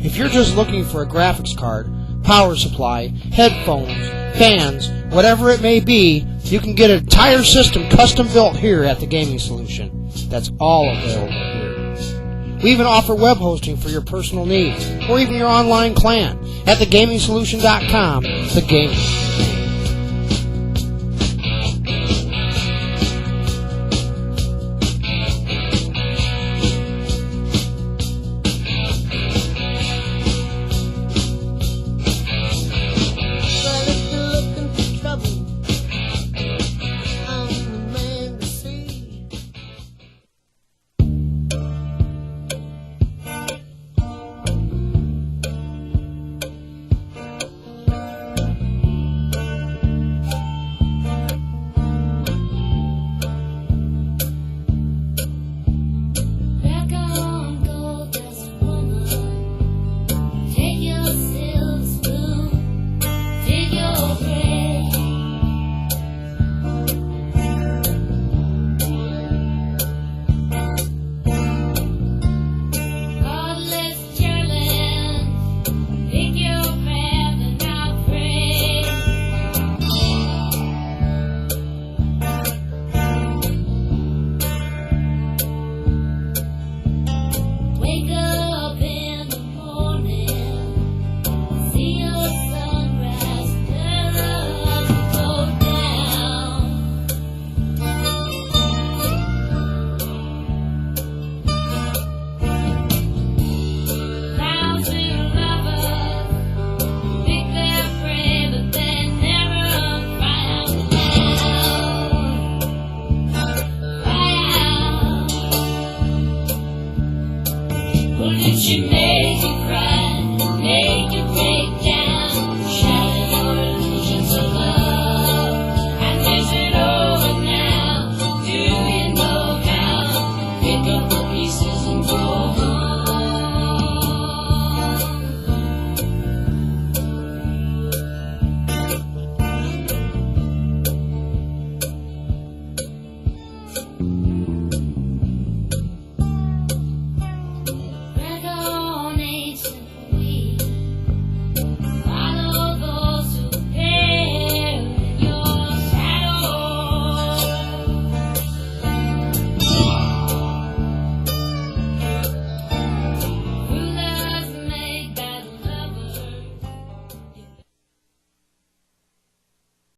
If you're just looking for a graphics card, power supply, headphones, fans, whatever it may be, you can get an entire system custom built here at The Gaming Solution. That's all available here. We even offer web hosting for your personal needs, or even your online clan, at thegamingsolution.com, The Gaming Solution. She